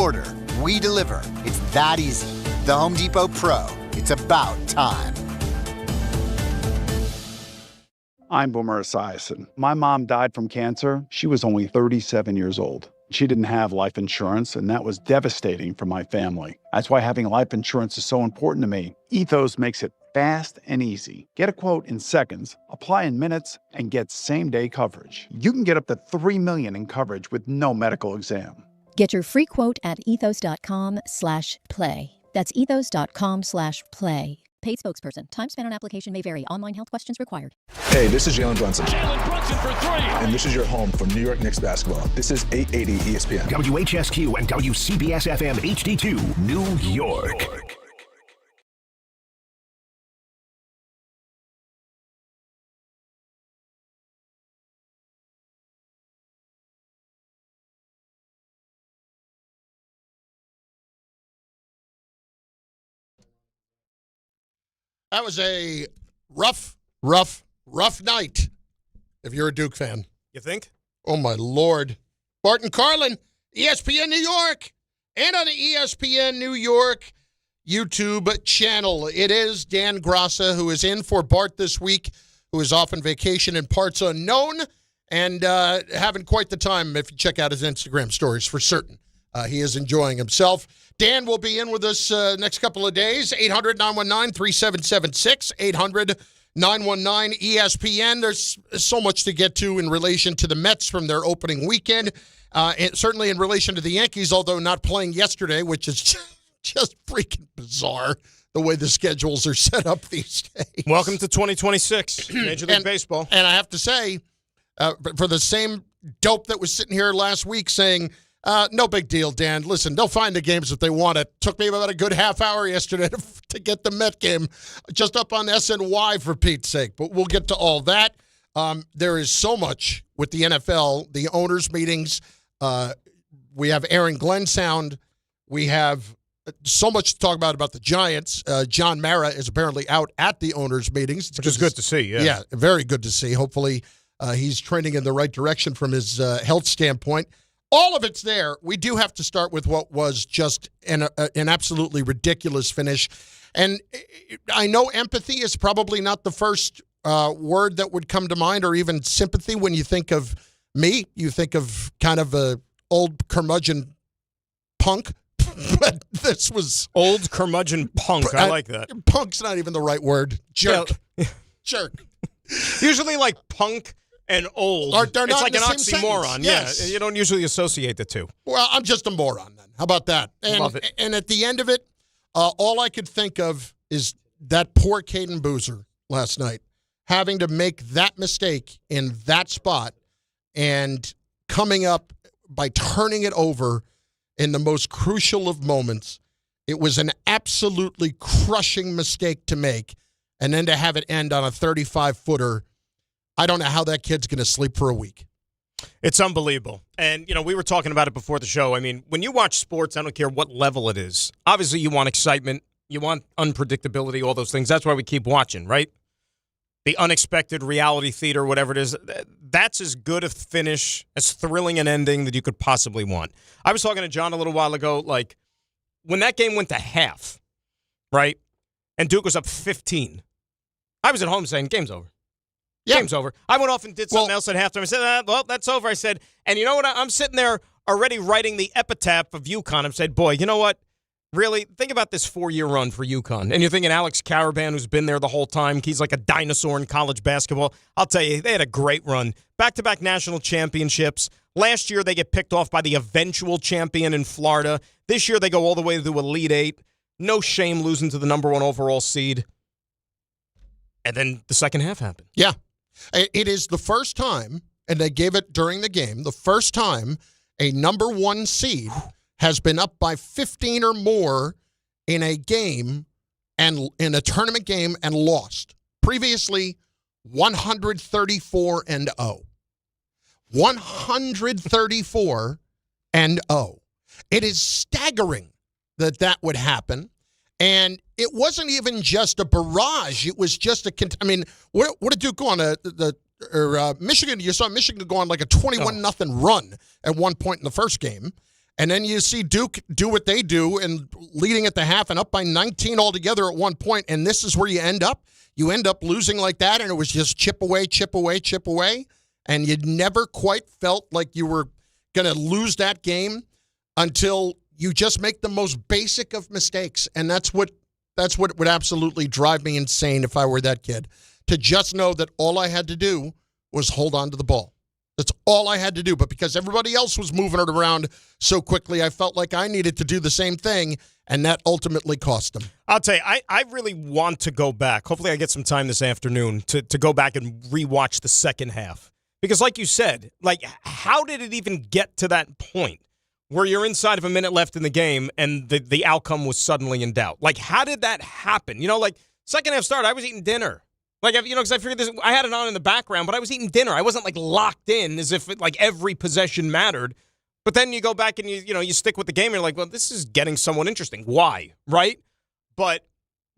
Order, we deliver. It's that easy. The Home Depot Pro. It's about time. I'm Boomer Esiason. My mom died from cancer. She was only 37 years old. She didn't have life insurance, and that was devastating for my family. That's why having life insurance is so important to me. Ethos makes it fast and easy. Get a quote in seconds, apply in minutes, and get same-day coverage. You can get up to $3 million in coverage with no medical exam. Get your free quote at ethos.com/play. That's ethos.com/play. Paid spokesperson. Time spent on application may vary. Online health questions required. Hey, this is Jalen Brunson. Jalen Brunson for three. And this is your home for New York Knicks basketball. This is 880 ESPN. WHSQ and WCBS-FM HD2, New York. That was a rough night if you're a Duke fan. You think? Oh, my Lord. Bart Carlin, ESPN New York, and on the ESPN New York YouTube channel. It is Dan Grassa who is in for Bart this week, who is off on vacation in parts unknown and having quite the time if you check out his Instagram stories for certain. He is enjoying himself. Dan will be in with us next couple of days. 800-919-3776, 800-919-ESPN. There's so much to get to in relation to the Mets from their opening weekend, and certainly in relation to the Yankees, although not playing yesterday, which is just freaking bizarre the way the schedules are set up these days. Welcome to 2026, Major League Baseball. And I have to say, for the same dope that was sitting here last week saying, no big deal, Dan. Listen, they'll find the games if they want it. Took me about a good half hour yesterday to get the Met game just up on SNY for Pete's sake. But we'll get to all that. There is so much with the NFL, the owners' meetings. We have Aaron Glenn sound. We have so much to talk about the Giants. John Mara is apparently out at the owners' meetings. Which is good to see, yeah. Yeah, very good to see. Hopefully he's trending in the right direction from his health standpoint. All of it's there. We do have to start with what was just an absolutely ridiculous finish. And I know empathy is probably not the first word that would come to mind, or even sympathy when you think of me. You think of kind of a old curmudgeon punk. But this was... Old curmudgeon punk. I like that. Punk's not even the right word. Jerk. Yeah. Jerk. Usually like punk and old. It's like an oxymoron. Yes. Yeah, you don't usually associate the two. Well, I'm just a moron then. How about that? Love it. And at the end of it, all I could think of is that poor Caden Boozer last night having to make that mistake in that spot and coming up by turning it over in the most crucial of moments. It was an absolutely crushing mistake to make, and then to have it end on a 35-footer. I don't know how that kid's going to sleep for a week. It's unbelievable. And, we were talking about it before the show. I mean, when you watch sports, I don't care what level it is. Obviously, you want excitement. You want unpredictability, all those things. That's why we keep watching, right? The unexpected reality theater, whatever it is. That's as good a finish, as thrilling an ending that you could possibly want. I was talking to John a little while ago, like, when that game went to half, right, and Duke was up 15, I was at home saying, game's over. Yeah. Game's over. I went off and did something else at halftime. I said, well, that's over. I said, and you know what? I'm sitting there already writing the epitaph of UConn. I said, boy, you know what? Really, think about this 4-year run for UConn. And you're thinking Alex Caravan, who's been there the whole time, he's like a dinosaur in college basketball. I'll tell you, they had a great run. Back-to-back national championships. Last year, they get picked off by the eventual champion in Florida. This year, they go all the way to Elite Eight. No shame losing to the number 1 overall seed. And then the second half happened. Yeah. It is the first time, and they gave it during the game, the first time a number 1 seed has been up by 15 or more in a game and in a tournament game and lost. Previously, 134-0. 134-0. It is staggering that would happen. And it wasn't even just a barrage. It was just what did Duke go on? Michigan, you saw Michigan go on like a 21-0 run at one point in the first game. And then you see Duke do what they do and leading at the half and up by 19 altogether at one point, and this is where you end up. You end up losing like that, and it was just chip away, chip away, chip away, and you never quite felt like you were going to lose that game until you just make the most basic of mistakes, and that's what would absolutely drive me insane if I were that kid, to just know that all I had to do was hold on to the ball. That's all I had to do. But because everybody else was moving it around so quickly, I felt like I needed to do the same thing, and that ultimately cost them. I'll tell you, I really want to go back. Hopefully I get some time this afternoon to go back and rewatch the second half. Because like you said, like, how did it even get to that point where you're inside of a minute left in the game and the outcome was suddenly in doubt? Like, how did that happen? You know, like, second half started, I was eating dinner. Like, you know, because I figured this, I had it on in the background, but I was eating dinner. I wasn't, like, locked in as if, like, every possession mattered. But then you go back and, you stick with the game, and you're like, well, this is getting somewhat interesting. Why? Right? But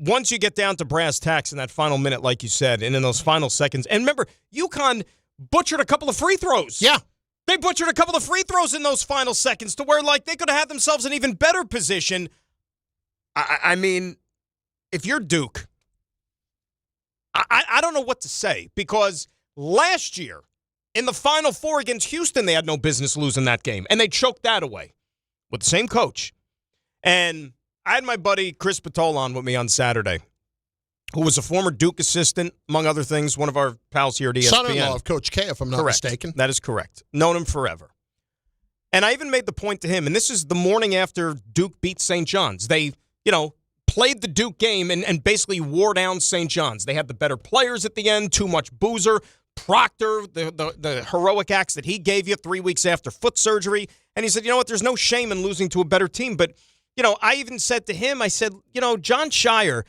once you get down to brass tacks in that final minute, like you said, and in those final seconds, and remember, UConn butchered a couple of free throws. Yeah. They butchered a couple of free throws in those final seconds to where, like, they could have had themselves an even better position. I mean, if you're Duke, I don't know what to say, because last year in the Final Four against Houston, they had no business losing that game, and they choked that away with the same coach. And I had my buddy Chris Patol on with me on Saturday, who was a former Duke assistant, among other things, one of our pals here at ESPN. Son-in-law of Coach K, if I'm not mistaken. That is correct. Known him forever. And I even made the point to him, and this is the morning after Duke beat St. John's. They, played the Duke game and basically wore down St. John's. They had the better players at the end, too much boozer. Proctor, the heroic acts that he gave you 3 weeks after foot surgery. And he said, you know what, there's no shame in losing to a better team. But, I even said to him, I said, John Shire,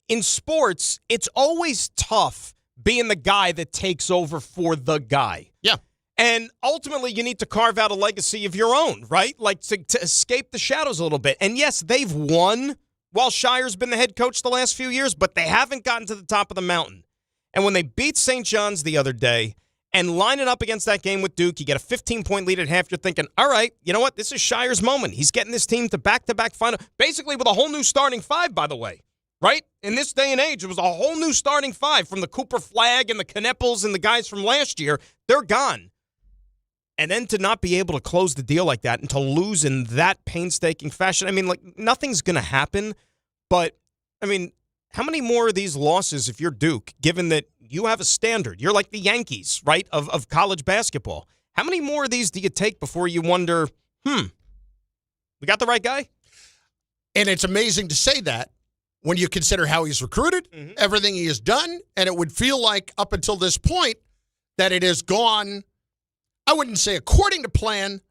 in sports, it's always tough being the guy that takes over for the guy. Yeah. And ultimately, you need to carve out a legacy of your own, right? Like to escape the shadows a little bit. And yes, they've won while Shire's been the head coach the last few years, but they haven't gotten to the top of the mountain. And when they beat St. John's the other day and line it up against that game with Duke, you get a 15-point lead at half. You're thinking, all right, you know what? This is Shire's moment. He's getting this team to back-to-back final, basically with a whole new starting five, by the way. Right? In this day and age, it was a whole new starting five from the Cooper Flagg and the Kneppels and the guys from last year. They're gone. And then to not be able to close the deal like that and to lose in that painstaking fashion, I mean, like, nothing's going to happen. But, I mean, how many more of these losses, if you're Duke, given that you have a standard? You're like the Yankees, right, of college basketball. How many more of these do you take before you wonder, we got the right guy? And it's amazing to say that when you consider how he's recruited, everything he has done, and it would feel like up until this point that it has gone, I wouldn't say according to plan,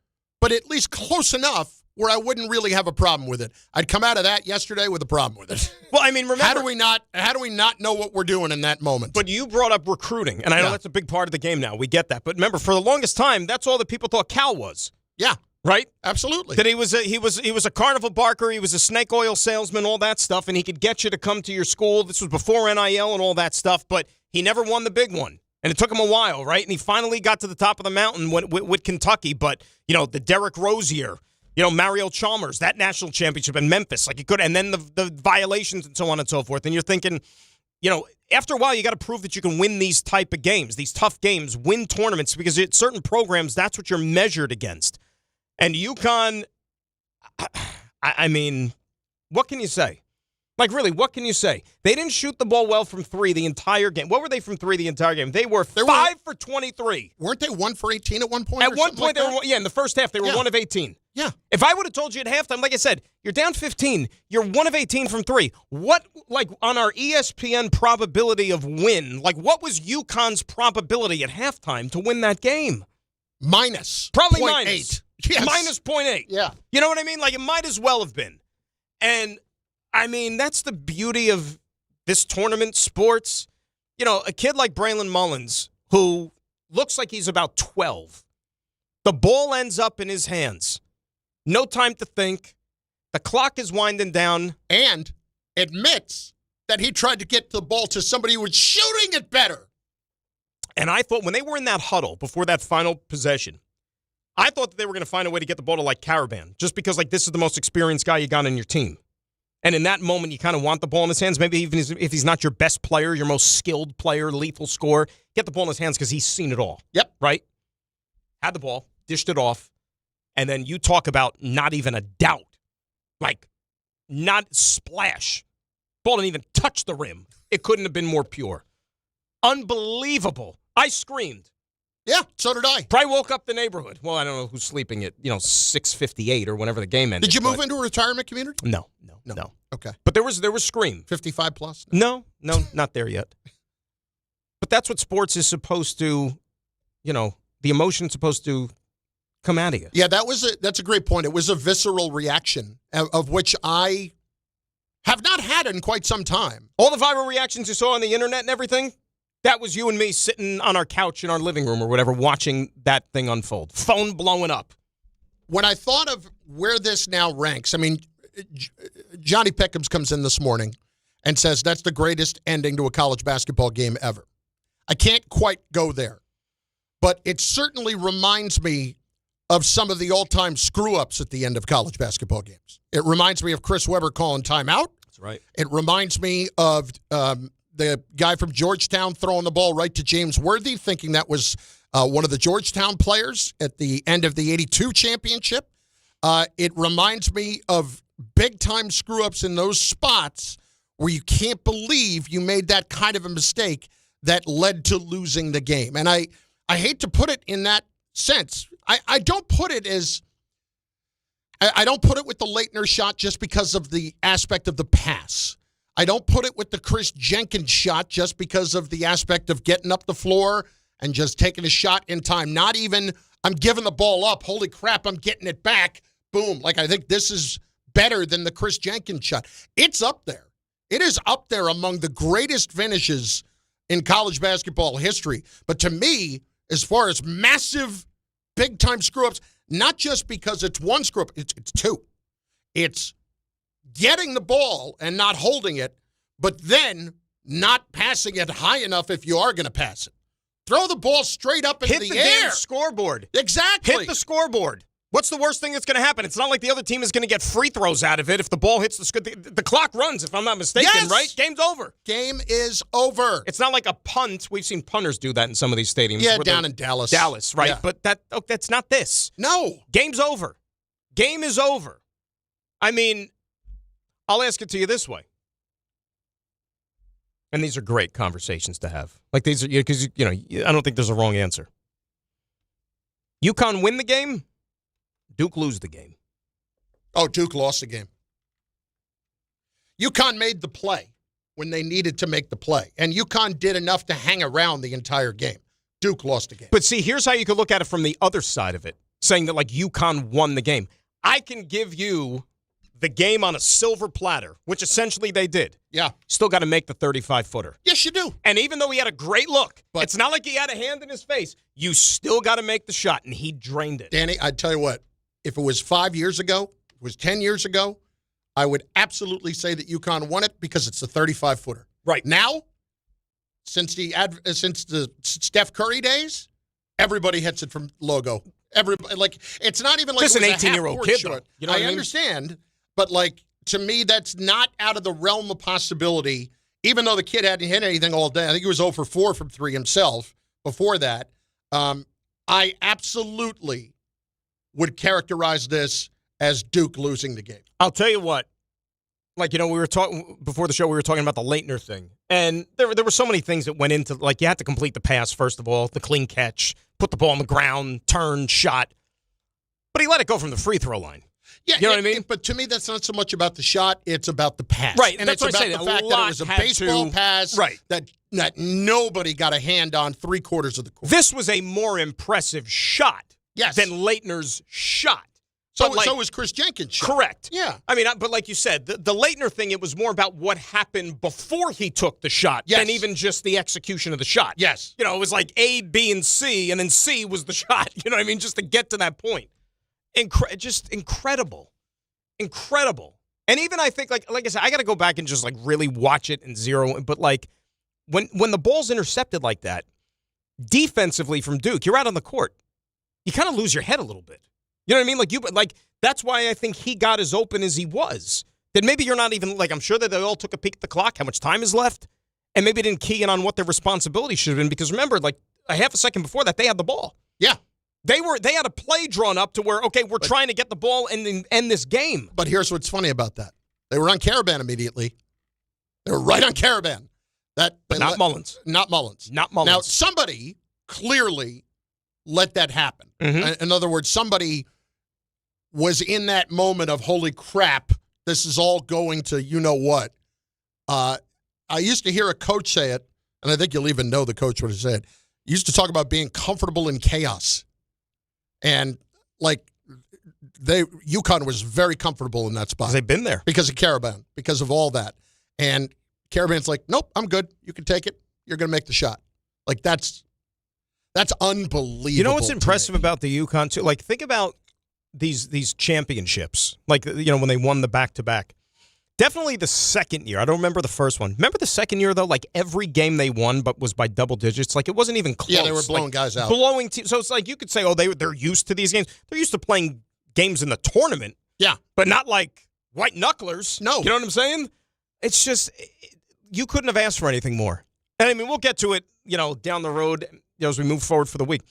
but at least close enough where I wouldn't really have a problem with it. I'd come out of that yesterday with a problem with it. Well, I mean, remember, how do we not know what we're doing in that moment? But you brought up recruiting, and I know that's a big part of the game now. We get that. But remember, for the longest time, that's all that people thought Cal was. Yeah. Right? Absolutely. That he was a carnival barker, he was a snake oil salesman, all that stuff, and he could get you to come to your school. This was before NIL and all that stuff, but he never won the big one. And it took him a while, right? And he finally got to the top of the mountain with Kentucky, but, the Derrick Rose year, Mario Chalmers, that national championship in Memphis, like he could, and then the violations and so on and so forth. And you're thinking, after a while, you got to prove that you can win these type of games, these tough games, win tournaments, because at certain programs, that's what you're measured against. And UConn, I mean, what can you say? Like, really, what can you say? They didn't shoot the ball well from three the entire game. What were they from three the entire game? They were 5 for 23. Weren't they 1 for 18 at one point? At one point, in the first half, they were 1 of 18. Yeah. If I would have told you at halftime, like I said, you're down 15, you're 1 of 18 from three. What, like, on our ESPN probability of win, like, what was UConn's probability at halftime to win that game? Minus. Probably 0.8. minus. Yes. Minus 0.8. Yeah. You know what I mean? Like, it might as well have been. And, I mean, that's the beauty of this tournament, sports. A kid like Braylon Mullins, who looks like he's about 12. The ball ends up in his hands. No time to think. The clock is winding down. And admits that he tried to get the ball to somebody who was shooting it better. And I thought when they were in that huddle before that final possession, I thought that they were going to find a way to get the ball to, like, Caravan, just because, like, this is the most experienced guy you got on your team. And in that moment, you kind of want the ball in his hands. Maybe even if he's not your best player, your most skilled player, lethal scorer, get the ball in his hands because he's seen it all. Yep. Right? Had the ball, dished it off, and then you talk about not even a doubt. Like, not splash. Ball didn't even touch the rim. It couldn't have been more pure. Unbelievable. I screamed. Yeah, so did I. Probably woke up the neighborhood. Well, I don't know who's sleeping at, 6:58 or whenever the game ended. Did you move into a retirement community? No. Okay. But there was scream. 55 plus? No, not there yet. But that's what sports is supposed to, the emotion's supposed to come out of you. Yeah, that's a great point. It was a visceral reaction of which I have not had in quite some time. All the viral reactions you saw on the internet and everything, that was you and me sitting on our couch in our living room or whatever, watching that thing unfold. Phone blowing up. When I thought of where this now ranks, I mean, Johnny Pickens comes in this morning and says that's the greatest ending to a college basketball game ever. I can't quite go there, but it certainly reminds me of some of the all-time screw-ups at the end of college basketball games. It reminds me of Chris Webber calling timeout. That's right. It reminds me of the guy from Georgetown throwing the ball right to James Worthy, thinking that was one of the Georgetown players at the end of the 82 championship. It reminds me of big-time screw-ups in those spots where you can't believe you made that kind of a mistake that led to losing the game. And I hate to put it in that sense. I don't put it as I don't put it with the Leitner shot just because of the aspect of the pass. I don't put it with the Chris Jenkins shot just because of the aspect of getting up the floor and just taking a shot in time. Not even, I'm giving the ball up. Holy crap, I'm getting it back. Boom. Like, I think this is better than the Chris Jenkins shot. It's up there. It is up there among the greatest finishes in college basketball history. But to me, as far as massive, big-time screw-ups, not just because it's one screw-up, it's two. It's getting the ball and not holding it, but then not passing it high enough if you are going to pass it. Throw the ball straight up into the air. Hit the damn scoreboard. Exactly. Hit the scoreboard. What's the worst thing that's going to happen? It's not like the other team is going to get free throws out of it if the ball hits the clock runs, if I'm not mistaken, yes! Right? Game's over. Game is over. It's not like a punt. We've seen punters do that in some of these stadiums. Yeah, down in Dallas. Dallas, right? Yeah. But that's not this. No. Game's over. Game is over. I mean, I'll ask it to you this way. And these are great conversations to have. Like, these are, because, I don't think there's a wrong answer. UConn win the game, Duke lose the game. Oh, Duke lost the game. UConn made the play when they needed to make the play. And UConn did enough to hang around the entire game. Duke lost the game. But see, here's how you could look at it from the other side of it, saying that, like, UConn won the game. I can give you the game on a silver platter, which essentially they did. Yeah. Still got to make the 35-footer. Yes, you do. And even though he had a great look, but it's not like he had a hand in his face. You still got to make the shot, and he drained it. Danny, I tell you what, if it was 5 years ago, if it was 10 years ago, I would absolutely say that UConn won it because it's the 35-footer. Right. Now, since the Steph Curry days, everybody hits it from logo. Everybody, like, it's not even like just it was an 18-year-old kid, though. You know what I mean? Understand, but, like, to me, that's not out of the realm of possibility, even though the kid hadn't hit anything all day. I think he was 0 for 4 from 3 himself before that. I absolutely would characterize this as Duke losing the game. I'll tell you what. Like, we were talking before the show, we were talking about the Leitner thing. And there were so many things that went into, like, you had to complete the pass, first of all, the clean catch, put the ball on the ground, turn, shot. But he let it go from the free throw line. Yeah, you know what I mean? But to me, that's not so much about the shot. It's about the pass. Right. And it's about the fact that it was a baseball pass that nobody got a hand on 3/4 of the court. This was a more impressive shot than Leitner's shot. So was Chris Jenkins' shot. Correct. Yeah. I mean, but like you said, the Leitner thing, it was more about what happened before he took the shot than even just the execution of the shot. Yes. It was like A, B, and C, and then C was the shot. You know what I mean? Just to get to that point. Just incredible. Incredible. And even I think, like I said, I got to go back and just, like, really watch it and zero. But, like, when the ball's intercepted like that, defensively from Duke, you're out on the court. you kind of lose your head a little bit. You know what I mean? Like that's why I think he got as open as he was. That maybe you're not even, like, I'm sure that they all took a peek at the clock, how much time is left, and maybe didn't key in on what their responsibility should have been, because remember, like, a half a second before that, they had the ball. Yeah. They had a play drawn up to where, okay, we're trying to get the ball and end this game. But here's what's funny about that. They were on Caravan immediately. They were right on Caravan. But not Mullins. Not Mullins. Not Mullins. Now, somebody clearly let that happen. Mm-hmm. In other words, somebody was in that moment of, holy crap, this is all going to you-know-what. I used to hear a coach say it, and I think you'll even know the coach would have said. He used to talk about being comfortable in chaos. And, like, UConn was very comfortable in that spot. Because they've been there. Because of Caravan, because of all that. And Caravan's like, nope, I'm good. You can take it. You're going to make the shot. Like, that's unbelievable. You know what's impressive about the UConn, too? Like, think about these championships. Like, you know, when they won the back-to-back. Definitely the second year. I don't remember the first one. Remember the second year, though? Like, every game they won but was by double digits. Like, it wasn't even close. Yeah, they were blowing guys out. Blowing teams. So it's like you could say, oh, they're used to these games. They're used to playing games in the tournament. Yeah. But not like white knucklers. No. You know what I'm saying? It's just, you couldn't have asked for anything more. And, I mean, we'll get to it, you know, down the road, you know, as we move forward for the week.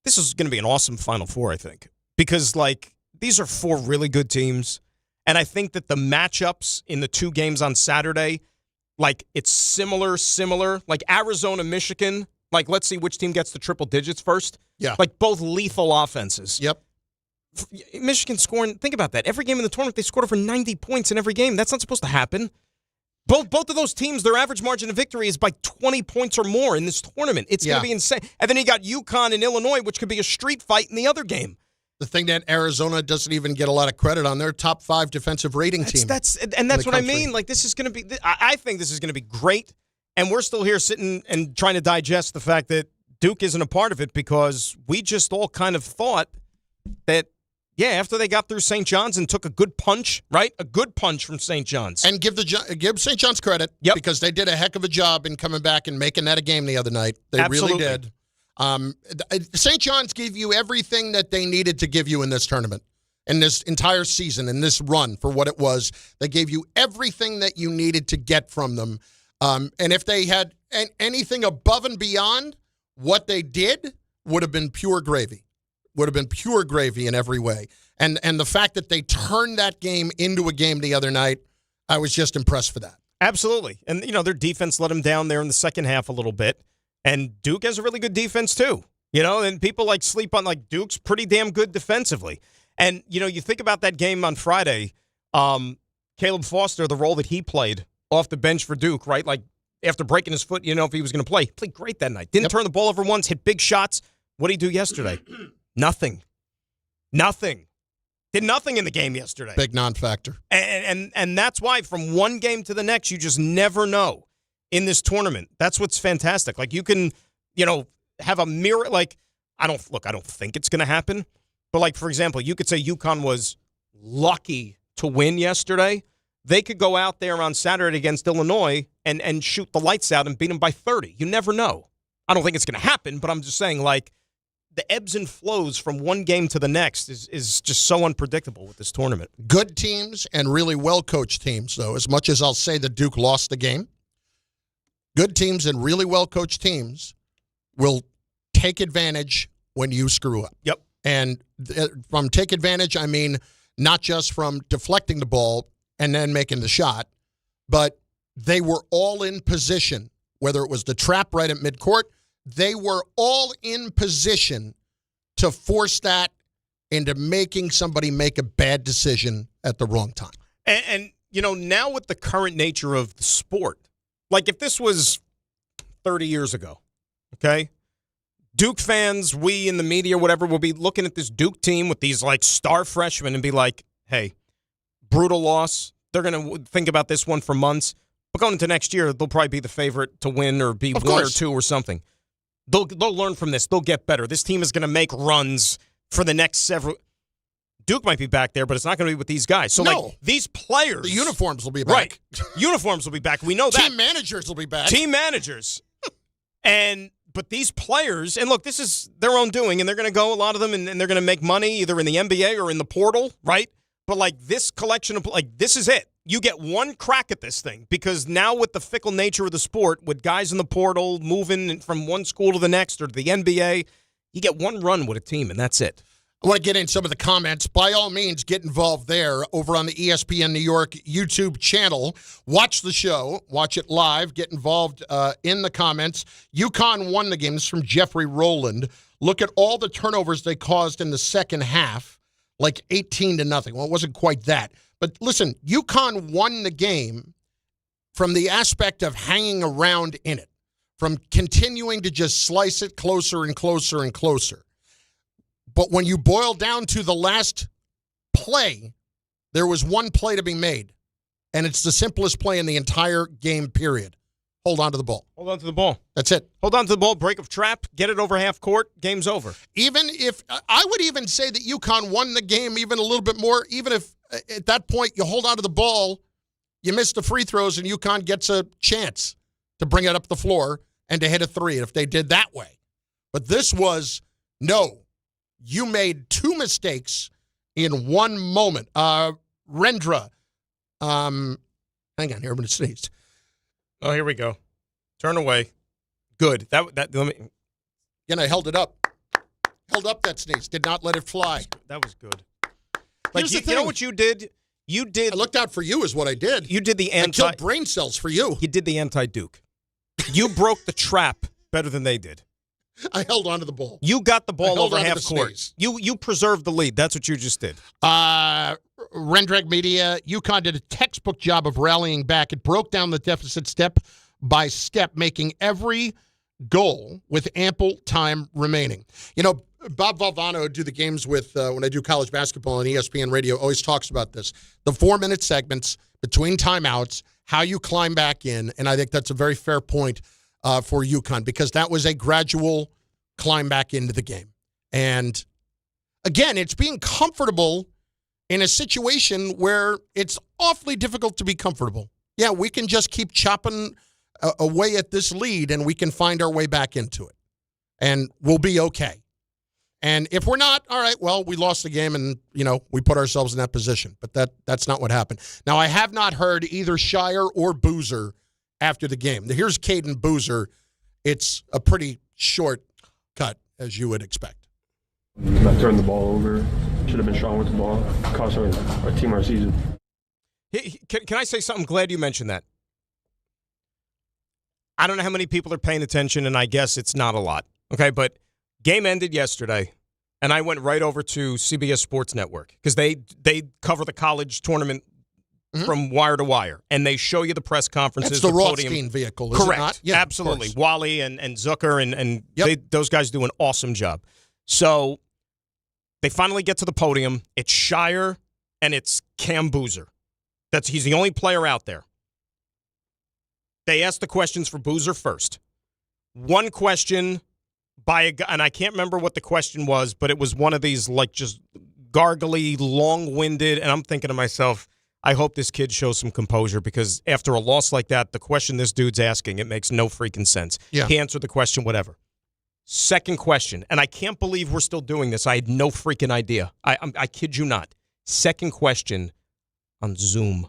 This is going to be an awesome Final Four, I think. Because, like, these are four really good teams. And I think that the matchups in the two games on Saturday, like, it's similar. Like, Arizona, Michigan, like, let's see which team gets the triple digits first. Yeah. Like, both lethal offenses. Yep. Michigan scoring, think about that. Every game in the tournament, they scored over 90 points in every game. That's not supposed to happen. Both of those teams, their average margin of victory is by 20 points or more in this tournament. It's going to be insane. And then you got UConn and Illinois, which could be a street fight in the other game. The thing that Arizona doesn't even get a lot of credit on, their top 5 defensive rating team. That's what I mean. Like, this is going to be, I think this is going to be great. And we're still here sitting and trying to digest the fact that Duke isn't a part of it, because we just all kind of thought that, yeah, after they got through St. John's and took a good punch, right? A good punch from St. John's. And give St. John's credit, because they did a heck of a job in coming back and making that a game the other night. They really did. St. John's gave you everything that they needed to give you in this tournament, in this entire season, in this run for what it was. They gave you everything that you needed to get from them. And if they had anything above and beyond what they did, would have been pure gravy. Would have been pure gravy in every way. And the fact that they turned that game into a game the other night, I was just impressed for that. Absolutely. And, you know, their defense let them down there in the second half a little bit. And Duke has a really good defense, too. You know, and people, like, sleep on, like, Duke's pretty damn good defensively. And, you know, you think about that game on Friday, Caleb Foster, the role that he played off the bench for Duke, right? Like, after breaking his foot, you know, if he was going to play. He played great that night. Didn't turn the ball over once, hit big shots. What did he do yesterday? Nothing. Did nothing in the game yesterday. Big non-factor. And that's why from one game to the next, you just never know in this tournament. That's what's fantastic. Like, you can, you know, have a mirror. Like, I don't think it's going to happen. But, like, for example, you could say UConn was lucky to win yesterday. They could go out there on Saturday against Illinois and shoot the lights out and beat them by 30. You never know. I don't think it's going to happen, but I'm just saying, like, the ebbs and flows from one game to the next is just so unpredictable with this tournament. Good teams and really well-coached teams, though. As much as I'll say that Duke lost the game, good teams and really well-coached teams will take advantage when you screw up. Yep. And from take advantage, I mean not just from deflecting the ball and then making the shot, but they were all in position, whether it was the trap right at midcourt, they were all in position to force that into making somebody make a bad decision at the wrong time. And you know, now with the current nature of the sport, like if this was 30 years ago, okay, Duke fans, we in the media, whatever, will be looking at this Duke team with these like star freshmen and be like, hey, brutal loss. They're going to think about this one for months. But going into next year, they'll probably be the favorite to win or be one or two or something. They'll learn from this. They'll get better. This team is going to make runs for the next several. Duke might be back there, but it's not going to be with these guys. So, like, these players. The uniforms will be back. Right. Uniforms will be back. We know that. Team managers will be back. Team managers. And But these players, and look, this is their own doing, and they're going to go, a lot of them, and they're going to make money either in the NBA or in the portal, right? But, like, this collection of, like, this is it. You get one crack at this thing because now with the fickle nature of the sport, with guys in the portal moving from one school to the next or to the NBA, you get one run with a team, and that's it. I want to get in some of the comments. By all means, get involved there over on the ESPN New York YouTube channel. Watch the show. Watch it live. Get involved in the comments. UConn won the game. This is from Jeffrey Rowland. Look at all the turnovers they caused in the second half, like 18-0. Well, it wasn't quite that. But listen, UConn won the game from the aspect of hanging around in it, from continuing to just slice it closer and closer and closer. But when you boil down to the last play, there was one play to be made, and it's the simplest play in the entire game, period. Hold on to the ball. Hold on to the ball. That's it. Hold on to the ball, break of trap, get it over half court, game's over. Even if, I would even say that UConn won the game even a little bit more, even if at that point you hold on to the ball, you miss the free throws, and UConn gets a chance to bring it up the floor and to hit a three, if they did that way. But this was, no. You made two mistakes in one moment. Rendra. Hang on here, I'm going to sneeze. Oh, here we go. Turn away. Good. Let me. Again, I held it up. Held up that sneeze. Did not let it fly. That was good. Like, Here's the thing. You know what you did? You did. I looked out for you is what I did. You did the I killed brain cells for you. You did the anti-Duke. You broke the trap better than they did. I held on to the ball. You got the ball over half court. Sneeze. You preserved the lead. That's what you just did. Rendrag Media, UConn did a textbook job of rallying back. It broke down the deficit step by step, making every goal with ample time remaining. You know, Bob Valvano, who do the games with when I do college basketball on ESPN Radio, always talks about this. The 4-minute segments between timeouts, how you climb back in, and I think that's a very fair point for UConn, because that was a gradual climb back into the game. And again, it's being comfortable in a situation where it's awfully difficult to be comfortable. Yeah, we can just keep chopping away at this lead, and we can find our way back into it. And we'll be okay. And if we're not, all right, well, we lost the game, and, you know, we put ourselves in that position. But that's not what happened. Now, I have not heard either Shire or Boozer after the game. Here's Caden Boozer. It's a pretty short cut, as you would expect. I turned the ball over. Should have been strong with the ball. Cost our team our season. Can I say something? Glad you mentioned that. I don't know how many people are paying attention, and I guess it's not a lot. Okay, but game ended yesterday, and I went right over to CBS Sports Network because they cover the college tournament from wire to wire, and they show you the press conferences. That's the podium. Rothstein vehicle, is Correct. it not? Yeah, absolutely. Wally and Zucker, and yep. those guys do an awesome job. So they finally get to the podium. It's Shire, and it's Cam Boozer. He's the only player out there. They asked the questions for Boozer first. One question by a guy, and I can't remember what the question was, but it was one of these, like, just gargly, long-winded, and I'm thinking to myself, I hope this kid shows some composure, because after a loss like that, the question this dude's asking, it makes no freaking sense. Yeah. He answered the question, whatever. Second question, and I can't believe we're still doing this. I had no freaking idea. I kid you not. Second question on Zoom.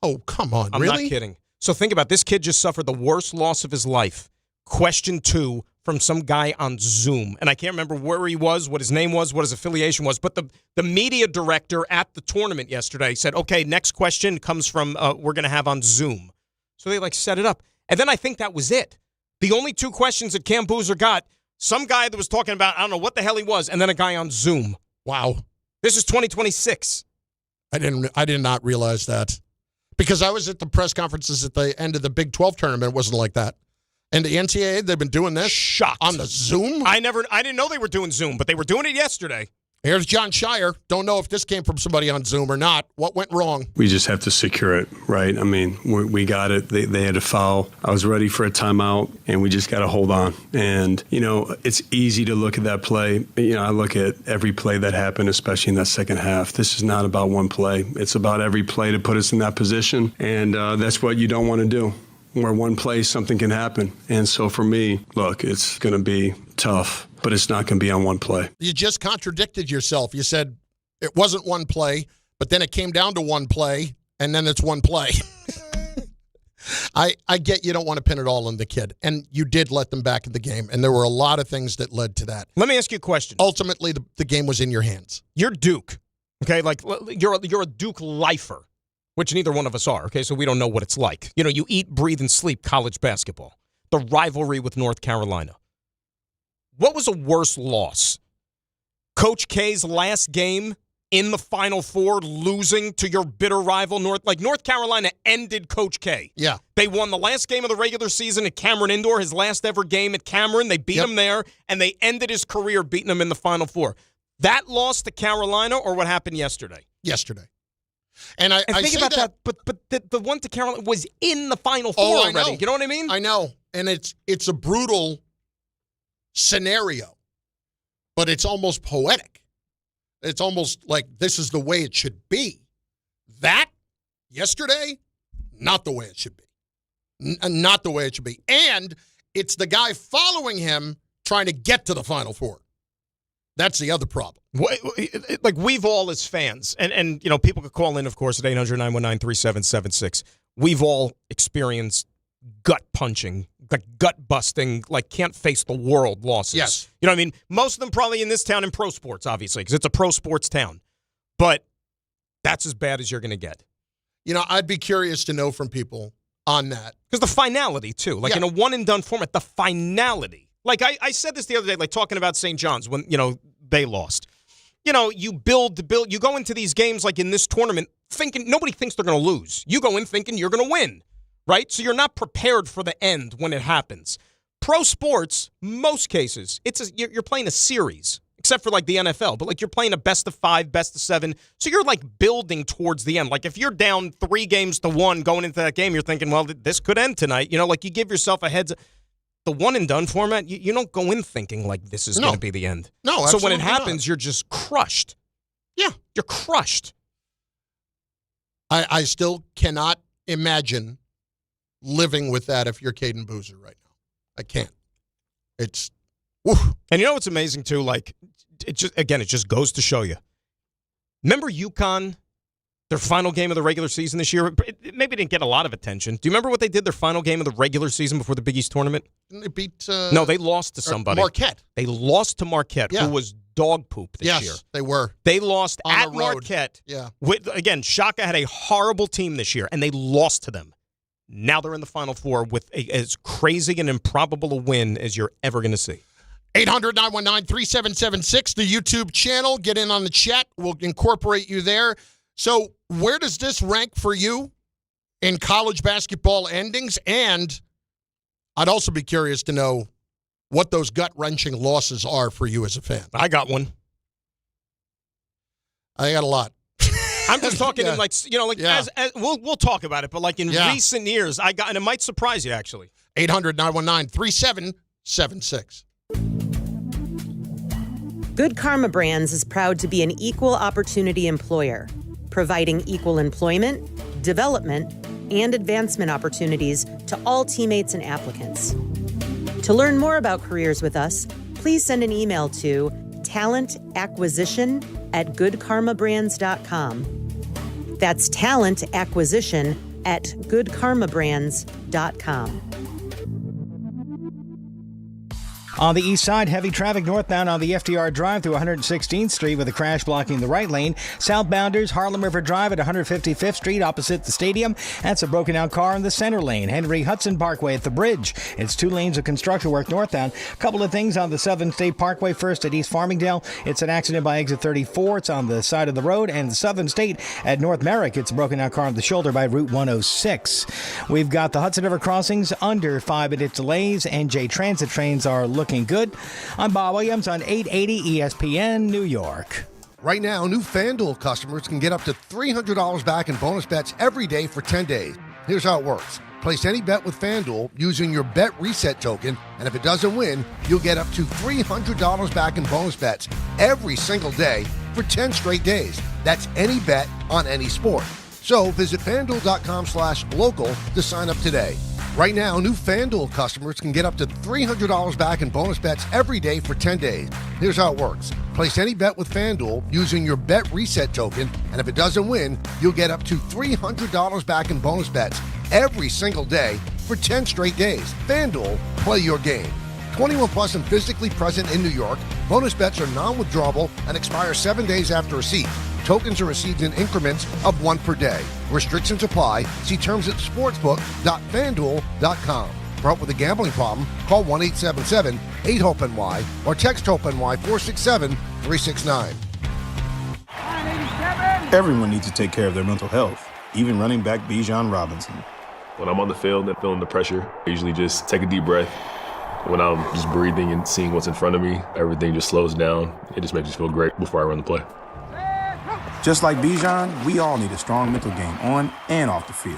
Oh, come on, I'm really? not kidding. So think about it. This kid just suffered the worst loss of his life. Question 2 from some guy on Zoom. And I can't remember where he was, what his name was, what his affiliation was. But the media director at the tournament yesterday said, okay, next question comes from we're going to have on Zoom. So they, like, set it up. And then I think that was it. The only 2 questions that Cam Boozer got, some guy that was talking about, I don't know what the hell he was, and then a guy on Zoom. Wow. This is 2026. I did not realize that. Because I was at the press conferences at the end of the Big 12 tournament. It wasn't like that. And the NCAA, they've been doing this. Shocked. On the Zoom? I didn't know they were doing Zoom, but they were doing it yesterday. Here's John Shire. Don't know if this came from somebody on Zoom or not. What went wrong? We just have to secure it, right? I mean, we got it. They had a foul. I was ready for a timeout, and we just got to hold on. And, you know, it's easy to look at that play. You know, I look at every play that happened, especially in that second half. This is not about one play. It's about every play to put us in that position, and that's what you don't want to do. where one play, something can happen. And so for me, look, it's going to be tough, but it's not going to be on one play. You just contradicted yourself. You said it wasn't one play, but then it came down to one play, and then it's one play. I get you don't want to pin it all on the kid, and you did let them back in the game, and there were a lot of things that led to that. Let me ask you a question. Ultimately, the game was in your hands. You're Duke, okay? Like, you're a Duke lifer, which neither one of us are, okay? So we don't know what it's like. You know, you eat, breathe, and sleep college basketball. The rivalry with North Carolina. What was a worse loss? Coach K's last game in the Final Four, losing to your bitter rival North Carolina ended Coach K. Yeah. They won the last game of the regular season at Cameron Indoor, his last ever game at Cameron. They beat him there, and they ended his career beating him in the Final Four. That loss to Carolina, or what happened yesterday? Yesterday. And I think about that, but the one to Carolina was in the Final Four already. Know. You know what I mean? I know. And it's a brutal scenario, but it's almost poetic. It's almost like this is the way it should be. That, yesterday, not the way it should be. Not the way it should be. And it's the guy following him trying to get to the Final Four. That's the other problem. Like, we've all, as fans, and you know, people could call in, of course, at 800-919-3776. We've all experienced gut-punching, like gut-busting, like can't-face-the-world losses. Yes. You know what I mean? Most of them probably in this town in pro sports, obviously, because it's a pro sports town. But that's as bad as you're going to get. You know, I'd be curious to know from people on that. Because the finality, too. Like, in a one-and-done format, the finality. Like, I said this the other day, like, talking about St. John's when, you know, they lost. You know, you build. You go into these games, like in this tournament, thinking nobody thinks they're going to lose. You go in thinking you're going to win. Right? So you're not prepared for the end when it happens. Pro sports, most cases, you're playing a series, except for like the NFL, but like you're playing a best of 5, best of 7. So you're like building towards the end. Like if you're down 3-1 going into that game, you're thinking, well, this could end tonight. You know, like you give yourself a heads. The one and done format, you don't go in thinking like this is going to be the end. No, so when it happens, you're just crushed. Yeah. You're crushed. I still cannot imagine living with that if you're Caden Boozer right now. I can't. It's woof. And you know what's amazing too? Like it just goes to show you. Remember UConn, their final game of the regular season this year? It maybe didn't get a lot of attention. Do you remember what they did their final game of the regular season before the Big East tournament? They beat No, they lost to somebody. Marquette. They lost to Marquette, who was dog poop this year. Yes, they were. They lost on at the road. Marquette. Yeah. Again, Shaka had a horrible team this year, and they lost to them. Now they're in the Final Four with as crazy and improbable a win as you're ever going to see. 800-919-3776, the YouTube channel. Get in on the chat. We'll incorporate you there. So where does this rank for you in college basketball endings? And I'd also be curious to know what those gut-wrenching losses are for you as a fan. I got one. I got a lot. I'm just talking in as we'll talk about it, but like in recent years, I got, and it might surprise you actually. 800-919-3776. Good Karma Brands is proud to be an equal opportunity employer, providing equal employment, development, and advancement opportunities to all teammates and applicants. To learn more about careers with us, please send an email to talentacquisition@goodkarmabrands.com. That's talentacquisition@goodkarmabrands.com. On the east side, heavy traffic northbound on the FDR Drive through 116th Street with a crash blocking the right lane. Southbounders, Harlem River Drive at 155th Street opposite the stadium. That's a broken out car in the center lane. Henry Hudson Parkway at the bridge. It's 2 lanes of construction work northbound. A couple of things on the Southern State Parkway. First at East Farmingdale, it's an accident by exit 34. It's on the side of the road. And the Southern State at North Merrick, it's a broken out car on the shoulder by Route 106. We've got the Hudson River crossings under 5-minute delays. NJ Transit trains are looking good. I'm Bob Williams on 880 ESPN New York. Right now, new FanDuel customers can get up to $300 back in bonus bets every day for 10 days. Here's how it works. Place any bet with FanDuel using your Bet Reset token, and if it doesn't win, you'll get up to $300 back in bonus bets every single day for 10 straight days. That's any bet on any sport. So visit FanDuel.com/local to sign up today. Right now, new FanDuel customers can get up to $300 back in bonus bets every day for 10 days. Here's how it works. Place any bet with FanDuel using your bet reset token, and if it doesn't win, you'll get up to $300 back in bonus bets every single day for 10 straight days. FanDuel, play your game. 21 plus and physically present in New York. Bonus bets are non-withdrawable and expire 7 days after receipt. Tokens are received in increments of 1 per day. Restrictions apply. See terms at sportsbook.fanduel.com. For help with a gambling problem, call 1-877-8-HOPE-NY or text HOPE-NY 467-369. Everyone needs to take care of their mental health, even running back Bijan Robinson. When I'm on the field and feeling the pressure, I usually just take a deep breath. When I'm just breathing and seeing what's in front of me, everything just slows down. It just makes me feel great before I run the play. Just like Bijan, we all need a strong mental game on and off the field.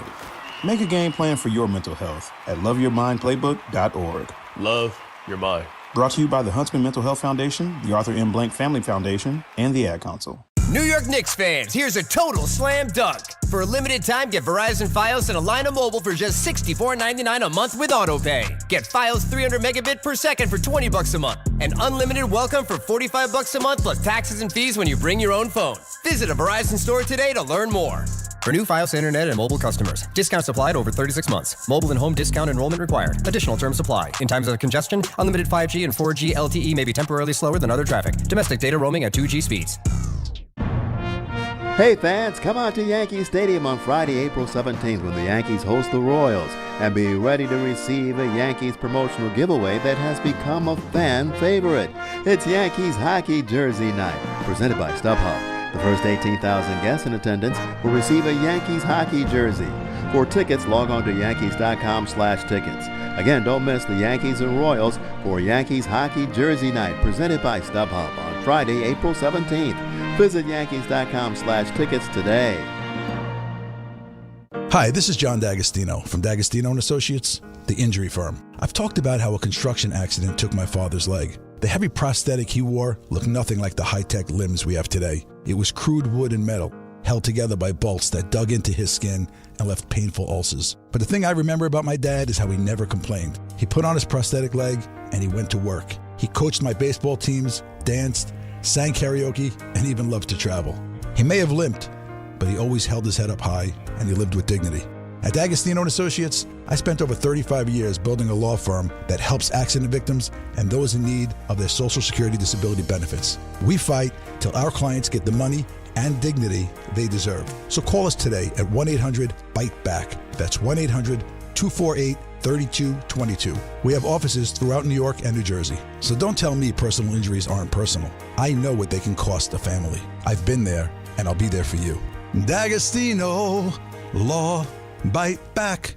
Make a game plan for your mental health at loveyourmindplaybook.org. Love your mind. Brought to you by the Huntsman Mental Health Foundation, the Arthur M. Blank Family Foundation, and the Ad Council. New York Knicks fans, here's a total slam dunk. For a limited time, get Verizon Fios and a line of mobile for just $64.99 a month with AutoPay. Get Fios 300 megabit per second for $20 a month. And unlimited welcome for $45 a month plus taxes and fees when you bring your own phone. Visit a Verizon store today to learn more. For new Fios internet and mobile customers, discounts applied over 36 months. Mobile and home discount enrollment required. Additional terms apply. In times of congestion, unlimited 5G and 4G LTE may be temporarily slower than other traffic. Domestic data roaming at 2G speeds. Hey fans, come out to Yankee Stadium on Friday, April 17th when the Yankees host the Royals and be ready to receive a Yankees promotional giveaway that has become a fan favorite. It's Yankees Hockey Jersey Night, presented by StubHub. The first 18,000 guests in attendance will receive a Yankees hockey jersey. For tickets, log on to Yankees.com/tickets. Again, don't miss the Yankees and Royals for Yankees Hockey Jersey Night, presented by StubHub on Friday, April 17th. Visit Yankees.com/tickets today. Hi, this is John D'Agostino from D'Agostino & Associates, the injury firm. I've talked about how a construction accident took my father's leg. The heavy prosthetic he wore looked nothing like the high-tech limbs we have today. It was crude wood and metal, held together by bolts that dug into his skin and left painful ulcers. But the thing I remember about my dad is how he never complained. He put on his prosthetic leg and he went to work. He coached my baseball teams, danced, sang karaoke, and even loved to travel. He may have limped, but he always held his head up high and he lived with dignity. At D'Agostino & Associates, I spent over 35 years building a law firm that helps accident victims and those in need of their Social Security disability benefits. We fight till our clients get the money and dignity they deserve. So call us today at 1-800-BITE-BACK. That's 1-800-248-3222. We have offices throughout New York and New Jersey. So don't tell me personal injuries aren't personal. I know what they can cost a family. I've been there, and I'll be there for you. D'Agostino Law. Bite back.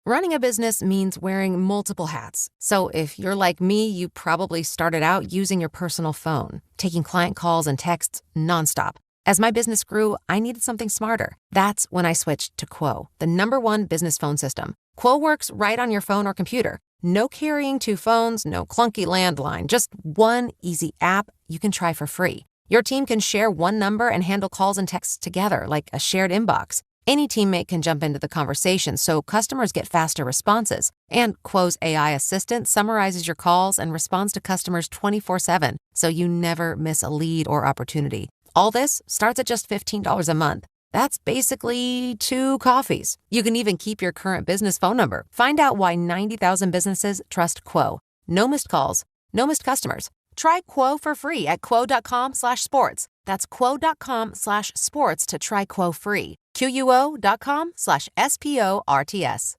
Running a business means wearing multiple hats. So if you're like me, you probably started out using your personal phone, taking client calls and texts nonstop. As my business grew, I needed something smarter. That's when I switched to Quo, the #1 business phone system. Quo works right on your phone or computer. No carrying 2 phones, no clunky landline, just one easy app you can try for free. Your team can share one number and handle calls and texts together like a shared inbox. Any teammate can jump into the conversation so customers get faster responses. And Quo's AI assistant summarizes your calls and responds to customers 24/7, so you never miss a lead or opportunity. All this starts at just $15 a month. That's basically 2 coffees. You can even keep your current business phone number. Find out why 90,000 businesses trust Quo. No missed calls, no missed customers. Try Quo for free at quo.com/sports. That's quo.com/sports to try Quo free. QUO.com/SPORTS.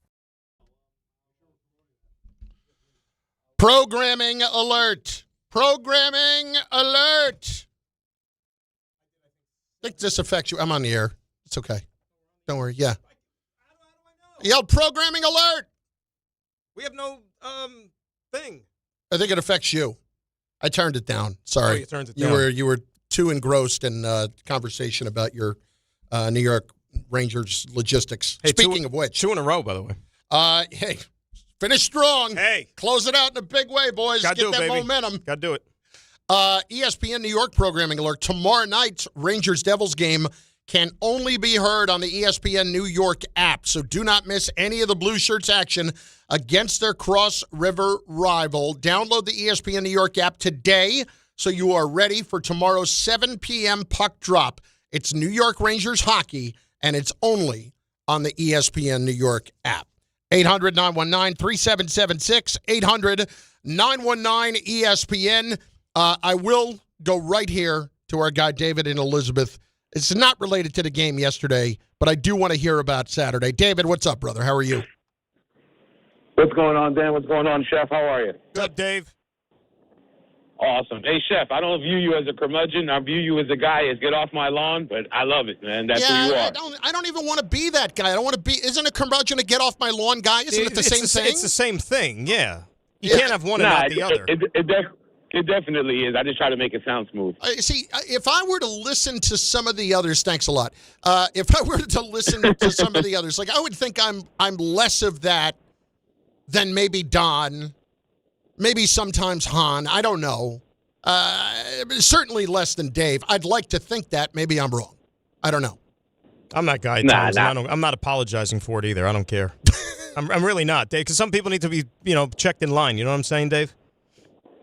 Programming alert. Programming alert. I think this affects you. I'm on the air. It's okay. Don't worry. Yeah. Yell programming alert. We have no thing. I think it affects you. I turned it down. Sorry. Oh, you turned it down. You were too engrossed in conversation about your New York Rangers logistics. Hey, Speaking of which. 2 in a row, by the way. Hey, finish strong. Hey. Close it out in a big way, boys. Gotta Get do it, that baby. momentum. Got to do it. ESPN New York programming alert. Tomorrow night's Rangers-Devils game can only be heard on the ESPN New York app, so do not miss any of the Blue Shirts action against their Cross River rival. Download the ESPN New York app today so you are ready for tomorrow's 7 p.m. puck drop. It's New York Rangers hockey, and it's only on the ESPN New York app. 800-919-3776, 800-919-ESPN. I will go right here to our guy David in Elizabeth. It's not related to the game yesterday, but I do want to hear about Saturday. David, what's up, brother? How are you? What's going on, Dan? What's going on, Chef? How are you? Good, Dave. Awesome. Hey, Chef, I don't view you as a curmudgeon. I view you as a guy as get off my lawn, but I love it, man. That's who you are. I don't even want to be that guy. I don't want to be. Isn't a curmudgeon a get off my lawn guy? Isn't it the same thing? It's the same thing, yeah. You can't have one and not the other. It definitely is. I just try to make it sound smooth. See, if I were to listen to some of the others, thanks a lot. If I were to listen to some of the others, like I would think I'm less of that than maybe Don, maybe sometimes Hahn. I don't know. Certainly less than Dave. I'd like to think that. Maybe I'm wrong. I don't know. I'm that guy. I'm not apologizing for it either. I don't care. I'm really not, Dave, because some people need to be, checked in line. You know what I'm saying, Dave?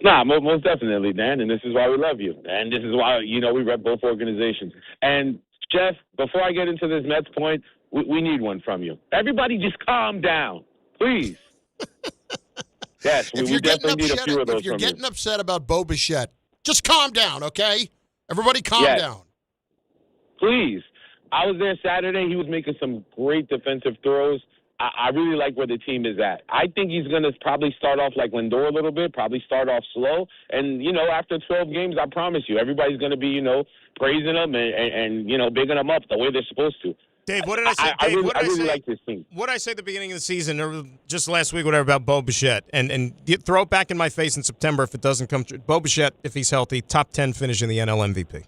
Nah, most definitely, Dan, and this is why we love you. And this is why, we rep both organizations. And, Jeff, before I get into this Mets point, we need one from you. Everybody just calm down, please. Yes, we definitely need a few of those from you. If you're getting upset about Bo Bichette, just calm down, okay? Everybody calm down. Please. I was there Saturday. He was making some great defensive throws. I really like where the team is at. I think he's going to probably start off like Lindor a little bit, probably start off slow. And, after 12 games, I promise you, everybody's going to be, praising him and bigging him up the way they're supposed to. Dave, what did I say? I really like this team. What did I say at the beginning of the season, or just last week, whatever, about Bo Bichette? And you throw it back in my face in September if it doesn't come true. Bo Bichette, if he's healthy, top 10 finish in the NL MVP.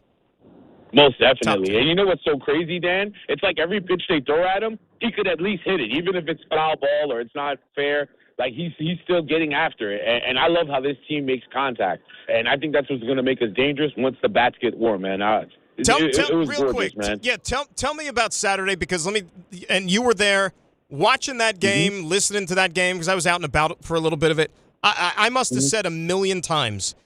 Most definitely. And you know what's so crazy, Dan? It's like every pitch they throw at him, he could at least hit it, even if it's foul ball or it's not fair. Like, he's still getting after it. And I love how this team makes contact. And I think that's what's going to make us dangerous once the bats get warm, man. It was real gorgeous, quick, man. Yeah, tell me about Saturday, because and you were there watching that game, listening to that game, because I was out and about for a little bit of it. I must have said a million times,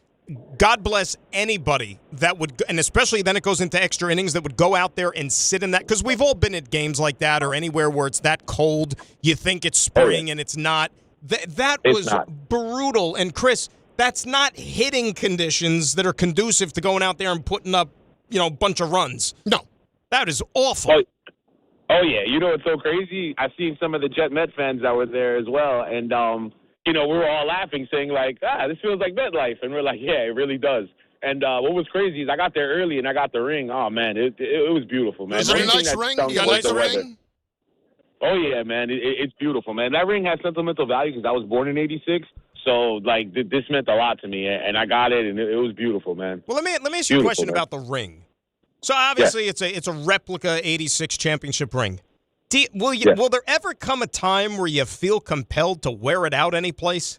God bless anybody that would, and especially then it goes into extra innings, that would go out there and sit in that, because we've all been at games like that or anywhere where it's that cold, you think it's spring and it's not. That was brutal. And Chris, that's not hitting conditions that are conducive to going out there and putting up, a bunch of runs. No. That is awful. Oh yeah. You know what's so crazy? I've seen some of the Jet Met fans that were there as well, and we were all laughing, saying like, this feels like MetLife. And we're like, yeah, it really does. And what was crazy is I got there early and I got the ring. Oh, man, it was beautiful, man. Is it a nice ring? You got a nice ring? Oh, yeah, man. It's beautiful, man. That ring has sentimental value because I was born in 86. So, like, this meant a lot to me. And I got it, and it was beautiful, man. Well, let me ask you a question about the ring. So, obviously, it's a replica 86 championship ring. Will there ever come a time where you feel compelled to wear it out any place?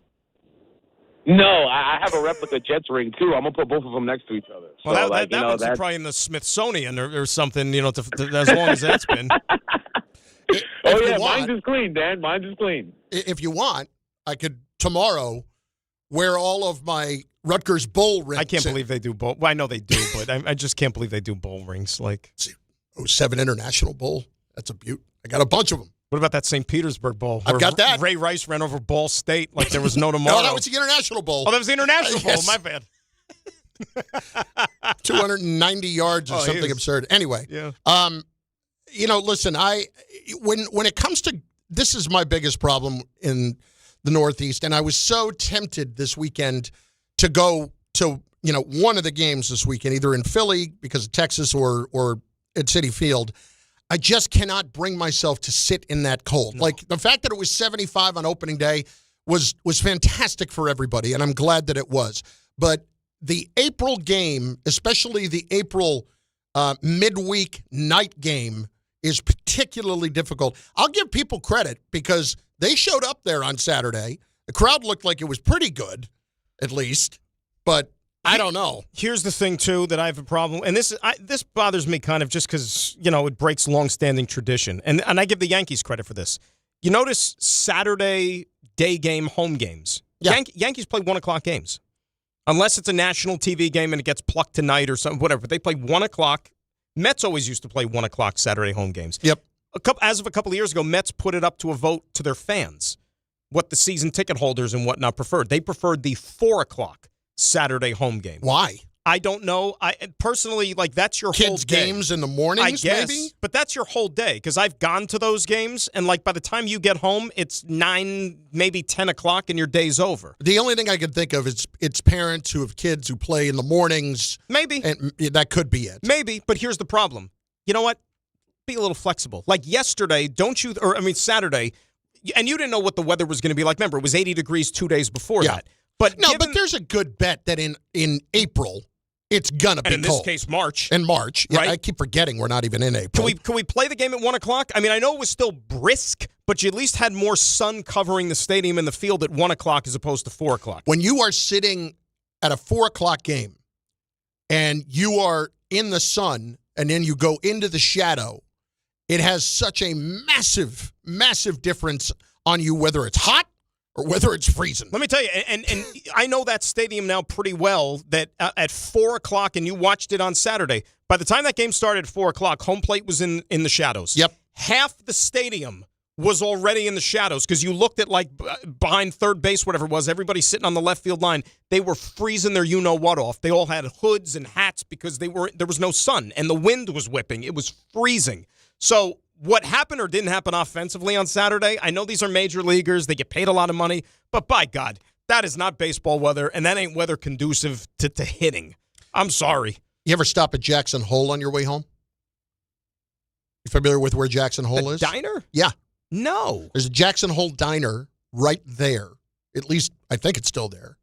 No, I have a replica Jets ring, too. I'm going to put both of them next to each other. Well, that one's probably in the Smithsonian or something, as long as that's been. Mine's is clean, Dan. Mine's is clean. If you want, I could tomorrow wear all of my Rutgers bowl rings. I can't believe they do bowl. Well, I know they do, but I just can't believe they do bowl rings. Like 07 International Bowl. That's a beaut. I got a bunch of them. What about that St. Petersburg Bowl? I've got that. Ray Rice ran over Ball State like there was no tomorrow. No, that was the International Bowl. Oh, that was the International Bowl. Yes. My bad. 290 yards or something absurd. Anyway, listen, when it comes to, this is my biggest problem in the Northeast, and I was so tempted this weekend to go to, one of the games this weekend, either in Philly because of Texas or at Citi Field. I just cannot bring myself to sit in that cold. No. Like, the fact that it was 75 on opening day was fantastic for everybody, and I'm glad that it was. But the April game, especially the April midweek night game, is particularly difficult. I'll give people credit because they showed up there on Saturday. The crowd looked like it was pretty good, at least. But I don't know. Here's the thing, too, that I have a problem. And this bothers me kind of just because, it breaks long-standing tradition. And I give the Yankees credit for this. You notice Saturday day game home games. Yeah. Yankees play 1 o'clock games. Unless it's a national TV game and it gets plucked tonight or something, whatever. But they play 1 o'clock. Mets always used to play 1 o'clock Saturday home games. Yep. As of a couple of years ago, Mets put it up to a vote to their fans, what the season ticket holders and whatnot preferred. They preferred the 4 o'clock Saturday home game. Why? I don't know. I personally, that's your whole Kids' day. games in the mornings, I guess, maybe? but that's your whole day because I've gone to those games, and by the time you get home, it's 9, maybe 10 o'clock, and your day's over. The only thing I can think of is it's parents who have kids who play in the mornings. Maybe. And that could be it. Maybe, but here's the problem. You know what? Be a little flexible. Like yesterday, Saturday, and you didn't know what the weather was going to be like. Remember, it was 80 degrees 2 days before that. But but there's a good bet that in April, it's going to be cold. And in this case, March. In March. Right? Yeah, I keep forgetting we're not even in April. Can we play the game at 1 o'clock? I mean, I know it was still brisk, but you at least had more sun covering the stadium and the field at 1 o'clock as opposed to 4 o'clock. When you are sitting at a 4 o'clock game and you are in the sun and then you go into the shadow, it has such a massive, massive difference on you, whether it's hot or whether it's freezing. Let me tell you, and I know that stadium now pretty well, that at 4 o'clock, and you watched it on Saturday, by the time that game started at 4 o'clock, home plate was in the shadows. Yep. Half the stadium was already in the shadows because you looked at behind third base, whatever it was, everybody sitting on the left field line, they were freezing their you-know-what off. They all had hoods and hats because there was no sun, and the wind was whipping. It was freezing. So what happened or didn't happen offensively on Saturday, I know these are major leaguers. They get paid a lot of money. But by God, that is not baseball weather, and that ain't weather conducive to hitting. I'm sorry. You ever stop at Jackson Hole on your way home? You familiar with where Jackson Hole is? Diner? Yeah. No. There's a Jackson Hole diner right there. At least I think it's still there.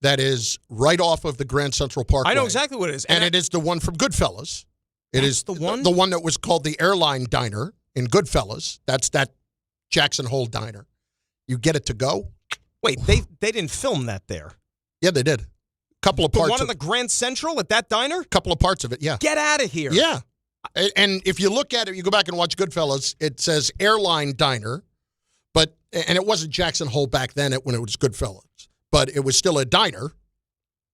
That is right off of the Grand Central Parkway. I know exactly what it is. And it is the one from Goodfellas. It is the one? The one that was called the Airline Diner in Goodfellas. That's that Jackson Hole diner. You get it to go. Wait, they didn't film that there. Yeah, they did. Couple of parts. The one in the Grand Central at that diner? Couple of parts of it, yeah. Get out of here. Yeah. And if you look at it, you go back and watch Goodfellas, it says Airline Diner, and it wasn't Jackson Hole back then when it was Goodfellas, but it was still a diner.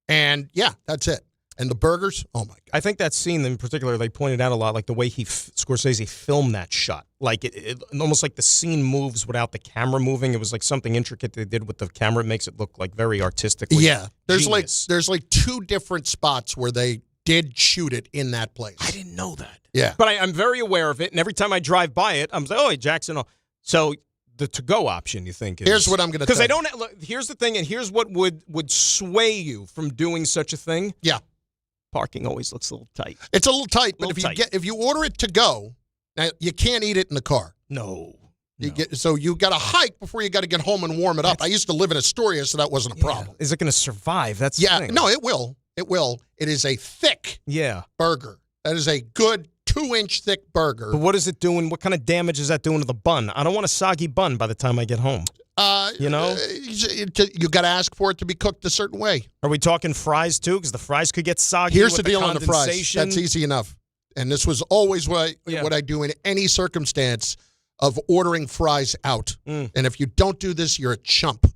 And yeah, that's it. And the burgers, oh my God. I think that scene in particular, they pointed out a lot, like the way Scorsese filmed that shot. Like it almost like the scene moves without the camera moving. It was like something intricate they did with the camera. It makes it look like very artistically. Yeah. There's genius. like two different spots where they did shoot it in that place. I didn't know that. Yeah. But I'm very aware of it, and every time I drive by it, I'm like, oh, Jackson. So the to-go option, you think, is... Here's what I'm going to tell you. Because I don't... Look, here's the thing, and here's what would sway you from doing such a thing. Yeah. Parking always looks a little tight. It's a little tight, but if you order it to go, now you can't eat it in the car. No. So you got to hike before you got to get home and warm it up. I used to live in Astoria, so that wasn't a problem. Is it going to survive? That's the thing. No, it will. It will. It is a thick burger. That is a good 2-inch thick burger. But what is it doing? What kind of damage is that doing to the bun? I don't want a soggy bun by the time I get home. You got to ask for it to be cooked a certain way. Are we talking fries too? Because the fries could get soggy. Here's with the deal on the fries. That's easy enough. And this was always what I do in any circumstance of ordering fries out. And if you don't do this, you're a chump.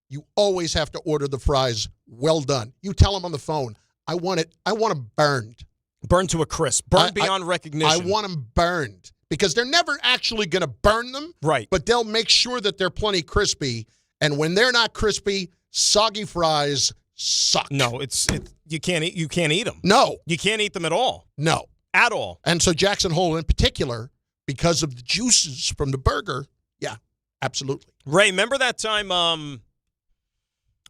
You always have to order the fries well done. You tell them on the phone, I want them burned. Burned to a crisp. Burned beyond recognition. I want them burned. Because they're never actually going to burn them. Right. But they'll make sure that they're plenty crispy. And when they're not crispy, soggy fries suck. No, you can't eat them. No. You can't eat them at all. No. At all. And so Jackson Hole in particular, because of the juices from the burger, yeah, absolutely. Ray, remember that time,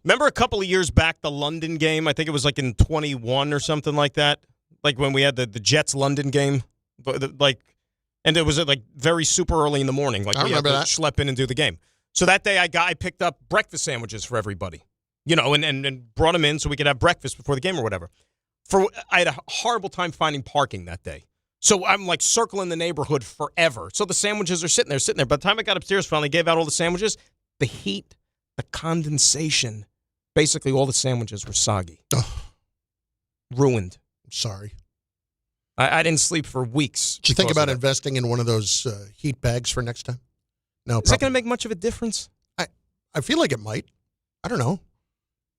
remember a couple of years back, the London game? I think it was like in 21 or something like that. Like when we had the Jets-London game. And it was like very super early in the morning. Like I we had remember to that. schlep in and do the game. So that day I picked up breakfast sandwiches for everybody, and brought them in so we could have breakfast before the game or whatever. I had a horrible time finding parking that day. So I'm like circling the neighborhood forever. So the sandwiches are sitting there. By the time I got upstairs, finally gave out all the sandwiches, the heat, the condensation Basically, all the sandwiches were soggy. Ruined. Sorry. I didn't sleep for weeks. Did you think about investing in one of those heat bags for next time? No. Is that going to make much of a difference? I feel like it might. I don't know.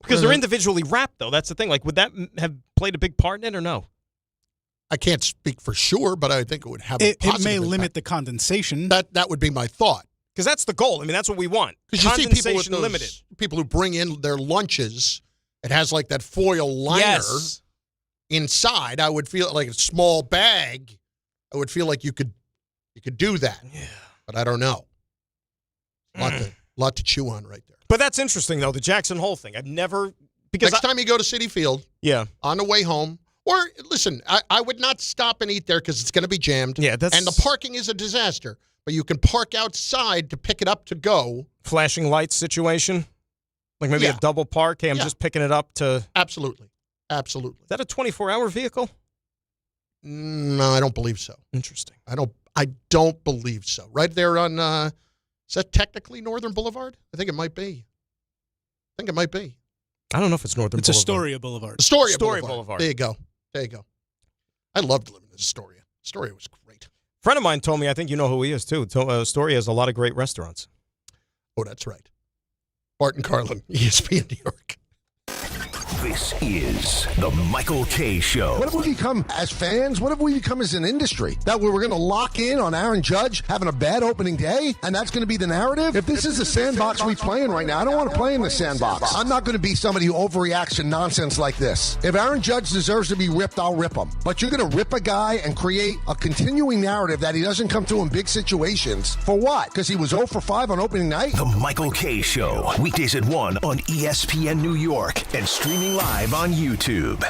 Because they're individually wrapped, though. That's the thing. Like, would that have played a big part in it or no? I can't speak for sure, but I think it would have a positive It may impact. limit the condensation. That would be my thought. Because that's the goal. I mean, that's what we want. Because you see people with those, limited. people who bring in their lunches, it has like that foil liner inside. I would feel like a small bag. I would feel like you could do that. Yeah. But I don't know. Lot to chew on right there. But that's interesting, though, the Jackson Hole thing. I've never... Next time you go to Citi Field, on the way home, or listen, I would not stop and eat there because it's going to be jammed. Yeah, that's... And the parking is a disaster. But you can park outside to pick it up to go. Flashing lights situation? Like maybe a double park? Hey, I'm just picking it up to... Absolutely. Absolutely. Is that a 24-hour vehicle? No, I don't believe so. Interesting. I don't believe so. Right there on, is that technically Northern Boulevard? I think it might be. I don't know if it's Northern Boulevard. It's Astoria Boulevard. Astoria Boulevard. There you go. I loved living in Astoria. Astoria was great. A friend of mine told me, I think you know who he is, too. Astoria has a lot of great restaurants. Oh, that's right. Bart Carlin, ESPN New York. This is the Michael K. Show. What have we become as fans? What have we become as an industry? That we're going to lock in on Aaron Judge having a bad opening day, and that's going to be the narrative? If this is the sandbox we play in right now, I don't want to play in the sandbox. I'm not going to be somebody who overreacts to nonsense like this. If Aaron Judge deserves to be ripped, I'll rip him. But you're going to rip a guy and create a continuing narrative that he doesn't come through in big situations. For what? Because he was 0 for 5 on opening night? The Michael K. Show. Weekdays at 1 on ESPN New York and streaming live on YouTube.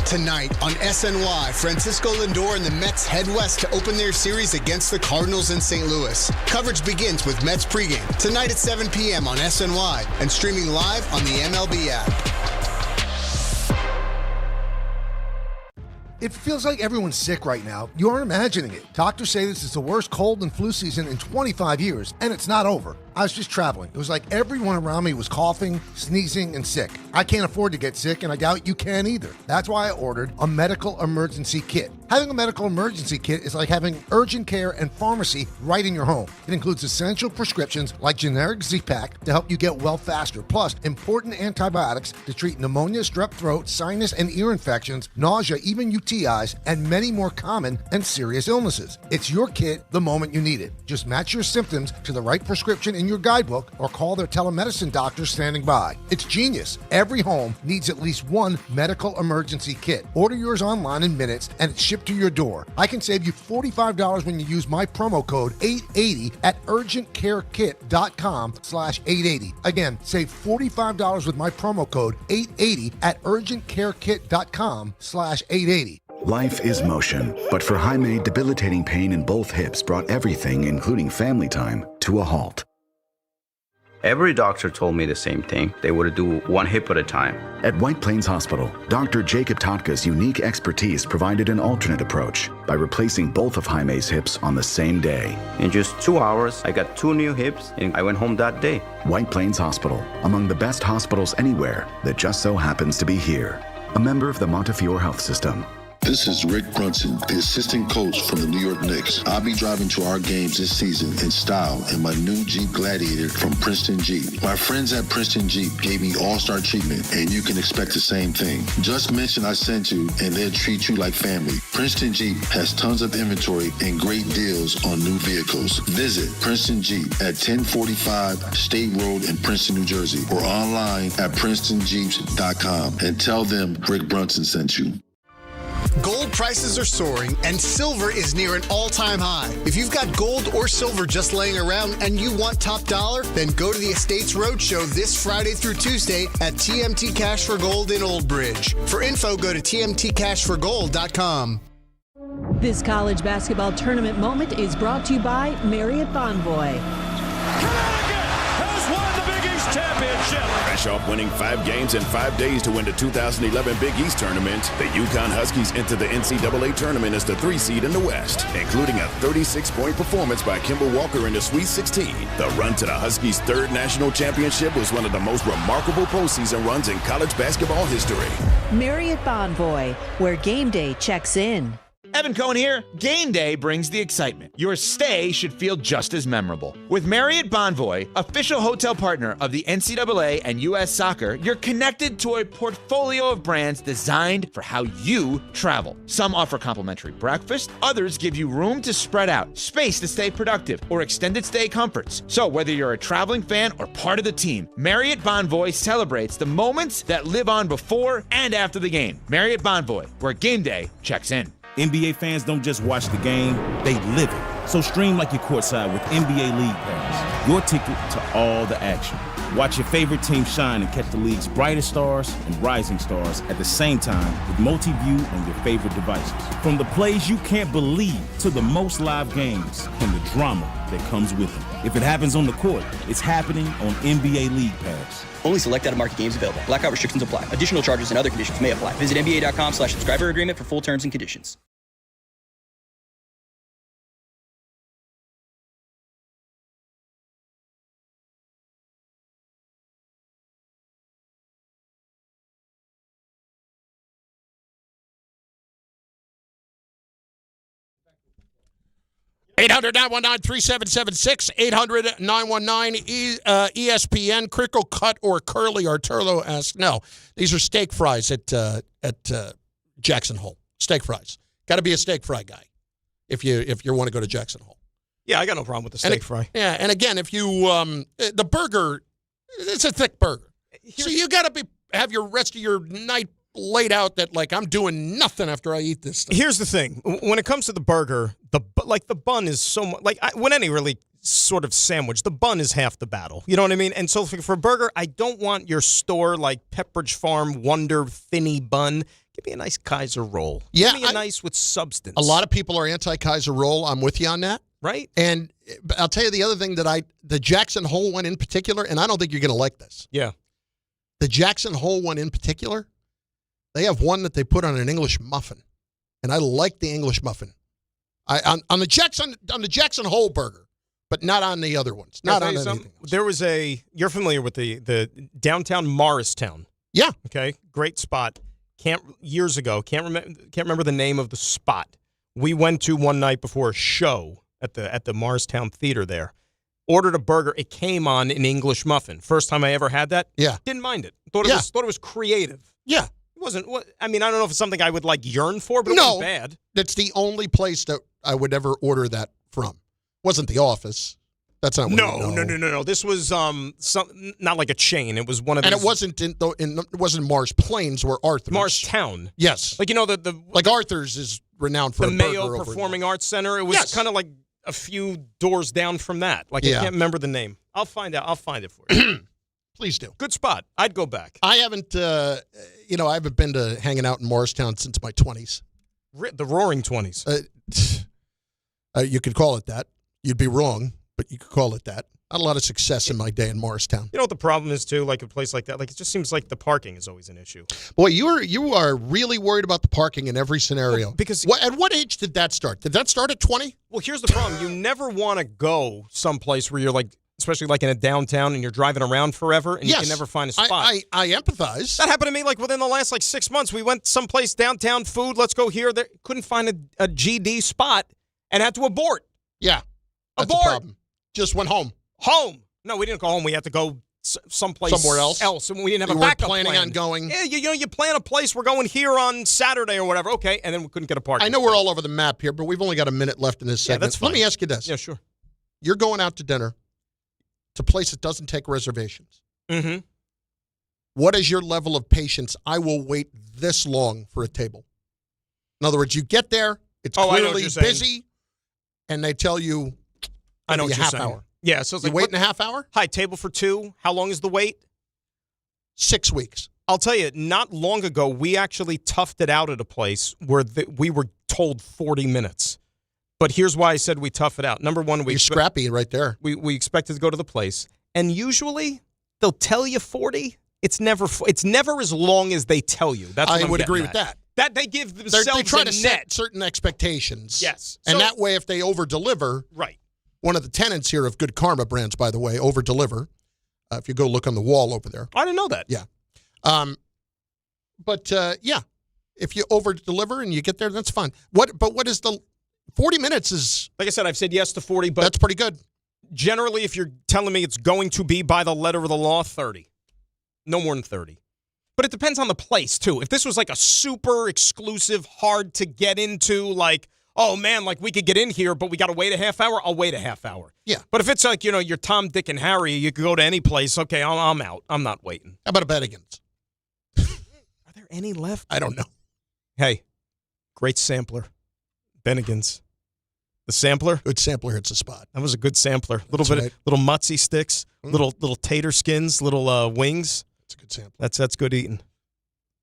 Tonight on SNY, Francisco Lindor and the Mets head west to open their series against the Cardinals in St. Louis. Coverage begins with Mets pregame tonight at 7 p.m. on SNY and streaming live on the MLB app. It feels like everyone's sick right now. You aren't imagining it. Doctors say this is the worst cold and flu season in 25 years, and it's not over. I was just traveling. It was like everyone around me was coughing, sneezing, and sick. I can't afford to get sick, and I doubt you can either. That's why I ordered a medical emergency kit. Having a medical emergency kit is like having urgent care and pharmacy right in your home. It includes essential prescriptions like generic Z-Pak to help you get well faster, plus important antibiotics to treat pneumonia, strep throat, sinus and ear infections, nausea, even UTIs, and many more common and serious illnesses. It's your kit the moment you need it. Just match your symptoms to the right prescription in your guidebook or call their telemedicine doctor standing by. It's genius. Every home needs at least one medical emergency kit. Order yours online in minutes and it's shipped to your door. I can save you $45 when you use my promo code 880 at urgentcarekit.com/880. Again, save $45 with my promo code 880 at urgentcarekit.com/880. Life is motion, but for Jaime, debilitating pain in both hips brought everything, including family time, to a halt. Every doctor told me the same thing. They would do one hip at a time. At White Plains Hospital, Dr. Jacob Totka's unique expertise provided an alternate approach by replacing both of Jaime's hips on the same day. In just 2 hours, I got 2 new hips, and I went home that day. White Plains Hospital, among the best hospitals anywhere that just so happens to be here. A member of the Montefiore Health System. This is Rick Brunson, the assistant coach from the New York Knicks. I'll be driving to our games this season in style in my new Jeep Gladiator from Princeton Jeep. My friends at Princeton Jeep gave me all-star treatment, and you can expect the same thing. Just mention I sent you, and they'll treat you like family. Princeton Jeep has tons of inventory and great deals on new vehicles. Visit Princeton Jeep at 1045 State Road in Princeton, New Jersey, or online at PrincetonJeeps.com and tell them Rick Brunson sent you. Gold prices are soaring and silver is near an all-time high. If you've got gold or silver just laying around and you want top dollar, then go to the Estates Roadshow this Friday through Tuesday at TMT Cash for Gold in Old Bridge. For info, go to tmtcashforgold.com. This college basketball tournament moment is brought to you by Marriott Bonvoy. Connecticut has won the Big East championship. championship. Fresh off winning 5 games in 5 days to win the 2011 Big East tournament, the UConn Huskies enter the NCAA tournament as the 3 seed in the West, including a 36-point performance by Kemba Walker in the Sweet 16. The run to the Huskies' 3rd national championship was one of the most remarkable postseason runs in college basketball history. Marriott Bonvoy, where game day checks in. Evan Cohen here. Game day brings the excitement. Your stay should feel just as memorable. With Marriott Bonvoy, official hotel partner of the NCAA and U.S. Soccer, you're connected to a portfolio of brands designed for how you travel. Some offer complimentary breakfast, others give you room to spread out, space to stay productive, or extended stay comforts. So whether you're a traveling fan or part of the team, Marriott Bonvoy celebrates the moments that live on before and after the game. Marriott Bonvoy, where game day checks in. NBA fans don't just watch the game, they live it. So stream like you're courtside with NBA League Pass, your ticket to all the action. Watch your favorite team shine and catch the league's brightest stars and rising stars at the same time with multi-view on your favorite devices. From the plays you can't believe to the most live games and the drama that comes with them. If it happens on the court, it's happening on NBA League Pass. Only select out-of-market games available. Blackout restrictions apply. Additional charges and other conditions may apply. Visit NBA.com/subscriber agreement for full terms and conditions. (800-919-3776), 800-919 ESPN. Crickle Cut or Curly Arturo asks, no, these are steak fries at Jackson Hole. Steak fries. Got to be a steak fry guy if you want to go to Jackson Hole. Yeah, I got no problem with the steak fry. Yeah, and again, if you the burger, it's a thick burger, so you got to have your rest of your night laid out that like I'm doing nothing after I eat this stuff. Here's the thing: when it comes to the burger, the bun is so much when any really sort of sandwich, the bun is half the battle. You know what I mean? And so for a burger, I don't want your store like Pepperidge Farm Wonder Thinny bun. Give me a nice Kaiser roll. Yeah, give me a nice with substance. A lot of people are anti-Kaiser roll. I'm with you on that. Right. And I'll tell you the other thing that the Jackson Hole one in particular, and I don't think you're going to like this. Yeah. The Jackson Hole one in particular, they have one that they put on an English muffin, and I like the English muffin. On the Jackson Hole burger, but not on the other ones. Not on anything else. There was you're familiar with the downtown Morristown. Yeah. Okay. Great spot. Years ago, can't remember the name of the spot. We went to one night before a show at the Morristown Theater there. Ordered a burger. It came on an English muffin. First time I ever had that. Yeah. Didn't mind it. Thought it was creative. Yeah. It wasn't. I mean, I don't know if it's something I would yearn for, but it wasn't bad. That's the only place that I would ever order that from. Wasn't the Office. That's not. No. This was not like a chain. It was one of these. And it wasn't it wasn't Mars Plains or Arthur's. Marstown. Yes. The Arthur's is renowned for the Mayo Performing Arts Center. It was kind of like a few doors down from that. I can't remember the name. I'll find out. I'll find it for you. Please do. Good spot. I'd go back. I haven't. I haven't been to hanging out in Morristown since my 20s. The Roaring 20s. You could call it that. You'd be wrong, but you could call it that. Not a lot of success in my day in Morristown. You know what the problem is too? Like a place like that, it just seems like the parking is always an issue. Boy, you are really worried about the parking in every scenario. Because at what age did that start? Did that start at 20? Well, here's the problem: you never want to go someplace where you're especially in a downtown, and you're driving around fover, and you can never find a spot. I empathize. That happened to me within the last 6 months. We went someplace downtown, food. Let's go here. There, couldn't find a GD spot, and had to abort. Yeah, that's abort. a problem. Just went home. Home. No, we didn't go home. We had to go someplace somewhere else. And we didn't have a backup plan. Planning on going. Yeah, you plan a place. We're going here on Saturday or whatever. Okay, and then we couldn't get a parking. I know we're all over the map here, but we've only got a minute left in this segment. Yeah, that's fine. Let me ask you this. Yeah, sure. You're going out to dinner to a place that doesn't take reservations. Mm-hmm. What is your level of patience? I will wait this long for a table. In other words, you get there, it's clearly busy, and they tell you I know what you're half saying. hour. Yeah, so it's you wait in a half hour? Hi, table for two. How long is the wait? 6 weeks. I'll tell you, not long ago, we actually toughed it out at a place where we were told 40 minutes. But here's why I said we tough it out. Number one, you're scrappy right there. We expected to go to the place, and usually they'll tell you 40. It's never as long as they tell you. That's what I I'm would getting agree at. with that. That they give themselves They try to a set net. certain expectations. Yes. And So- that way, if they over-deliver, right. One of the tenets here of Good Karma brands, by the way, over-deliver. If you go look on the wall over there. I didn't know that. Yeah. Yeah, if you over-deliver and you get there, that's fine. What is the 40 minutes is... Like I said, I've said yes to 40, but... That's pretty good. Generally, if you're telling me it's going to be by the letter of the law, 30. No more than 30. But it depends on the place, too. If this was like a super exclusive, hard to get into, like, oh, man, like we could get in here, but we got to wait a half hour, I'll wait a half hour. Yeah. But if it's like, you're Tom, Dick, and Harry, you could go to any place, okay, I'm out. I'm not waiting. How about a Bennigan's? Are there any left? I don't know. Hey, great sampler. Bennigan's. The sampler? Good sampler hits a spot. That was a good sampler. Little That's bit right. of little mutzy sticks, little tater skins, little wings. That's a good sampler. That's good eating.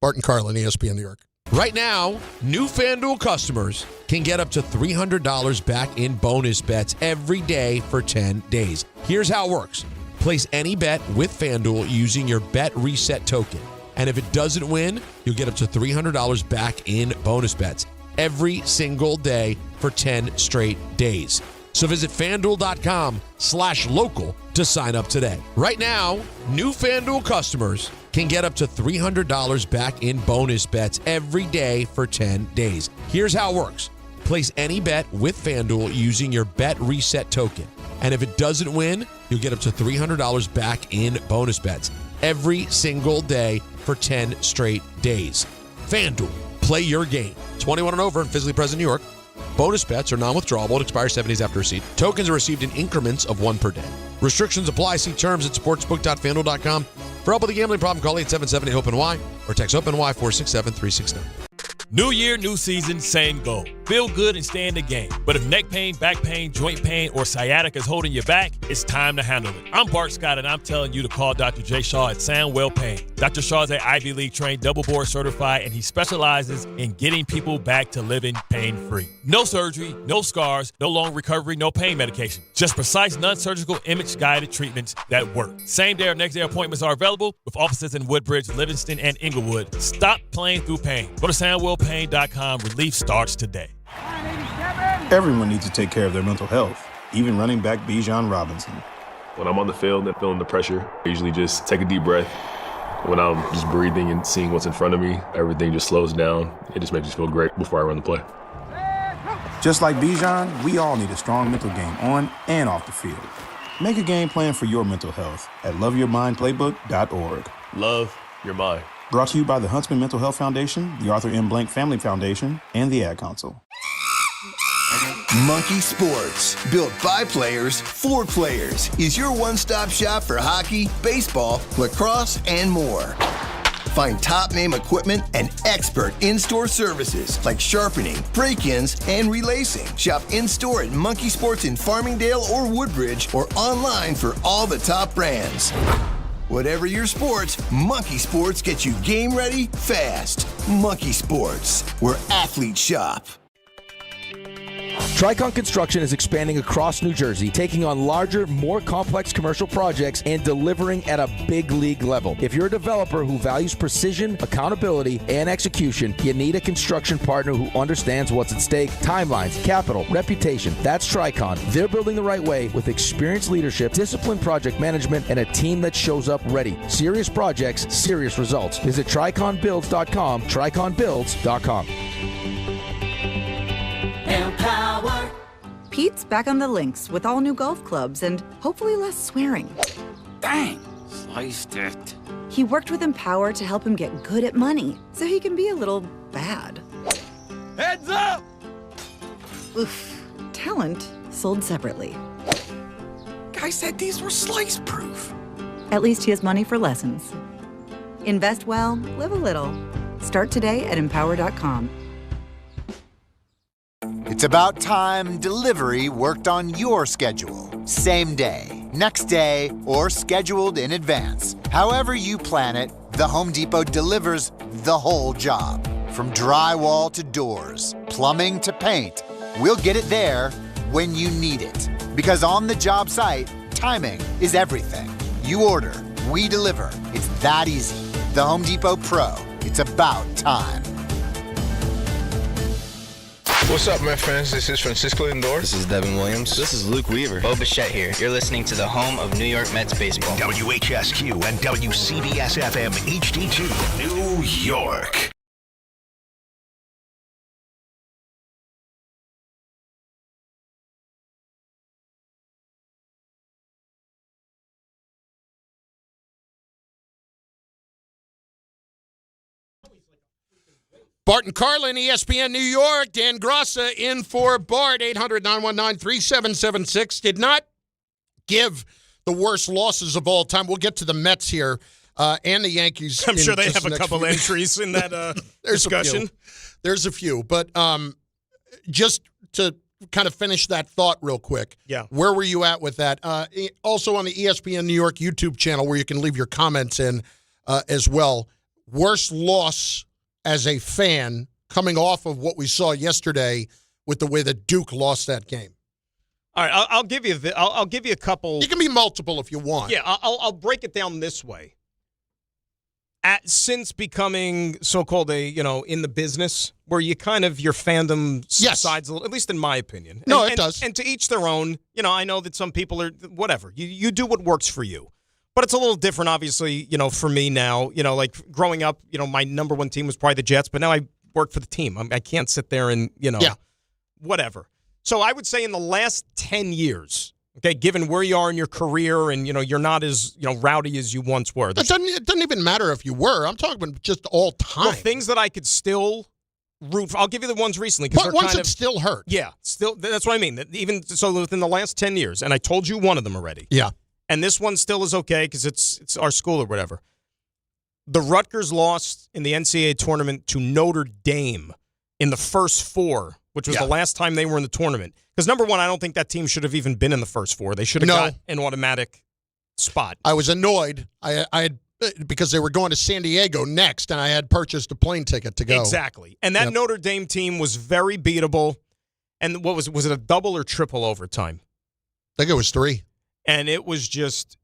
Bart Carlin, ESPN New York. Right now, new FanDuel customers can get up to $300 back in bonus bets every day for 10 days. Here's how it works. Place any bet with FanDuel using your bet reset token. And if it doesn't win, you'll get up to $300 back in bonus bets every single day for 10 straight days. So visit FanDuel.com/local to sign up today. Right now, new FanDuel customers can get up to $300 back in bonus bets every day for 10 days. Here's how it works. Place any bet with FanDuel using your bet reset token. And if it doesn't win, you'll get up to $300 back in bonus bets every single day for 10 straight days. FanDuel, play your game. 21 and over and physically present in New York. Bonus bets are non-withdrawable and expire 7 days after receipt. Tokens are received in increments of 1 per day. Restrictions apply. See terms at sportsbook.fanduel.com. For help with a gambling problem, call 877-8-HOPE-NY or text HOPE-NY 467-369. New year, new season, same goal. Feel good and stay in the game. But if neck pain, back pain, joint pain, or sciatica is holding you back, it's time to handle it. I'm Bart Scott, and I'm telling you to call Dr. J. Shaw at Sandwell Pain. Dr. Shaw is an Ivy League trained, double board certified, and he specializes in getting people back to living pain-free. No surgery, no scars, no long recovery, no pain medication. Just precise, non-surgical, image-guided treatments that work. Same day or next day appointments are available with offices in Woodbridge, Livingston, and Inglewood. Stop playing through pain. Go to SandwellPain.com. Relief starts today. Everyone needs to take care of their mental health, even running back Bijan Robinson. When I'm on the field and feeling the pressure, I usually just take a deep breath. When I'm just breathing and seeing what's in front of me, everything just slows down. It just makes me feel great before I run the play. Just like Bijan, we all need a strong mental game on and off the field. Make a game plan for your mental health at loveyourmindplaybook.org. Love your mind. Brought to you by the Huntsman Mental Health Foundation, the Arthur M. Blank Family Foundation, and the Ad Council. Monkey Sports, built by players for players, is your one-stop shop for hockey, baseball, lacrosse, and more. Find top-name equipment and expert in-store services like sharpening, break-ins, and relacing. Shop in-store at Monkey Sports in Farmingdale or Woodbridge, or online for all the top brands. Whatever your sports, Monkey Sports gets you game ready fast. Monkey Sports, where athletes shop. Tricon Construction is expanding across New Jersey, taking on larger, more complex commercial projects and delivering at a big league level. If you're a developer who values precision, accountability, and execution, you need a construction partner who understands what's at stake, timelines, capital, reputation. That's Tricon. They're building the right way with experienced leadership, disciplined project management, and a team that shows up ready. Serious projects, serious results. Visit TriconBuilds.com, TriconBuilds.com. Empower. Pete's back on the links with all new golf clubs and hopefully less swearing. Dang, sliced it. He worked with Empower to help him get good at money so he can be a little bad. Heads up! Oof. Talent sold separately. Guy said these were slice proof. At least he has money for lessons. Invest well, live a little. Start today at Empower.com. It's about time delivery worked on your schedule. Same day, next day, or scheduled in advance. However you plan it, the Home Depot delivers the whole job. From drywall to doors, plumbing to paint, we'll get it there when you need it. Because on the job site, timing is everything. You order, we deliver. It's that easy. The Home Depot Pro. It's about time. What's up, Met fans? This is Francisco Lindor. This is Devin Williams. This is Luke Weaver. Bichette here. You're listening to the home of New York Mets baseball. WHSQ and WCBS FM HD2, New York. Bart and Carlin, ESPN New York. Dan Grossa in for Bart, 800-919-3776. Did not give the worst losses of all time. We'll get to the Mets here and the Yankees. I'm sure they have a couple entries in that discussion. There's a few. But just to kind of finish that thought real quick. Yeah. Where were you at with that? Also on the ESPN New York YouTube channel where you can leave your comments in as well. Worst loss as a fan coming off of what we saw yesterday with the way that Duke lost that game. All right, I'll give you I'll give you a couple. You can be multiple if you want. Yeah, I'll break it down this way. Since becoming so-called in the business, where you kind of your fandom subsides a little, at least in my opinion. It does. And to each their own. I know that some people are whatever. You do what works for you. But it's a little different, obviously, for me now. Like growing up, my number one team was probably the Jets, but now I work for the team. I can't sit there and, whatever. So I would say in the last 10 years, okay, given where you are in your career and, you're not as, rowdy as you once were. It doesn't even matter if you were. I'm talking about just all time. Well, things that I could still root for. I'll give you the ones recently. Ones that still hurt. Yeah, still. That's what I mean. Even so within the last 10 years, and I told you one of them already. Yeah. And this one still is okay because it's our school or whatever. The Rutgers lost in the NCAA tournament to Notre Dame in the first four, which was the last time they were in the tournament. Because, number one, I don't think that team should have even been in the first four. They should have got an automatic spot. I was annoyed. I had because they were going to San Diego next, and I had purchased a plane ticket to go. Exactly. And that Notre Dame team was very beatable. And what was it a double or triple overtime? I think it was 3. And it was just,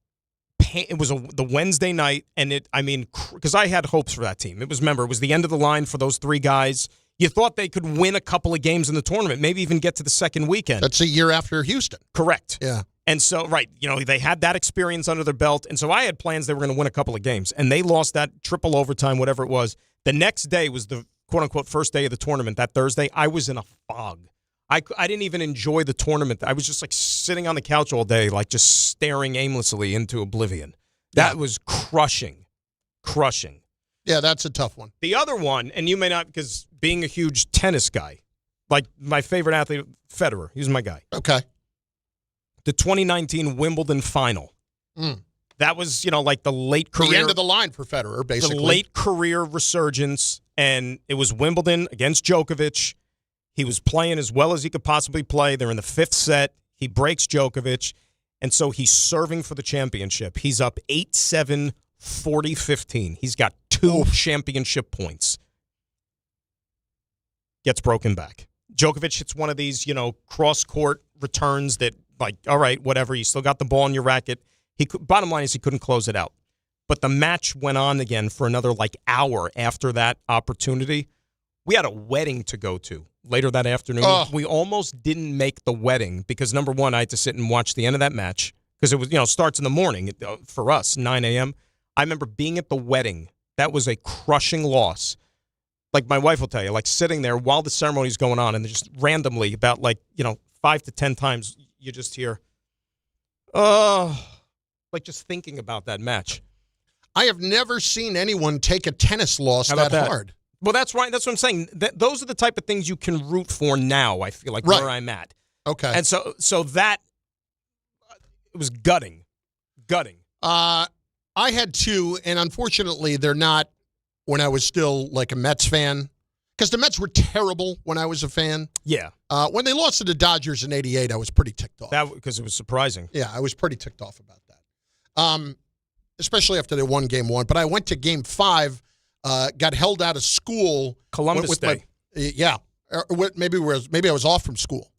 it was the Wednesday night, and because I had hopes for that team. It was the end of the line for those 3 guys. You thought they could win a couple of games in the tournament, maybe even get to the second weekend. That's a year after Houston. Correct. Yeah. And so, they had that experience under their belt, and so I had plans they were going to win a couple of games, and they lost that triple overtime, whatever it was. The next day was the quote-unquote first day of the tournament, that Thursday. I was in a fog. I didn't even enjoy the tournament. I was just like sitting on the couch all day, like just staring aimlessly into oblivion. That was crushing. Yeah, that's a tough one. The other one, and you may not, because being a huge tennis guy, like my favorite athlete, Federer, he's my guy. Okay. The 2019 Wimbledon final. That was, like the late career. The end of the line for Federer, basically. The late career resurgence, and it was Wimbledon against Djokovic. He was playing as well as he could possibly play. They're in the 5th set. He breaks Djokovic, and so he's serving for the championship. He's up 8-7, 40-15. He's got 2 championship points. Gets broken back. Djokovic hits one of these, cross-court returns that, all right, whatever. You still got the ball in your racket. Bottom line is he couldn't close it out. But the match went on again for another, hour after that opportunity. We had a wedding to go to later that afternoon. We almost didn't make the wedding because, number one, I had to sit and watch the end of that match because it was, starts in the morning for us, 9 a.m. I remember being at the wedding. That was a crushing loss. Like my wife will tell you, sitting there while the ceremony's going on and just randomly about 5 to 10 times you just hear, just thinking about that match. I have never seen anyone take a tennis loss that hard. Well, that's right. That's what I'm saying. Those are the type of things you can root for now, I feel like, where I'm at. Okay. And so that, it was gutting. I had 2, and unfortunately, they're not when I was still a Mets fan. Because the Mets were terrible when I was a fan. Yeah. When they lost to the Dodgers in '88, I was pretty ticked off. Because it was surprising. Yeah, I was pretty ticked off about that. Especially after they won Game 1. But I went to Game 5. Got held out of school. Columbus Day. Maybe I was off from school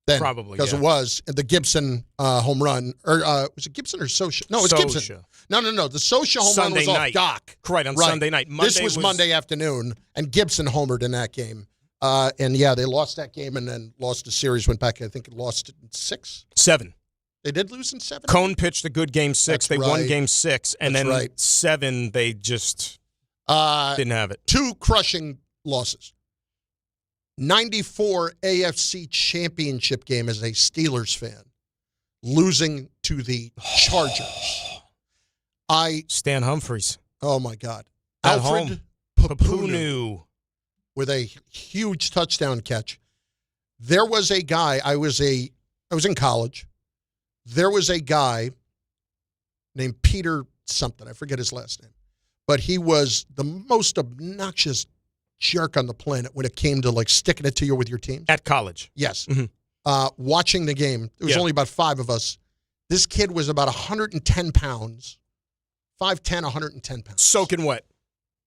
then. Probably, because yeah. it was the Gibson home run. Or was it Gibson or Socha? No, it was Gibson. No. The Socha home Sunday run was night. off Doc. Right, on Sunday night. This was Monday afternoon, and Gibson homered in that game. And, yeah, they lost that game and then lost the series, went back, I think it lost in 6? 7. They did lose in 7? Cone pitched a good game 6. They won game 6. And then 7, they just didn't have it. 2 crushing losses. 94 AFC championship game as a Steelers fan, losing to the Chargers. Stan Humphries. Oh, my God. At Alfred home. Papunu with a huge touchdown catch. There was a guy, I was in college. There was a guy named Peter something. I forget his last name. But he was the most obnoxious jerk on the planet when it came to like sticking it to you with your team. At college. Yes. Mm-hmm. Watching the game, there was only about 5 of us. This kid was about 110 pounds. 5'10", 110 pounds. Soaking wet.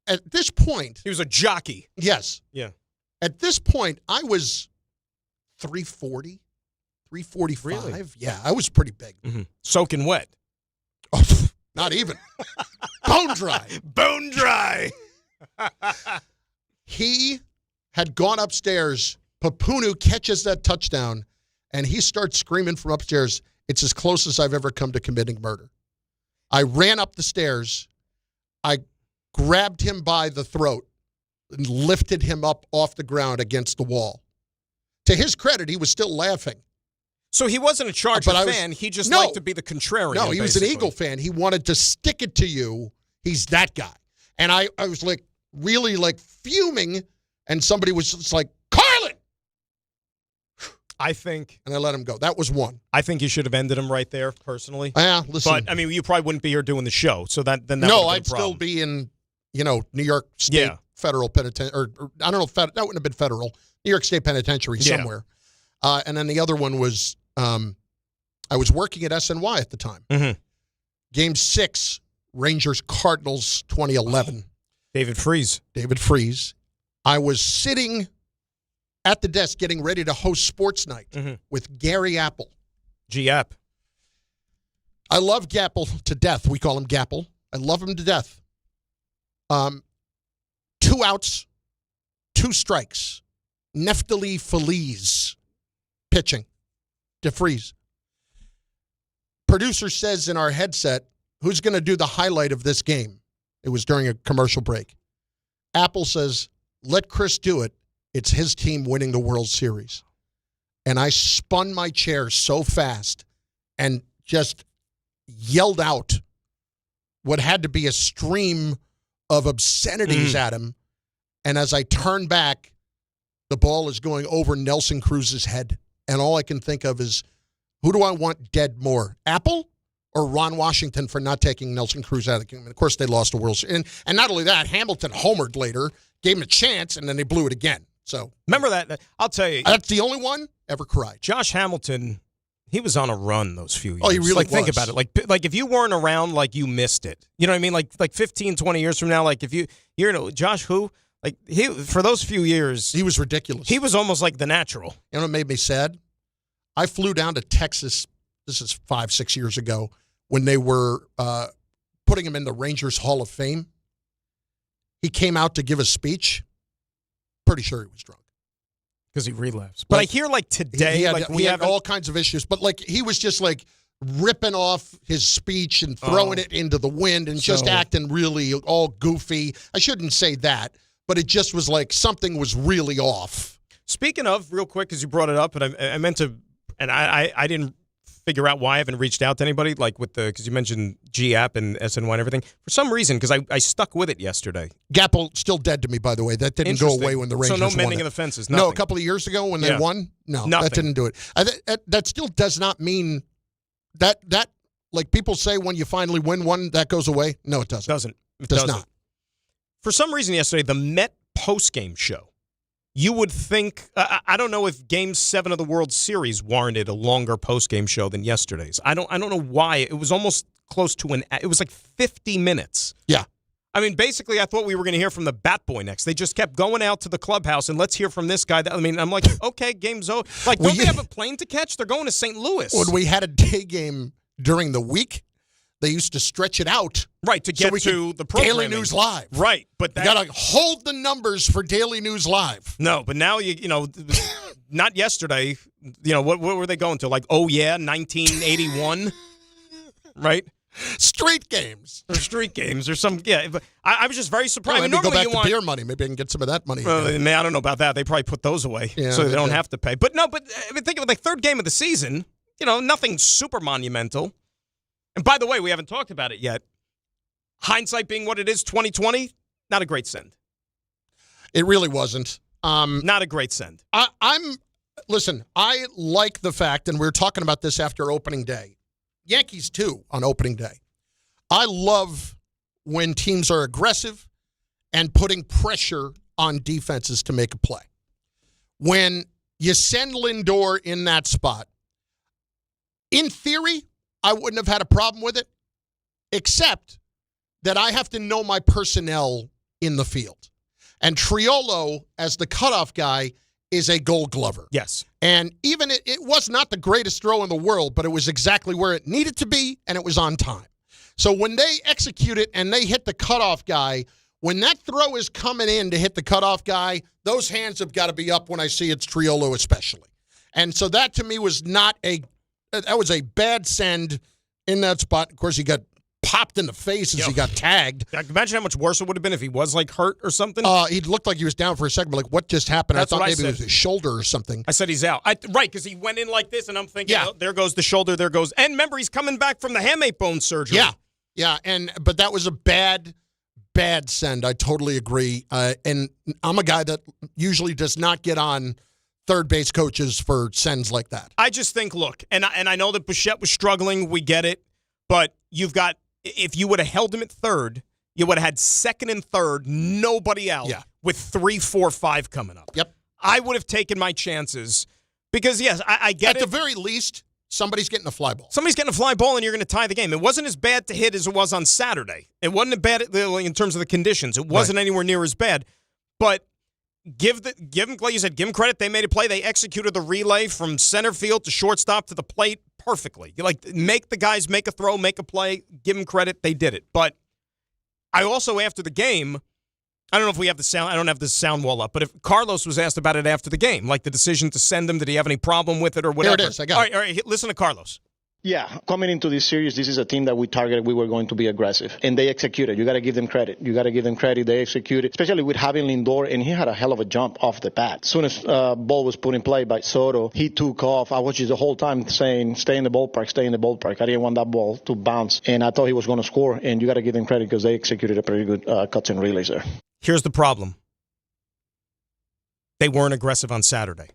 At this point. He was a jockey. Yes. Yeah. At this point, I was 340, 345. Really? Yeah, I was pretty big. Mm-hmm. Soaking wet. Oh, not even. Bone dry. Bone dry. He had gone upstairs. Papunu catches that touchdown, and he starts screaming from upstairs, "It's as close as I've ever come to committing murder." I ran up the stairs. I grabbed him by the throat and lifted him up off the ground against the wall. To his credit, he was still laughing. So he wasn't a Charger fan. He just liked to be the contrarian. No, he was an Eagle fan. He wanted to stick it to you. He's that guy. And I was like really like fuming, and somebody was just like, "Carlin!" I think. And I let him go. That was one. I think you should have ended him right there, personally. Yeah, listen. But, I mean, you probably wouldn't be here doing the show. So that no, I'd still be in, New York State Federal Penitentiary. Or I don't know, that wouldn't have been federal. New York State Penitentiary somewhere. And then the other one was, I was working at SNY at the time. Mm-hmm. Game 6, Rangers-Cardinals 2011. David Freese. I was sitting at the desk getting ready to host Sports Night with Gary Apple. G-App. I love Gapple to death. We call him Gapple. I love him to death. 2 outs, 2 strikes. Neftali Feliz pitching. DeFreeze. Producer says in our headset, "Who's going to do the highlight of this game?" It was during a commercial break. Apple says, "Let Chris do it. It's his team winning the World Series." And I spun my chair so fast and just yelled out what had to be a stream of obscenities at him. And as I turn back, the ball is going over Nelson Cruz's head. And all I can think of is, who do I want dead more, Apple or Ron Washington for not taking Nelson Cruz out of the game? And of course, they lost the World Series. And not only that, Hamilton homered later, gave him a chance, and then they blew it again. So remember that. I'll tell you. That's the only one ever cried. Josh Hamilton, he was on a run those few years. Oh, he really was. Think about it. Like if you weren't around, like you missed it. You know what I mean? Like 15, 20 years from now, like if you're Josh who? Like he for those few years, he was ridiculous. He was almost like the natural. You know what made me sad? I flew down to Texas. This is 5-6 years ago when they were putting him in the Rangers Hall of Fame. He came out to give a speech. Pretty sure he was drunk. Because he relapsed. But I hear like today, he had all kinds of issues. But like he was just like ripping off his speech and throwing it into the wind and just acting really all goofy. I shouldn't say that, but it just was like something was really off. Speaking of, real quick, because you brought it up, and I meant to, and I didn't figure out why I haven't reached out to anybody, like because you mentioned G-App and SNY and everything. For some reason, because I stuck with it yesterday. Gapple still dead to me, by the way. That didn't go away when the Rangers won. So no mending of the fences, nothing. No, a couple of years ago when they won? No, nothing. That didn't do it. That still does not mean that like people say when you finally win one, that goes away. No, it doesn't. It does not. For some reason yesterday, the Met postgame show, you would think, I don't know if Game 7 of the World Series warranted a longer postgame show than yesterday's. I don't know why. It was almost close to it was like 50 minutes. Yeah. I mean, basically, I thought we were going to hear from the Bat Boy next. They just kept going out to the clubhouse and let's hear from this guy. I'm like, okay, game's over. Like, don't they have a plane to catch? They're going to St. Louis. When we had a day game during the week, they used to stretch it out. Right, to get to the programming. Daily News Live. Right. But you got to hold the numbers for Daily News Live. No, but now, not yesterday. What were they going to? Like, 1981? Right? Street games. Or street games or some, yeah. But I was just very surprised. Well, maybe go back to beer money. Maybe I can get some of that money. I don't know about that. They probably put those away so they don't have to pay. But think of it, like third game of the season, nothing super monumental. And by the way, we haven't talked about it yet. Hindsight being what it is, 2020, not a great send. It really wasn't. Not a great send. Listen, I like the fact, and we were talking about this after opening day. Yankees, too, on opening day. I love when teams are aggressive and putting pressure on defenses to make a play. When you send Lindor in that spot, in theory, I wouldn't have had a problem with it, except that I have to know my personnel in the field. And Triolo, as the cutoff guy, is a Gold Glover. Yes. And even it was not the greatest throw in the world, but it was exactly where it needed to be, and it was on time. So when they execute it and they hit the cutoff guy, when that throw is coming in to hit the cutoff guy, those hands have got to be up when I see it's Triolo especially. And so that to me was that was a bad send in that spot. Of course, he got popped in the face as he got tagged. Imagine how much worse it would have been if he was, hurt or something. He looked like he was down for a second, but what just happened? That's I thought what maybe it was his shoulder or something. I said he's out. Right, because he went in like this, and I'm thinking, there goes the shoulder, there goes. And remember, he's coming back from the hamate bone surgery. Yeah, but that was a bad send. I totally agree. And I'm a guy that usually does not get on third base coaches for sends like that. I just think, look, and I know that Bichette was struggling. We get it. But you've got, if you would have held him at third, you would have had second and third, nobody out with 3, 4, 5 coming up. Yep. I would have taken my chances because, yes, I get it. At the very least, somebody's getting a fly ball. Somebody's getting a fly ball, and you're going to tie the game. It wasn't as bad to hit as it was on Saturday. It wasn't as bad in terms of the conditions. It wasn't anywhere near as bad. But give them, like you said, give them credit. They made a play. They executed the relay from center field to shortstop to the plate perfectly. You make the guys make a throw, make a play. Give them credit. They did it. But I also, after the game, I don't know if we have the sound. I don't have the sound wall up. But if Carlos was asked about it after the game, like the decision to send him, did he have any problem with it or whatever? Here it is. I got it. All right. Listen to Carlos. Yeah, coming into this series, this is a team that we targeted. We were going to be aggressive, and they executed. You got to give them credit. They executed, especially with having Lindor, and he had a hell of a jump off the bat. As soon as ball was put in play by Soto, he took off. I was just the whole time saying, stay in the ballpark. I didn't want that ball to bounce, and I thought he was going to score, and you got to give them credit because they executed a pretty good cuts and relays there. Here's the problem. They weren't aggressive on Saturday.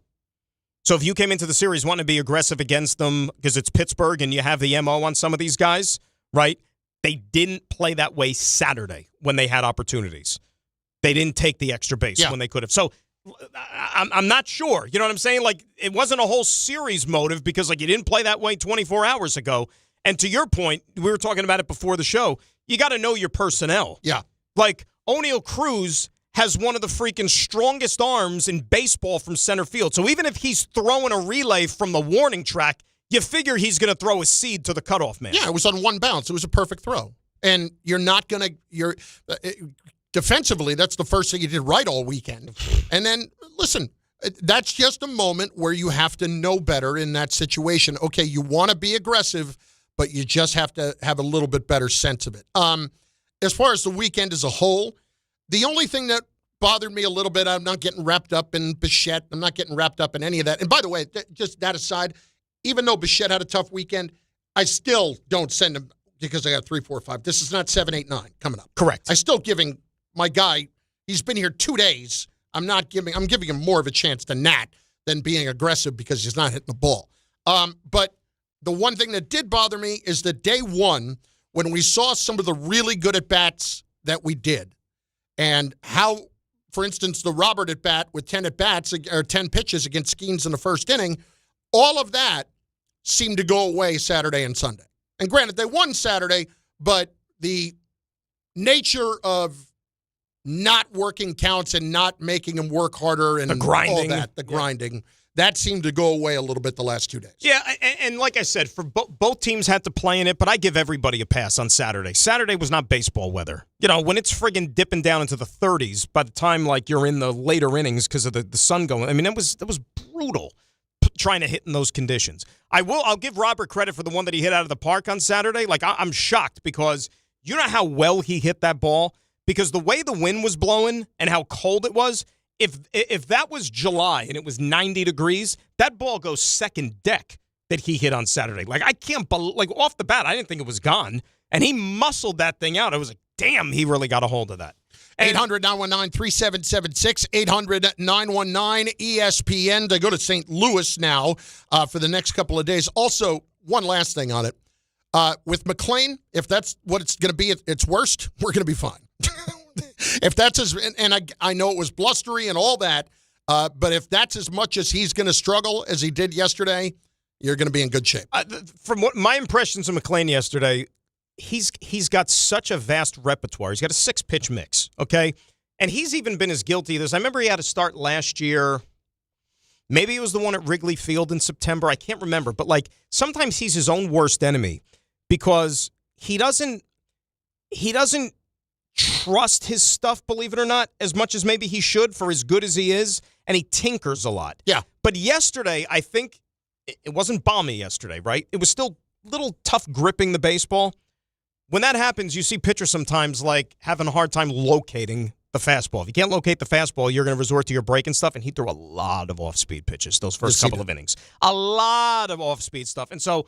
So if you came into the series wanting to be aggressive against them because it's Pittsburgh and you have the MO on some of these guys, right? They didn't play that way Saturday when they had opportunities. They didn't take the extra base when they could have. So I'm not sure. You know what I'm saying? Like, it wasn't a whole series motive because, you didn't play that way 24 hours ago. And to your point, we were talking about it before the show, you got to know your personnel. Yeah. Like, O'Neal Cruz has one of the freaking strongest arms in baseball from center field. So even if he's throwing a relay from the warning track, you figure he's going to throw a seed to the cutoff man. Yeah, it was on one bounce. It was a perfect throw. And you're not going to defensively, that's the first thing you did right all weekend. And then, listen, that's just a moment where you have to know better in that situation. Okay, you want to be aggressive, but you just have to have a little bit better sense of it. As far as the weekend as a whole, the only thing that bothered me a little bit, I'm not getting wrapped up in Bichette. I'm not getting wrapped up in any of that. And by the way, just that aside, even though Bichette had a tough weekend, I still don't send him because I got 3, 4, 5. This is not 7, 8, 9 coming up. Correct. I still giving my guy, he's been here 2 days. I'm giving him more of a chance than that than being aggressive because he's not hitting the ball. But the one thing that did bother me is that day one, when we saw some of the really good at-bats that we did, and how, for instance, the Robert at-bat with 10 at-bats or 10 pitches against Skeens in the first inning, all of that seemed to go away Saturday and Sunday. And granted, they won Saturday, but the nature of not working counts and not making him work harder and the grinding. all that, the grinding, that seemed to go away a little bit the last 2 days. Yeah, and like I said, for both teams had to play in it, but I give everybody a pass on Saturday. Saturday was not baseball weather. You know, when it's friggin' dipping down into the 30s by the time like you're in the later innings because of the sun going. I mean, that was brutal trying to hit in those conditions. I'll give Robert credit for the one that he hit out of the park on Saturday. Like I'm shocked because you know how well he hit that ball because the way the wind was blowing and how cold it was. If that was July and it was 90 degrees, that ball goes second deck that he hit on Saturday. Like, I can't believe, like, off the bat, I didn't think it was gone. And he muscled that thing out. I was like, damn, he really got a hold of that. 800-919-3776, 800-919-ESPN. They go to St. Louis now for the next couple of days. Also, one last thing on it. With McLean, if that's what it's going to be at its worst, we're going to be fine. If that's I know it was blustery and all that, but if that's as much as he's going to struggle as he did yesterday, you're going to be in good shape. From what my impressions of McLean yesterday, he's got such a vast repertoire. He's got a 6-pitch mix, okay? And he's even been as guilty of this. I remember he had a start last year. Maybe it was the one at Wrigley Field in September. I can't remember. But, like, sometimes he's his own worst enemy because he doesn't trust his stuff, believe it or not, as much as maybe he should for as good as he is, and he tinkers a lot. Yeah. But yesterday, I think it wasn't balmy yesterday, right? It was still a little tough gripping the baseball. When that happens, you see pitchers sometimes like having a hard time locating the fastball. If you can't locate the fastball, you're going to resort to your break and stuff, and he threw a lot of off-speed pitches those first couple of innings. A lot of off-speed stuff. And so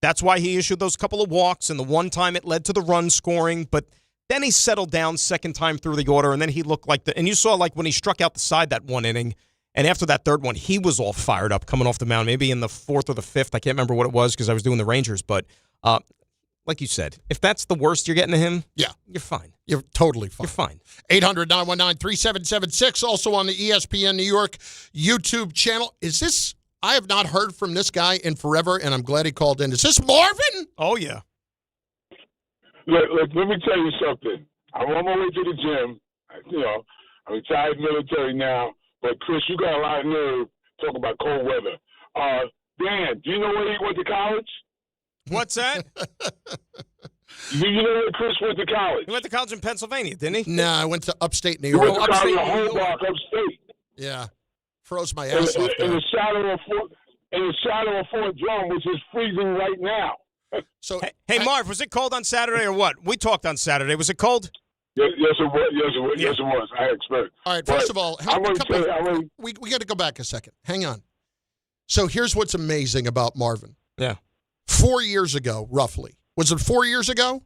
that's why he issued those couple of walks, and the one time it led to the run scoring, but then he settled down second time through the order, and then he looked like and you saw like when he struck out the side that one inning, and after that third one, he was all fired up coming off the mound, maybe in the fourth or the fifth. I can't remember what it was because I was doing the Rangers, but like you said, if that's the worst you're getting to him, yeah, you're fine. You're totally fine. You're fine. 800-919-3776, also on the ESPN New York YouTube channel. I have not heard from this guy in forever, and I'm glad he called in. Is this Marvin? Oh, yeah. Look, let me tell you something. I'm on my way to the gym. You know, I'm retired military now. But, Chris, you got a lot of nerve talking about cold weather. Dan, do you know where he went to college? What's that? Do you know where Chris went to college? He went to college in Pennsylvania, didn't he? No, I went to upstate New He York. went to college in Harbaugh, upstate. Yeah. Froze my ass off there. In the shadow of Fort Drum, which is freezing right now. So, hey, Marv, was it cold on Saturday or what? We talked on Saturday. Was it cold? Yes, it was. Yes, it was. I expect. All right, first of all, we got to go back a second. Hang on. So here's what's amazing about Marvin. Yeah. 4 years ago, roughly. Was it 4 years ago?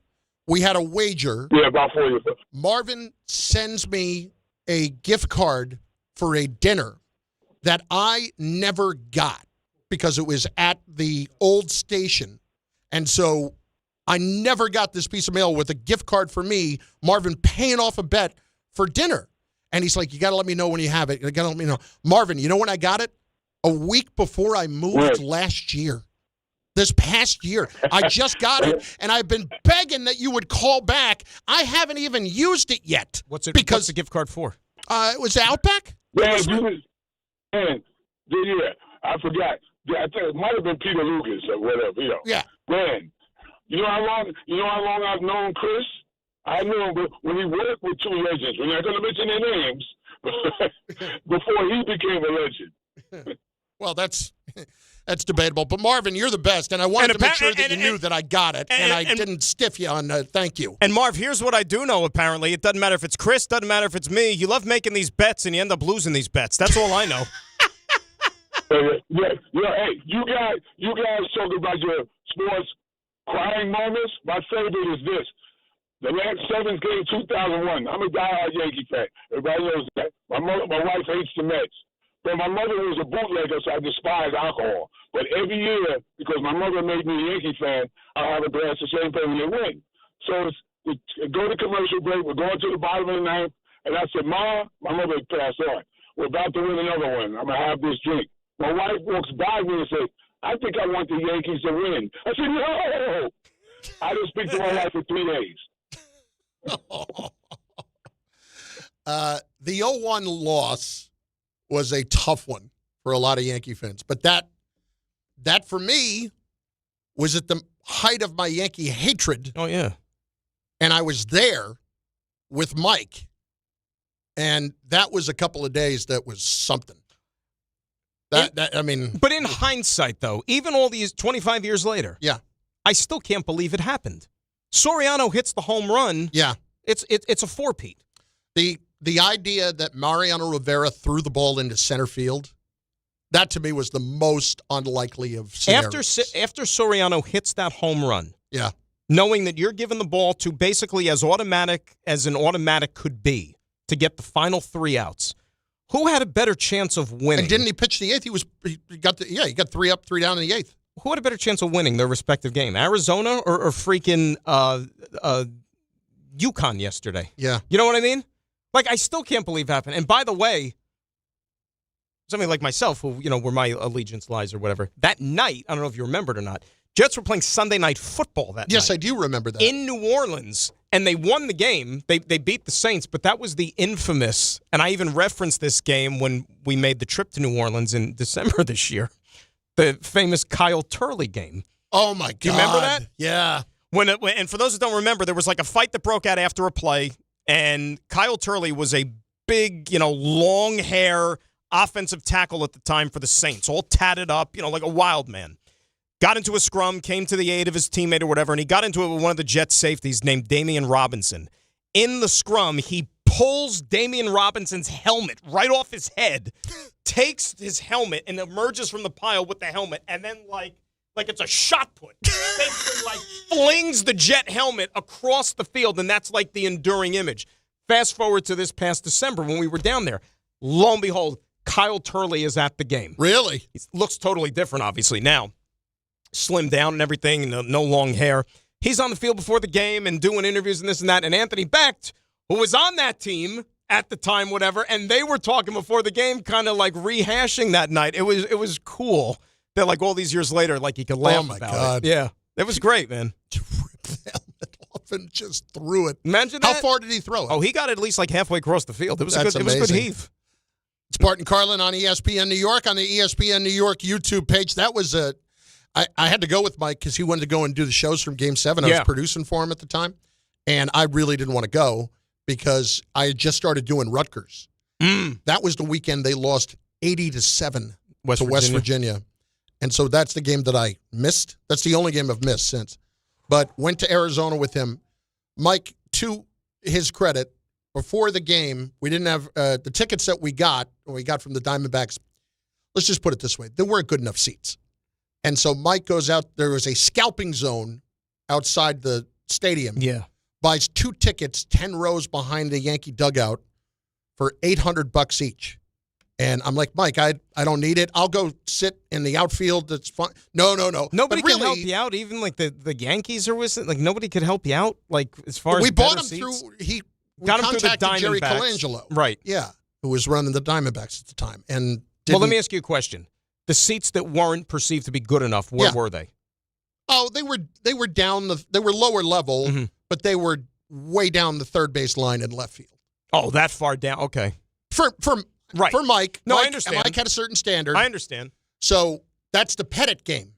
We had a wager. Yeah, about 4 years ago. Marvin sends me a gift card for a dinner that I never got because it was at the old station. And so I never got this piece of mail with a gift card for me, Marvin paying off a bet for dinner. And he's like, you got to let me know when you have it. You got to let me know. Marvin, you know when I got it? A week before I moved last year. This past year. I just got it, and I've been begging that you would call back. I haven't even used it yet. What's the gift card for? It was Outback? Yeah, I forgot. Yeah, I think it might have been Peter Lucas or whatever, you know. Yeah. Man, you know how long I've known Chris? I knew him when he worked with two legends. We're not going to mention their names, before he became a legend. Well, that's debatable. But, Marvin, you're the best, and I wanted to make sure that you knew that I got it, and I didn't stiff you on thank you. And, Marv, here's what I do know, apparently. It doesn't matter if it's Chris, doesn't matter if it's me. You love making these bets, and you end up losing these bets. That's all I know. Hey, you guys talk about your sports crying moments. My favorite is this. The last seventh game, 2001. I'm a diehard Yankee fan. Everybody knows that. My wife hates the Mets. But my mother was a bootlegger, so I despise alcohol. But every year, because my mother made me a Yankee fan, I have a glass the same thing when they win. So we go to commercial break. We're going to the bottom of the ninth. And I said, Ma, my mother had passed on. We're about to win another one. I'm going to have this drink. My wife walks by me and says, I think I want the Yankees to win. I said, no! I didn't speak to my wife for 3 days. The 0-1 loss was a tough one for a lot of Yankee fans. But that for me was at the height of my Yankee hatred. Oh, yeah. And I was there with Mike. And that was a couple of days that was something. But in hindsight, though, even all these 25 years later, yeah, I still can't believe it happened. Soriano hits the home run. Yeah. It's a four-peat. The idea that Mariano Rivera threw the ball into center field, that to me was the most unlikely of scenarios. After Soriano hits that home run, yeah, knowing that you're giving the ball to basically as automatic as an automatic could be to get the final 3 outs, who had a better chance of winning? And didn't he pitch the 8th? He got 3 up, 3 down in the 8th. Who had a better chance of winning their respective game, Arizona or freaking UConn yesterday? Yeah. You know what I mean? Like, I still can't believe it happened. And by the way, somebody like myself, who, where my allegiance lies or whatever, that night, I don't know if you remember it or not, Jets were playing Sunday Night Football that night. Yes, I do remember that. In New Orleans, and they won the game. They beat the Saints, but that was the infamous, and I even referenced this game when we made the trip to New Orleans in December this year, the famous Kyle Turley game. Oh, my God. Do you remember that? Yeah. And for those that don't remember, there was like a fight that broke out after a play, and Kyle Turley was a big, long hair offensive tackle at the time for the Saints, all tatted up, like a wild man. Got into a scrum, came to the aid of his teammate or whatever, and he got into it with one of the Jets safeties named Damian Robinson. In the scrum, he pulls Damian Robinson's helmet right off his head, takes his helmet, and emerges from the pile with the helmet, and then like it's a shot put. Basically, flings the Jet helmet across the field, and that's like the enduring image. Fast forward to this past December when we were down there. Lo and behold, Kyle Turley is at the game. Really? He looks totally different, obviously, now. Slimmed down and everything, no long hair. He's on the field before the game and doing interviews and this and that. And Anthony Becht, who was on that team at the time, whatever, and they were talking before the game, kind of like rehashing that night. It was cool that like all these years later, like he could laugh about God. it. Yeah, it was great, man. Ripped the helmet off and just threw it. Imagine How that. far did he throw it? Oh, he got at least like halfway across the field. It was That's a good heave. It's Bart Carlin on ESPN New York on the ESPN New York YouTube page. That was I had to go with Mike because he wanted to go and do the shows from Game 7. I was producing for him at the time, and I really didn't want to go because I had just started doing Rutgers. That was the weekend they lost 80-7 to West Virginia. And so that's the game that I missed. That's the only game I've missed since. But went to Arizona with him. Mike, to his credit, before the game, we didn't have the tickets that we got from the Diamondbacks. Let's just put it this way. There weren't good enough seats. And so Mike goes out. There was a scalping zone outside the stadium. Yeah. Buys 2 tickets, 10 rows behind the Yankee dugout for $800 each. And I'm like, Mike, I don't need it. I'll go sit in the outfield. That's fine. No. Nobody can help you out. Even like the Yankees are with it. Like nobody could help you out. Like as far as we bought him seats. through. We got him contacted through the Jerry Diamondbacks. Colangelo, right? Yeah, who was running the Diamondbacks at the time. And well, let me ask you a question. The seats that weren't perceived to be good enough, where were they? Oh, they were down they were lower level, but they were way down the third base line in left field. Oh, that far down. Okay. For Mike. No, Mike, I understand. Mike had a certain standard. I understand. So that's the Pettit game.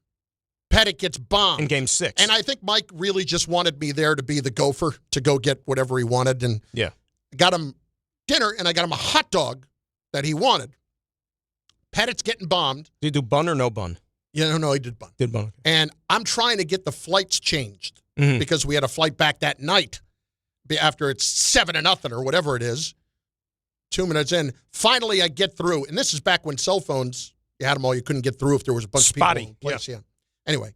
Pettit gets bombed in Game 6, and I think Mike really just wanted me there to be the gopher to go get whatever he wanted, and I got him dinner and I got him a hot dog that he wanted. Pettit's getting bombed. Did you do bun or no bun? Yeah, no, he did bun. Did bun. Okay. And I'm trying to get the flights changed because we had a flight back that night after it's 7-0 or whatever it is. 2 minutes in, finally I get through. And this is back when cell phones, you had them all. You couldn't get through if there was a bunch of people in place. Yeah. Anyway,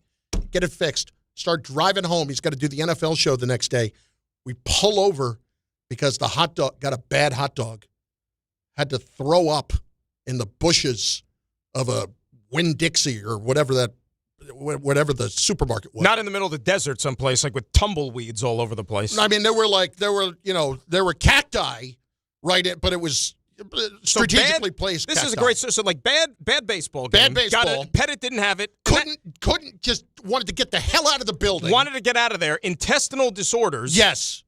get it fixed. Start driving home. He's got to do the NFL show the next day. We pull over because the hot dog got a bad hot dog. Had to throw up in the bushes of a Winn-Dixie or whatever the supermarket was. Not in the middle of the desert someplace, like with tumbleweeds all over the place. I mean, there were cacti right in, but it was strategically placed This cacti. is a great, so like bad baseball game. Bad baseball. Got it. Pettit didn't have it. Couldn't just wanted to get the hell out of the building. Wanted to get out of there. Intestinal disorders. Yes.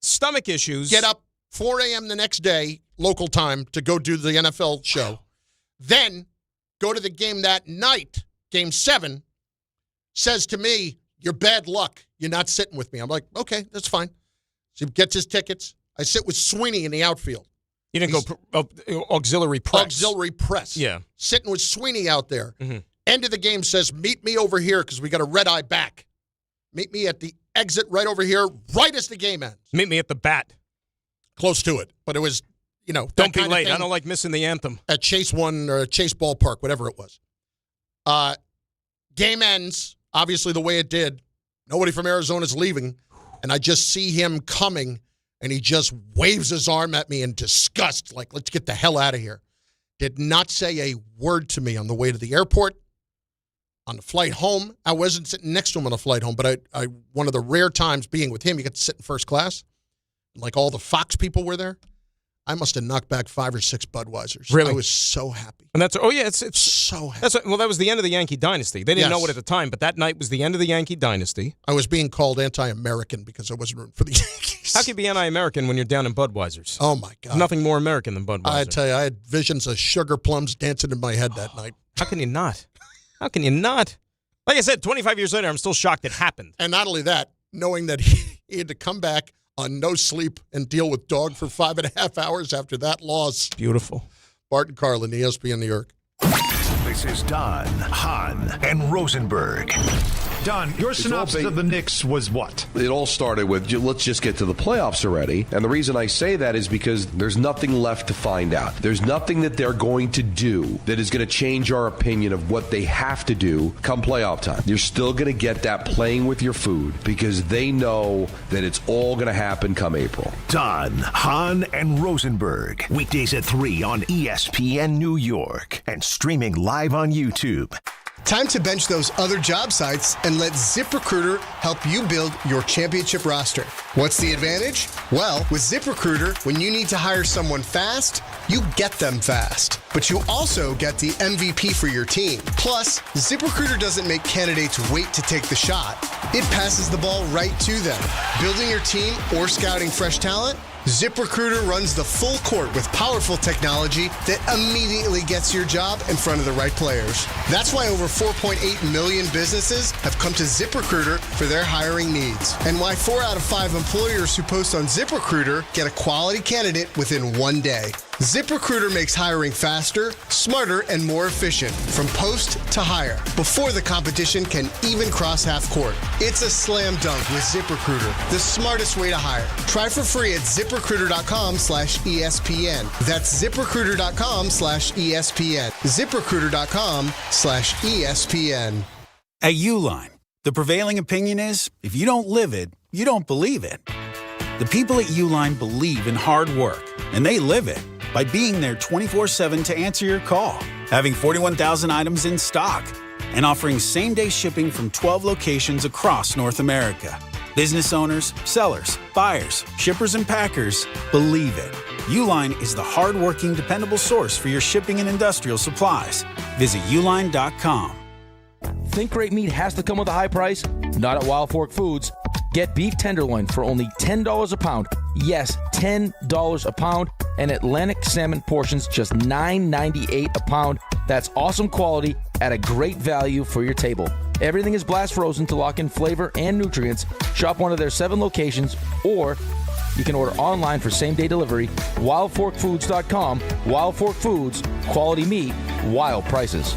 stomach issues. Get up 4 a.m. the next day, local time, to go do the NFL show. Then go to the game that night, Game 7, says to me, "You're bad luck. You're not sitting with me." I'm like, okay, that's fine. So he gets his tickets. I sit with Sweeney in the outfield. You didn't go auxiliary press. Auxiliary press. Yeah. Sitting with Sweeney out there. Mm-hmm. End of the game says, "Meet me over here because we got a red eye back. Meet me at the exit right over here, right as the game ends." Meet me at the bat. Close to it. But it was, Don't be late. I don't like missing the anthem. At Chase One or Chase Ballpark, whatever it was. Game ends, obviously the way it did. Nobody from Arizona's leaving. And I just see him coming, and he just waves his arm at me in disgust, like, let's get the hell out of here. Did not say a word to me on the way to the airport. On the flight home, I wasn't sitting next to him on the flight home, but I one of the rare times being with him, you get to sit in first class. Like all the Fox people were there. I must have knocked back 5 or 6 Budweisers. Really? I was so happy. And that's it's so happy. That was the end of the Yankee dynasty. They didn't know it at the time, but that night was the end of the Yankee dynasty. I was being called anti-American because I wasn't rooting for the Yankees. How can you be anti-American when you're down in Budweiser's? Oh my God! There's nothing more American than Budweiser. I tell you, I had visions of sugar plums dancing in my head that night. How can you not? How can you not? Like I said, 25 years later, I'm still shocked it happened. And not only that, knowing that he had to come back on no sleep and deal with dog for 5.5 hours after that loss. Beautiful. Bart Carlin, ESPN New York. This is Don, Hahn, and Rosenberg. Don, your synopsis of the Knicks was what? It all started with, let's just get to the playoffs already. And the reason I say that is because there's nothing left to find out. There's nothing that they're going to do that is going to change our opinion of what they have to do come playoff time. You're still going to get that playing with your food because they know that it's all going to happen come April. Don, Hahn, and Rosenberg. Weekdays at 3 on ESPN New York and streaming live on YouTube. Time to bench those other job sites and let ZipRecruiter help you build your championship roster. What's the advantage? Well, with ZipRecruiter, when you need to hire someone fast, you get them fast. But you also get the MVP for your team. Plus, ZipRecruiter doesn't make candidates wait to take the shot. It passes the ball right to them. Building your team or scouting fresh talent? ZipRecruiter runs the full court with powerful technology that immediately gets your job in front of the right players. That's why over 4.8 million businesses have come to ZipRecruiter for their hiring needs. And why 4 out of 5 employers who post on ZipRecruiter get a quality candidate within 1 day. ZipRecruiter makes hiring faster, smarter, and more efficient from post to hire before the competition can even cross half court. It's a slam dunk with ZipRecruiter, the smartest way to hire. Try for free at ZipRecruiter.com/ESPN. That's ZipRecruiter.com/ESPN. ZipRecruiter.com/ESPN. At Uline, the prevailing opinion is if you don't live it, you don't believe it. The people at Uline believe in hard work, and they live it by being there 24/7 to answer your call, having 41,000 items in stock, and offering same-day shipping from 12 locations across North America. Business owners, sellers, buyers, shippers, and packers believe it. Uline is the hard-working, dependable source for your shipping and industrial supplies. Visit uline.com. Think great meat has to come with a high price? Not at Wild Fork Foods. Get beef tenderloin for only $10 a pound. Yes, $10 a pound. And Atlantic salmon portions just $9.98 a pound. That's awesome quality at a great value for your table. Everything is blast frozen to lock in flavor and nutrients. Shop one of their 7 locations, or you can order online for same-day delivery. WildForkFoods.com. Wild Fork Foods. Quality meat. Wild prices.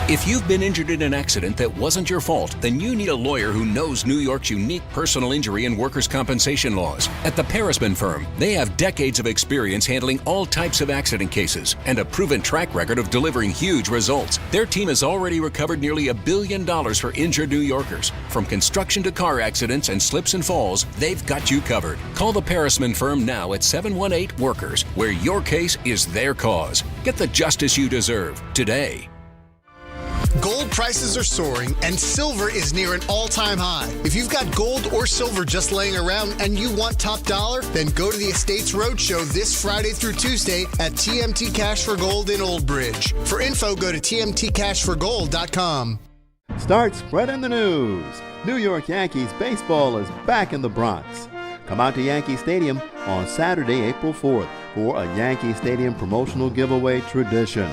If you've been injured in an accident that wasn't your fault, then you need a lawyer who knows New York's unique personal injury and workers' compensation laws. At the Parisman Firm, they have decades of experience handling all types of accident cases and a proven track record of delivering huge results. Their team has already recovered nearly $1 billion for injured New Yorkers. From construction to car accidents and slips and falls, they've got you covered. Call the Parisman Firm now at 718-WORKERS, where your case is their cause. Get the justice you deserve today. Gold prices are soaring and silver is near an all-time high. If you've got gold or silver just laying around and you want top dollar, then go to the Estates Roadshow this Friday through Tuesday at TMT Cash for Gold in Old Bridge. For info, go to tmtcashforgold.com. Start spreading the news. New York Yankees baseball is back in the Bronx. Come out to Yankee Stadium on Saturday, April 4th for a Yankee Stadium promotional giveaway tradition.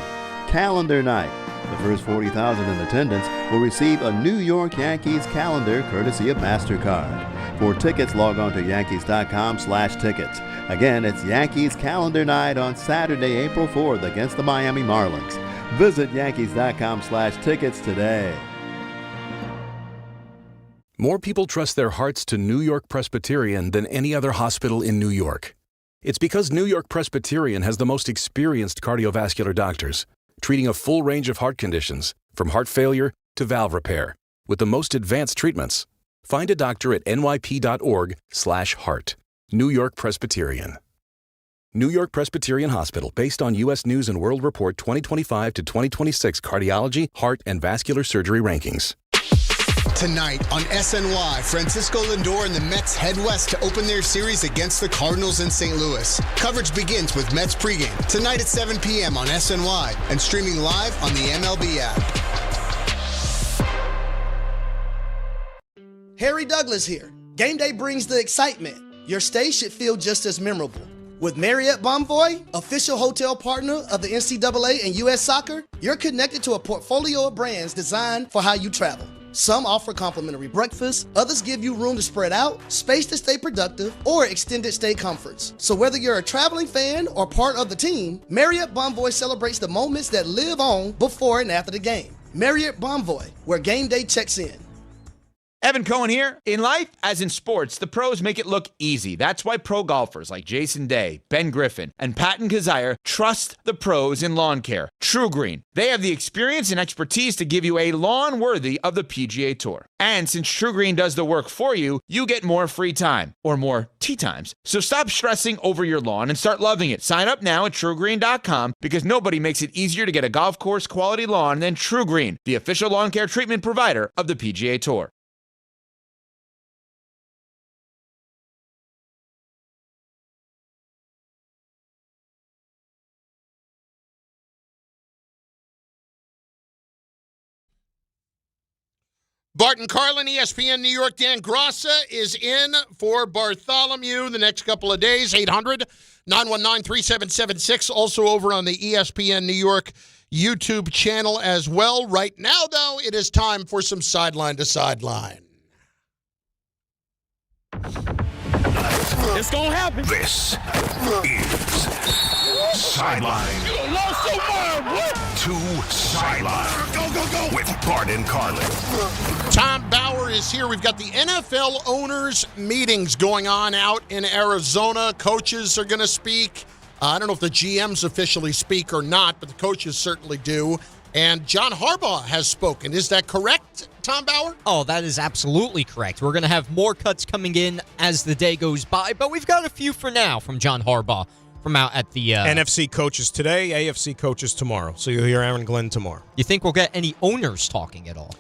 Calendar Night. The first 40,000 in attendance will receive a New York Yankees calendar courtesy of MasterCard. For tickets, log on to Yankees.com/tickets. Again, it's Yankees Calendar Night on Saturday, April 4th against the Miami Marlins. Visit Yankees.com/tickets today. More people trust their hearts to New York Presbyterian than any other hospital in New York. It's because New York Presbyterian has the most experienced cardiovascular doctors, treating a full range of heart conditions, from heart failure to valve repair, with the most advanced treatments. Find a doctor at nyp.org/heart. New York Presbyterian. New York Presbyterian Hospital, based on U.S. News & World Report 2025 to 2026 cardiology, heart, and vascular surgery rankings. Tonight on SNY, Francisco Lindor and the Mets head west to open their series against the Cardinals in St. Louis. Coverage begins with Mets pregame tonight at 7 p.m. on SNY and streaming live on the MLB app. Harry Douglas here. Game day brings the excitement. Your stay should feel just as memorable. With Marriott Bonvoy, official hotel partner of the NCAA and U.S. Soccer, you're connected to a portfolio of brands designed for how you travel. Some offer complimentary breakfast, others give you room to spread out, space to stay productive, or extended stay comforts. So whether you're a traveling fan or part of the team, Marriott Bonvoy celebrates the moments that live on before and after the game. Marriott Bonvoy, where game day checks in. Evan Cohen here. In life, as in sports, the pros make it look easy. That's why pro golfers like Jason Day, Ben Griffin, and Patton Kazire trust the pros in lawn care. True Green. They have the experience and expertise to give you a lawn worthy of the PGA Tour. And since True Green does the work for you, you get more free time, or more tee times. So stop stressing over your lawn and start loving it. Sign up now at TrueGreen.com because nobody makes it easier to get a golf course quality lawn than True Green, the official lawn care treatment provider of the PGA Tour. Bart Carlin, ESPN New York. Dan Grassa is in for Bartholomew the next couple of days. 800-919-3776. Also over on the ESPN New York YouTube channel as well. Right now, though, it is time for some Sideline to Sideline. It's going to happen. This is Sideline to Sideline. Go, go, go. With Bart and Carlin. Tom Bauer is here. We've got the NFL owners' meetings going on out in Arizona. Coaches are going to speak. I don't know if the GMs officially speak or not, but the coaches certainly do. And John Harbaugh has spoken. Is that correct, Tom Bauer? Oh, that is absolutely correct. We're going to have more cuts coming in as the day goes by, but we've got a few for now from John Harbaugh from out at the... NFC coaches today, AFC coaches tomorrow. So you'll hear Aaron Glenn tomorrow. You think we'll get any owners talking at all?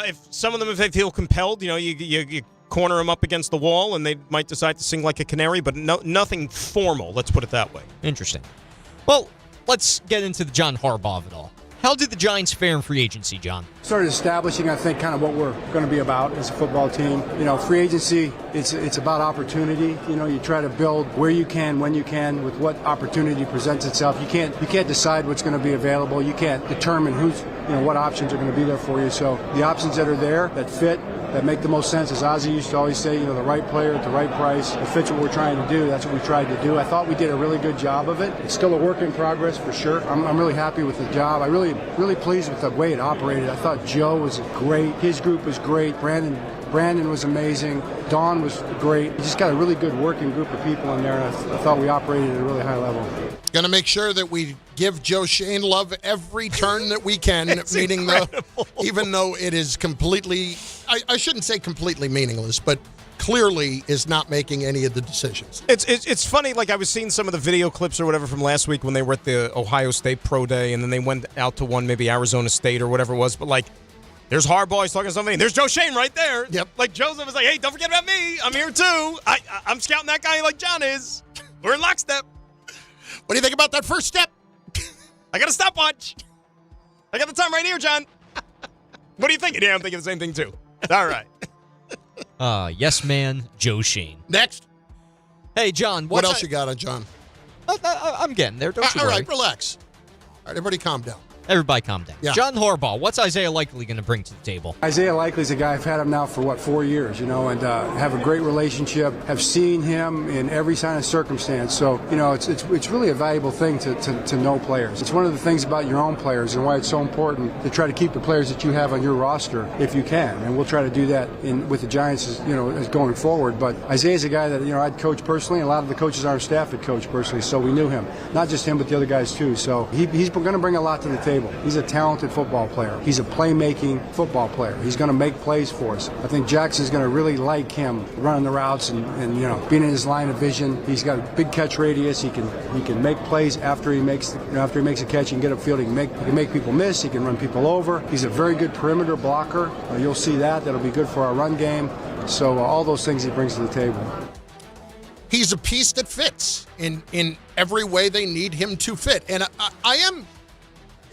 If some of them, if they feel compelled, you corner them up against the wall and they might decide to sing like a canary, but nothing formal, let's put it that way. Interesting. Well, let's get into the John Harbaugh of it all. How did the Giants fare in free agency, John? Started establishing, I think, kind of what we're going to be about as a football team. Free agency, it's about opportunity. You try to build where you can, when you can, with what opportunity presents itself. You can't decide what's going to be available. You can't determine what options are going to be there for you. So the options that are there, that fit, that make the most sense, as Ozzie used to always say, the right player at the right price. It fits what we're trying to do. That's what we tried to do. I thought we did a really good job of it. It's still a work in progress for sure. I'm really happy with the job. I really pleased with the way it operated. I thought Joe was great. His group was great. Brandon was amazing. Don was great. We just got a really good working group of people in there, and I thought we operated at a really high level. Going to make sure that we give Joe Shane love every turn that we can, even though it is completely, I shouldn't say completely meaningless, but clearly is not making any of the decisions. It's funny, like I was seeing some of the video clips or whatever from last week when they were at the Ohio State Pro Day, and then they went out to one, maybe Arizona State or whatever it was, but like, there's Harbaugh, he's talking to somebody, and there's Joe Shane right there. Yep. Like Joseph was like, hey, don't forget about me. I'm here too. I'm scouting that guy like John is. We're in lockstep. What do you think about that first step? I got a stopwatch. I got the time right here, John. What are you thinking? Yeah, I'm thinking the same thing too. All right. Yes, man, Joe Shane. Next. Hey, John. What else you got on John? I'm getting there. Don't you All worry. right, relax. All right, everybody calm down. Everybody calm down. Yeah. John Harbaugh, what's Isaiah Likely going to bring to the table? Isaiah Likely's a guy I've had him now for 4 years, and have a great relationship. Have seen him in every kind of circumstance. So it's really a valuable thing to know players. It's one of the things about your own players and why it's so important to try to keep the players that you have on your roster if you can. And we'll try to do that with the Giants as going forward. But Isaiah's a guy that I'd coach personally. And a lot of the coaches on our staff had coached personally, so we knew him. Not just him, but the other guys too. So he's going to bring a lot to the table. He's a talented football player. He's a playmaking football player. He's going to make plays for us. I think Jackson's going to really like him running the routes and being in his line of vision. He's got a big catch radius. He can make plays after he makes a catch. He can get upfield. He can make people miss. He can run people over. He's a very good perimeter blocker. You'll see that. That'll be good for our run game. So all those things he brings to the table. He's a piece that fits in every way they need him to fit. And I am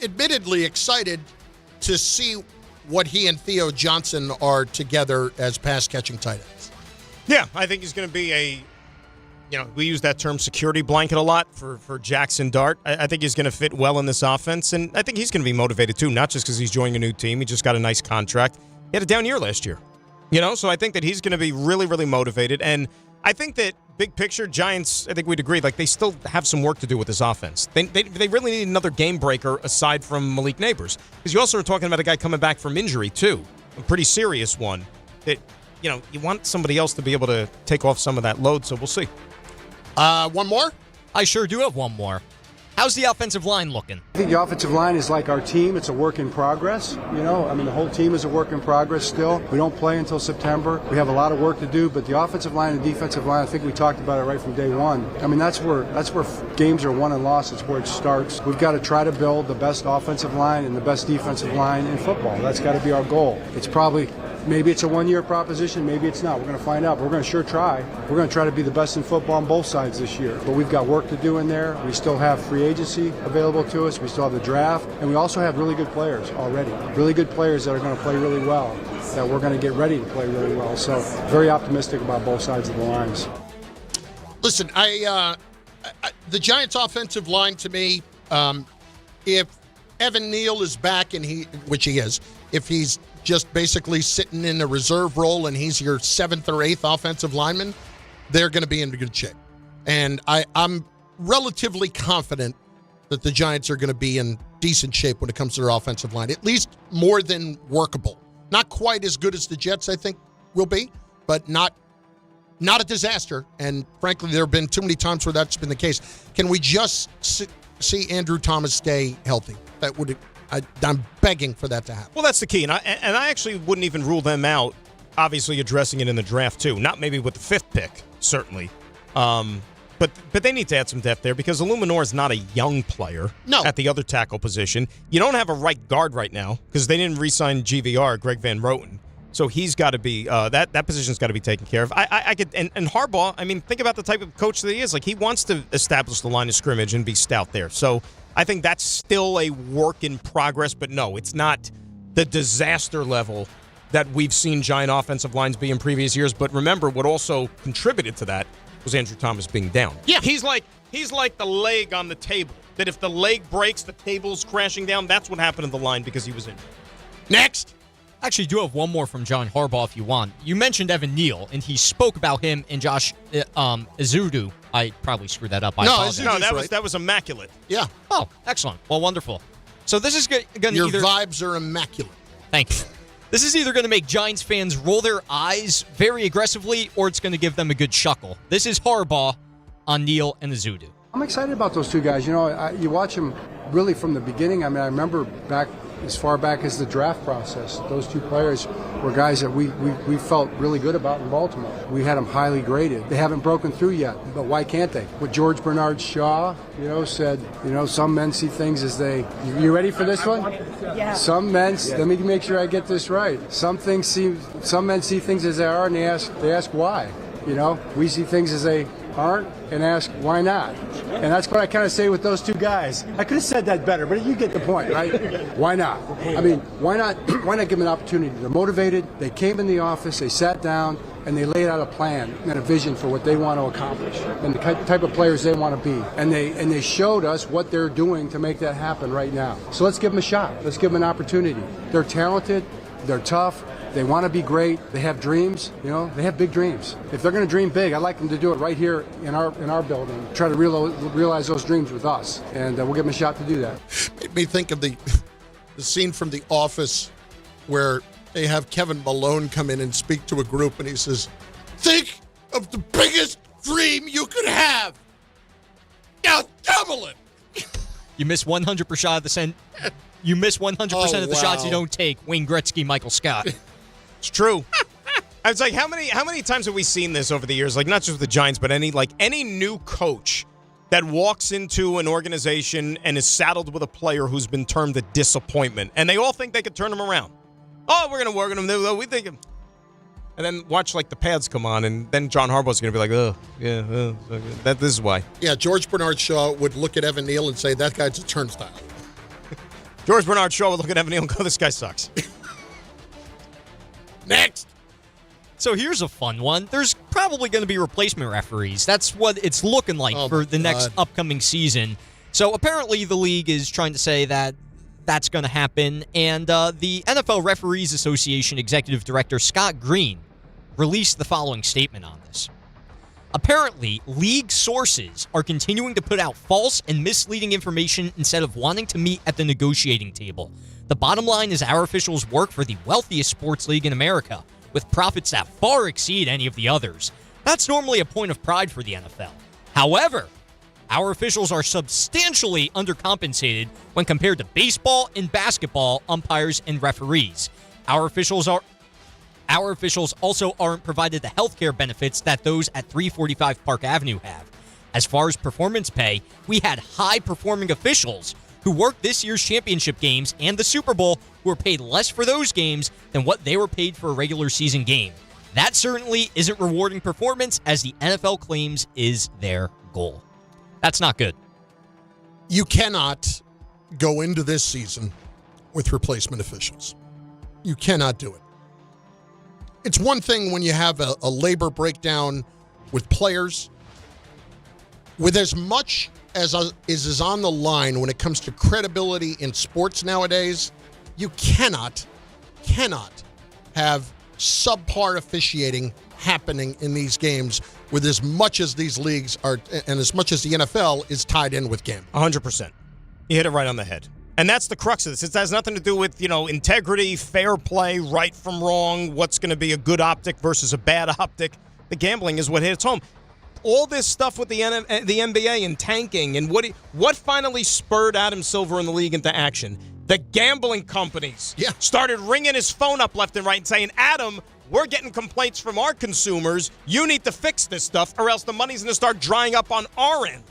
admittedly excited to see what he and Theo Johnson are together as pass-catching tight ends. Yeah, I think he's going to be we use that term security blanket a lot for Jackson Dart. I think he's going to fit well in this offense, and I think he's going to be motivated too, not just because he's joining a new team. He just got a nice contract. He had a down year last year, so I think that he's going to be really, really motivated, and I think that big picture, Giants, I think we'd agree, they still have some work to do with this offense. They really need another game breaker aside from Malik Neighbors. Because you also are talking about a guy coming back from injury, too. A pretty serious one. That, you want somebody else to be able to take off some of that load, so we'll see. One more? I sure do have one more. How's the offensive line looking? I think the offensive line is like our team. It's a work in progress. The whole team is a work in progress still. We don't play until September. We have a lot of work to do, but the offensive line and defensive line, I think we talked about it right from day one. That's where games are won and lost. It's where it starts. We've got to try to build the best offensive line and the best defensive line in football. That's got to be our goal. Maybe it's a one-year proposition, maybe it's not. We're going to find out. We're going to sure try. We're going to try to be the best in football on both sides this year. But we've got work to do in there. We still have free agency available to us. We still have the draft. And we also have really good players already. Really good players that are going to play really well, that we're going to get ready to play really well. So very optimistic about both sides of the lines. Listen, the Giants' offensive line to me, if Evan Neal is back, which he is, if he's just basically sitting in a reserve role and he's your 7th or 8th offensive lineman, they're going to be in good shape. And I'm relatively confident that the Giants are going to be in decent shape when it comes to their offensive line, at least more than workable. Not quite as good as the Jets, I think, will be, but not a disaster. And frankly, there have been too many times where that's been the case. Can we just see Andrew Thomas stay healthy? That would. I'm begging for that to happen. Well, that's the key, and I actually wouldn't even rule them out, obviously addressing it in the draft, too. Not maybe with the 5th pick, certainly. But they need to add some depth there because Illuminor is not a young player at the other tackle position. You don't have a right guard right now because they didn't re-sign GVR, Greg Van Roten. So he's got to be that position's got to be taken care of. I could and Harbaugh. Think about the type of coach that he is. He wants to establish the line of scrimmage and be stout there. So I think that's still a work in progress. But no, it's not the disaster level that we've seen Giant offensive lines be in previous years. But remember, what also contributed to that was Andrew Thomas being down. Yeah, he's like the leg on the table. That if the leg breaks, the table's crashing down. That's what happened to the line because he was injured. Next. Actually, do have one more from John Harbaugh if you want. You mentioned Evan Neal, and he spoke about him and Josh Ezeudu. I probably screwed that up. That was immaculate. Yeah. Oh, excellent. Well, wonderful. So this is going to Your vibes are immaculate. Thank you. This is either going to make Giants fans roll their eyes very aggressively, or it's going to give them a good chuckle. This is Harbaugh on Neal and Ezeudu. I'm excited about those two guys. You watch them really from the beginning. I remember back as far back as the draft process. Those two players were guys that we felt really good about in Baltimore. We had them highly graded. They haven't broken through yet, but why can't they? What George Bernard Shaw, said, some men see things as they... You ready for this one? Yeah. Some men, let me make sure I get this right. Some men see things as they are, and they ask why. We see things as they aren't and ask why not. And that's what I kind of say with those two guys. I could have said that better, but you get the point, right? Why not? Why not give them an opportunity? They're motivated. They came in the office. They sat down. and they laid out a plan and a vision for what they want to accomplish and the type of players they want to be. And they showed us what they're doing to make that happen right now. So let's give them a shot. Let's give them an opportunity. They're talented. They're tough. They want to be great. They have dreams. They have big dreams. If they're going to dream big, I'd like them to do it right here in our building. Try to realize those dreams with us, and we'll give them a shot to do that. Made me think of the scene from The Office where they have Kevin Malone come in and speak to a group, and he says, "Think of the biggest dream you could have. Now double it." You miss 100% of the You miss 100% of the shots you don't take. Wayne Gretzky, Michael Scott. It's true. It's like how many times have we seen this over the years? Like not just with the Giants, but any new coach that walks into an organization and is saddled with a player who's been termed a disappointment, and they all think they could turn him around. Oh, we're gonna work on him. We think, and then watch like the pads come on, and then John Harbaugh's gonna be like, oh yeah, this is why. Yeah, George Bernard Shaw would look at Evan Neal and say that guy's a turnstile. George Bernard Shaw would look at Evan Neal and go, this guy sucks. Next. So here's a fun one. There's probably going to be replacement referees. That's what it's looking like for the next upcoming season. So apparently the league is trying to say that that's going to happen. And the NFL Referees Association Executive Director Scott Green released the following statement on this. Apparently, league sources are continuing to put out false and misleading information instead of wanting to meet at the negotiating table. The bottom line is our officials work for the wealthiest sports league in America, with profits that far exceed any of the others. That's normally a point of pride for the NFL. However, our officials are substantially undercompensated when compared to baseball and basketball umpires and referees. Our officials also aren't provided the health care benefits that those at 345 Park Avenue have. As far as performance pay, we had high-performing officials who worked this year's championship games and the Super Bowl who were paid less for those games than what they were paid for a regular season game. That certainly isn't rewarding performance, as the NFL claims is their goal. That's not good. You cannot go into this season with replacement officials. You cannot do it. It's one thing when you have a labor breakdown with players. With as much as is on the line when it comes to credibility in sports nowadays, you cannot have subpar officiating happening in these games with as much as these leagues are and as much as the NFL is tied in with gambling. 100%. You hit it right on the head. And that's the crux of this. It has nothing to do with, integrity, fair play, right from wrong, what's going to be a good optic versus a bad optic. The gambling is what hits home. All this stuff with the NBA and tanking and what finally spurred Adam Silver in the league into action? The gambling companies started ringing his phone up left and right and saying, Adam, we're getting complaints from our consumers. You need to fix this stuff or else the money's going to start drying up on our end.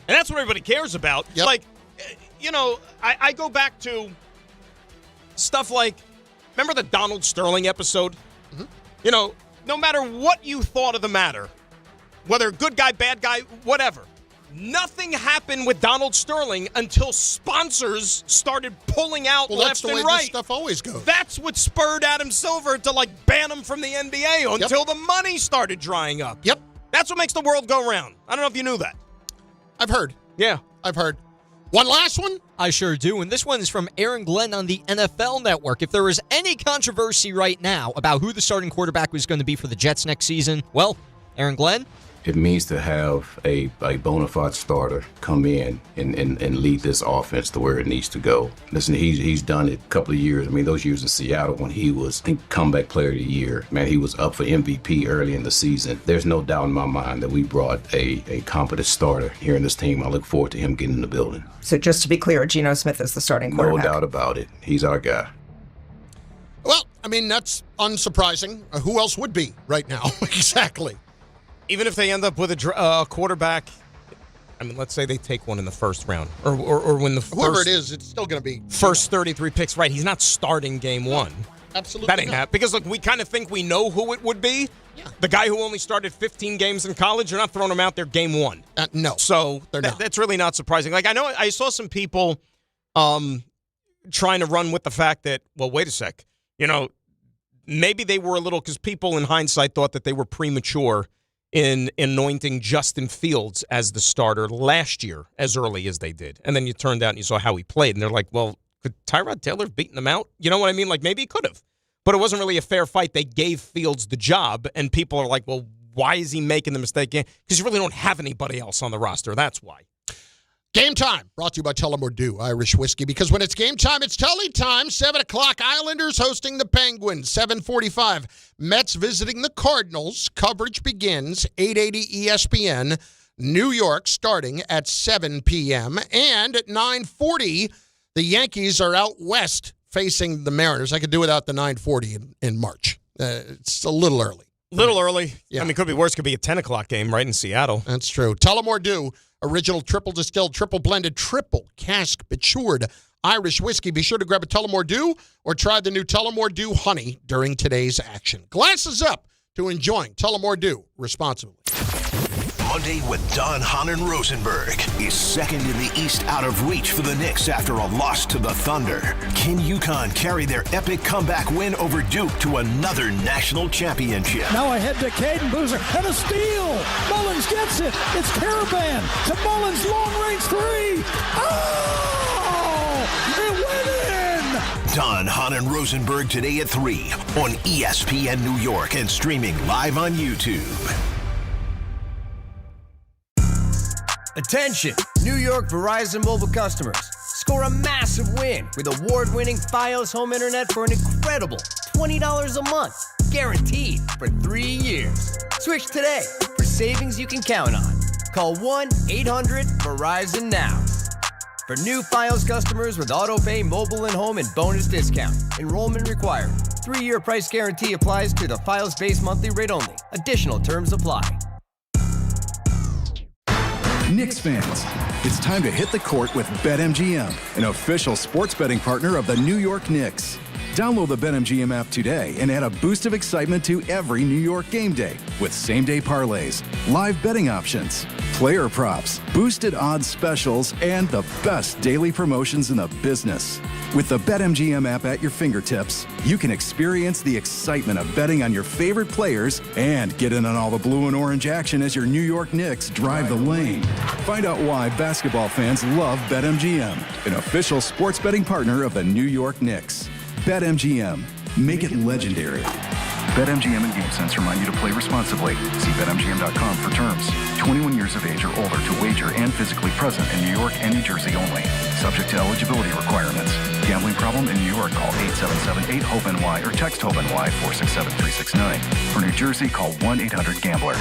And that's what everybody cares about. Yep. Like, I go back to stuff like, remember the Donald Sterling episode? Mm-hmm. No matter what you thought of the matter, whether good guy, bad guy, whatever, nothing happened with Donald Sterling until sponsors started pulling out left and right. That's the way this stuff always goes. That's what spurred Adam Silver to ban him from the NBA until the money started drying up. Yep. That's what makes the world go round. I don't know if you knew that. I've heard. Yeah. I've heard. One last one? I sure do, and this one is from Aaron Glenn on the NFL Network. If there is any controversy right now about who the starting quarterback was going to be for the Jets next season, well, Aaron Glenn? It means to have a bona fide starter come in and lead this offense to where it needs to go. Listen, he's done it a couple of years. I mean, those years in Seattle when he was, I think, comeback player of the year. Man, he was up for MVP early in the season. There's no doubt in my mind that we brought a competent starter here in this team. I look forward to him getting in the building. So just to be clear, Geno Smith is the starting quarterback. No doubt about it. He's our guy. Well, I mean, that's unsurprising. Who else would be right now? Exactly. Even if they end up with a quarterback, I mean, let's say they take one in the first round, or when the whoever it is, it's still going to be first 33 picks. Right? He's not starting game one. Absolutely, that ain't happening. Because look, we kind of think we know who it would be. Yeah. The guy who only started 15 games in college, you're not throwing him out there game one. No, so they're not. That's really not surprising. Like I saw some people trying to run with the fact that, well, wait a sec, maybe they were a little, because people in hindsight thought that they were premature in anointing Justin Fields as the starter last year as early as they did. And then you turned out and you saw how he played, and they're like, well, could Tyrod Taylor have beaten him out? You know what I mean? Like, maybe he could have. But it wasn't really a fair fight. They gave Fields the job, and people are like, well, why is he making the mistake? Because you really don't have anybody else on the roster. That's why. Game time, brought to you by Tullamore Dew Irish Whiskey, because when it's game time, it's Tully time. 7 o'clock, Islanders hosting the Penguins. 7:45, Mets visiting the Cardinals. Coverage begins 880 ESPN, New York, starting at 7 p.m. And at 9:40, the Yankees are out west facing the Mariners. I could do without the 9:40 in March. It's a little early. Little early. Yeah. I mean, could be worse. Could be a 10 o'clock game right in Seattle. That's true. Tullamore Dew, original triple distilled, triple blended, triple cask matured Irish whiskey. Be sure to grab a Tullamore Dew or try the new Tullamore Dew Honey during today's action. Glasses up to enjoying Tullamore Dew responsibly. Monday with Don, Hahn, and Rosenberg is second in the East out of reach for the Knicks after a loss to the Thunder. Can UConn carry their epic comeback win over Duke to another national championship? Now ahead to Caden Boozer, and a steal! Mullins gets it! It's Caravan to Mullins, long-range three! Oh! It went in! Don, Hahn, and Rosenberg today at 3 on ESPN New York and streaming live on YouTube. Attention, New York Verizon mobile customers. Score a massive win with award-winning Fios home internet for an incredible $20 a month, guaranteed for 3 years. Switch today for savings you can count on. Call 1-800-VERIZON now. For new Fios customers with autopay, mobile and home, and bonus discount. Enrollment required. 3-year price guarantee applies to the Fios base monthly rate only. Additional terms apply. Knicks fans, it's time to hit the court with BetMGM, an official sports betting partner of the New York Knicks. Download the BetMGM app today and add a boost of excitement to every New York game day with same-day parlays, live betting options, player props, boosted odds specials, and the best daily promotions in the business. With the BetMGM app at your fingertips, you can experience the excitement of betting on your favorite players and get in on all the blue and orange action as your New York Knicks drive the lane. Find out why basketball fans love BetMGM, an official sports betting partner of the New York Knicks. BetMGM. Make it legendary. BetMGM and GameSense remind you to play responsibly. See BetMGM.com for terms. 21 years of age or older to wager and physically present in New York and New Jersey only. Subject to eligibility requirements. Gambling problem in New York? Call 877-8-HOPE-NY or text HOPE-NY 467-369. For New Jersey, call 1-800-GAMBLER.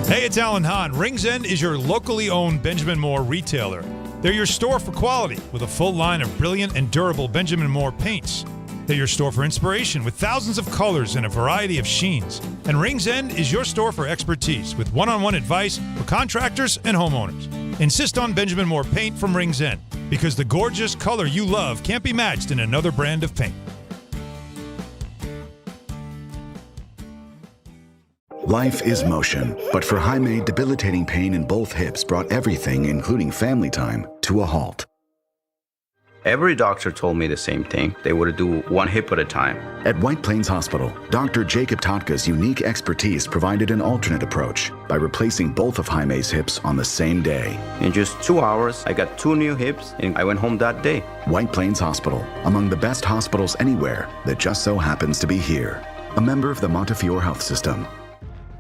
Hey, it's Alan Hahn. Rings End is your locally owned Benjamin Moore retailer. They're your store for quality with a full line of brilliant and durable Benjamin Moore paints. They're your store for inspiration with thousands of colors and a variety of sheens. And Rings End is your store for expertise with one-on-one advice for contractors and homeowners. Insist on Benjamin Moore paint from Rings End because the gorgeous color you love can't be matched in another brand of paint. Life is motion, but for Jaime, debilitating pain in both hips brought everything, including family time, to a halt. Every doctor told me the same thing. They would do one hip at a time. At White Plains Hospital, Dr. Jacob Totka's unique expertise provided an alternate approach by replacing both of Jaime's hips on the same day. In just 2 hours, I got 2 new hips, and I went home that day. White Plains Hospital, among the best hospitals anywhere that just so happens to be here. A member of the Montefiore Health System.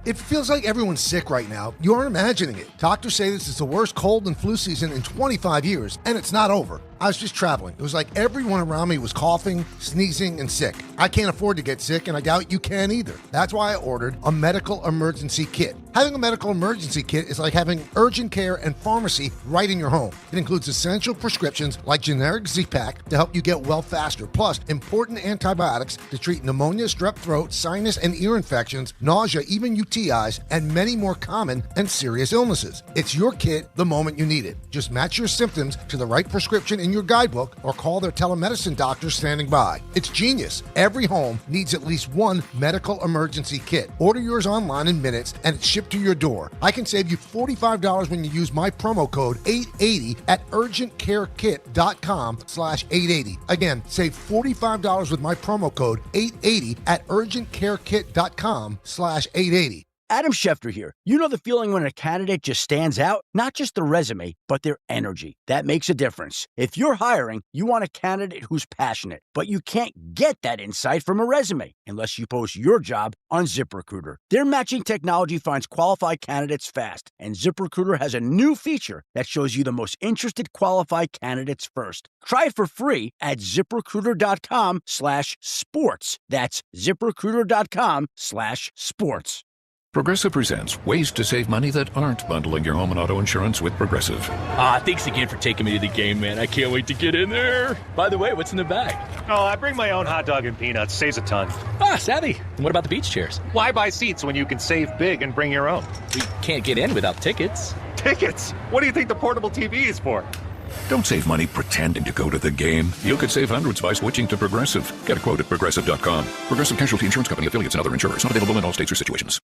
It feels like everyone's sick right now. You aren't imagining it. Doctors say this is the worst cold and flu season in 25 years, and it's not over. I was just traveling. It was like everyone around me was coughing, sneezing, and sick. I can't afford to get sick, and I doubt you can either. That's why I ordered a medical emergency kit. Having a medical emergency kit is like having urgent care and pharmacy right in your home. It includes essential prescriptions like generic Z-Pak to help you get well faster, plus important antibiotics to treat pneumonia, strep throat, sinus and ear infections, nausea, even UTIs, and many more common and serious illnesses. It's your kit the moment you need it. Just match your symptoms to the right prescription in in your guidebook or call their telemedicine doctor standing by. It's genius. Every home needs at least one medical emergency kit. Order yours online in minutes and it's shipped to your door. I can save you $45 when you use my promo code 880 at urgentcarekit.com/880. Again, save $45 with my promo code 880 at urgentcarekit.com/880. Adam Schefter here. You know the feeling when a candidate just stands out? Not just their resume, but their energy. That makes a difference. If you're hiring, you want a candidate who's passionate, but you can't get that insight from a resume unless you post your job on ZipRecruiter. Their matching technology finds qualified candidates fast, and ZipRecruiter has a new feature that shows you the most interested qualified candidates first. Try it for free at ZipRecruiter.com/sports. That's ZipRecruiter.com/sports. Progressive presents ways to save money that aren't bundling your home and auto insurance with Progressive. Thanks again for taking me to the game, man. I can't wait to get in there. By the way, what's in the bag? Oh, I bring my own hot dog and peanuts. Saves a ton. Savvy. And what about the beach chairs? Why buy seats when you can save big and bring your own? We can't get in without tickets. Tickets? What do you think the portable TV is for? Don't save money pretending to go to the game. You could save hundreds by switching to Progressive. Get a quote at Progressive.com. Progressive Casualty Insurance Company, affiliates, and other insurers. Not available in all states or situations.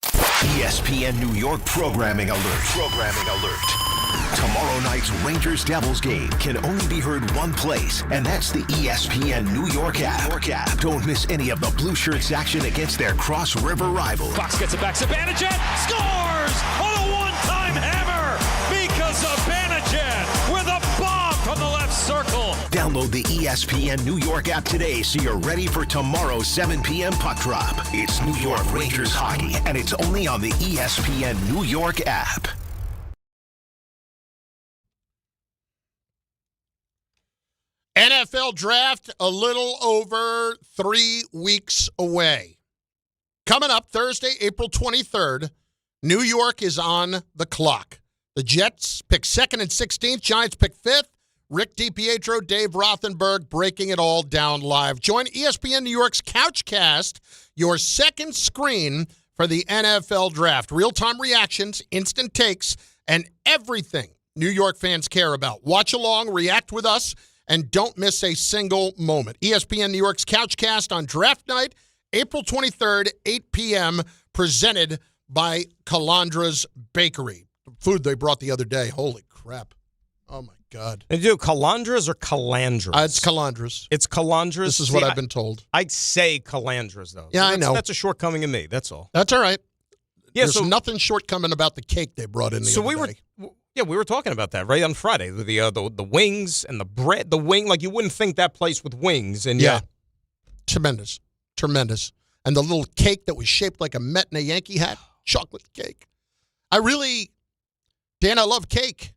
ESPN New York programming alert. Programming alert. Tomorrow night's Rangers-Devils game can only be heard one place, and that's the ESPN New York app. Don't miss any of the Blue Shirts action against their Cross River rival. Fox gets it back. Zibanejad scores on a one-time hammer because Zibanejad with a bomb from the left circle. Download the ESPN New York app today so you're ready for tomorrow's 7 p.m. puck drop. It's New York Rangers hockey, and it's only on the ESPN New York app. NFL draft a little over 3 weeks away. Coming up Thursday, April 23rd, New York is on the clock. The Jets pick 2nd and 16th. Giants pick 5th. Rick DiPietro, Dave Rothenberg, breaking it all down live. Join ESPN New York's Couchcast, your second screen for the NFL draft. Real-time reactions, instant takes, and everything New York fans care about. Watch along, react with us, and don't miss a single moment. ESPN New York's Couchcast on draft night, April 23rd, 8 p.m., presented by Calandra's Bakery. The food they brought the other day, holy crap. Oh, my God. They do Calandras or Calandras? It's Calandras. It's Calandras? This is what I've been told. I'd say Calandras, though. Yeah, I know. That's a shortcoming of me, that's all. That's all right. Yeah, There's nothing shortcoming about the cake they brought in the other day. We were talking about that, right, on Friday. The wings and the bread, the wing, like you wouldn't think that place with wings. And yeah. Tremendous. And the little cake that was shaped like a Met and a Yankee hat, chocolate cake. Dan, I love cake.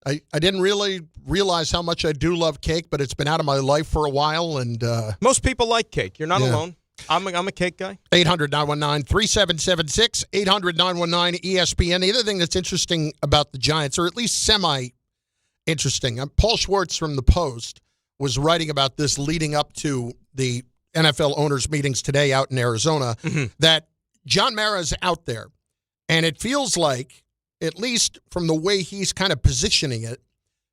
I didn't really realize how much I do love cake, but it's been out of my life for a while. And most people like cake. You're not alone. I'm a cake guy. 800-919-3776, 800-919-ESPN. The other thing that's interesting about the Giants, or at least semi-interesting, Paul Schwartz from The Post was writing about this leading up to the NFL owners' meetings today out in Arizona, that John Mara's out there. And it feels like, at least from the way he's kind of positioning it,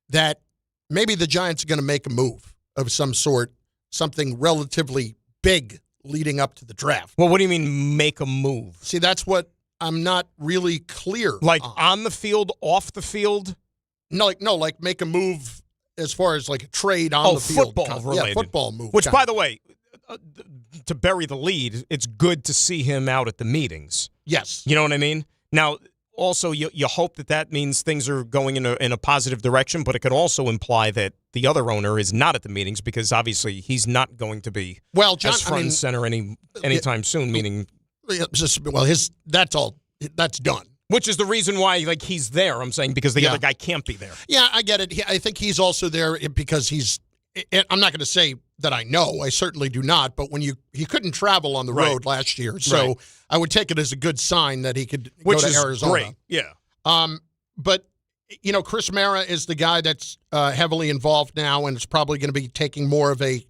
that maybe the Giants are going to make a move of some sort, something relatively big leading up to the draft. Well, what do you mean make a move? See, that's what I'm not really clear Like on the field, off the field? No, like make a move as far as like a trade on the field. Football related. Yeah, football move. Which, by the way, to bury the lead, it's good to see him out at the meetings. Yes. You know what I mean? Now, also, you hope that means things are going in a positive direction, but it could also imply that the other owner is not at the meetings because obviously he's not going to be as front and center anytime soon. Meaning, that's done. Which is the reason why he's there. I'm saying because the other guy can't be there. Yeah, I get it. I think he's also there because he's. I'm not going to say that I know. I certainly do not. But when he couldn't travel on the road last year, so I would take it as a good sign that he could go to Arizona. Great. Yeah. But Chris Mara is the guy that's heavily involved now, and is probably going to be taking more of a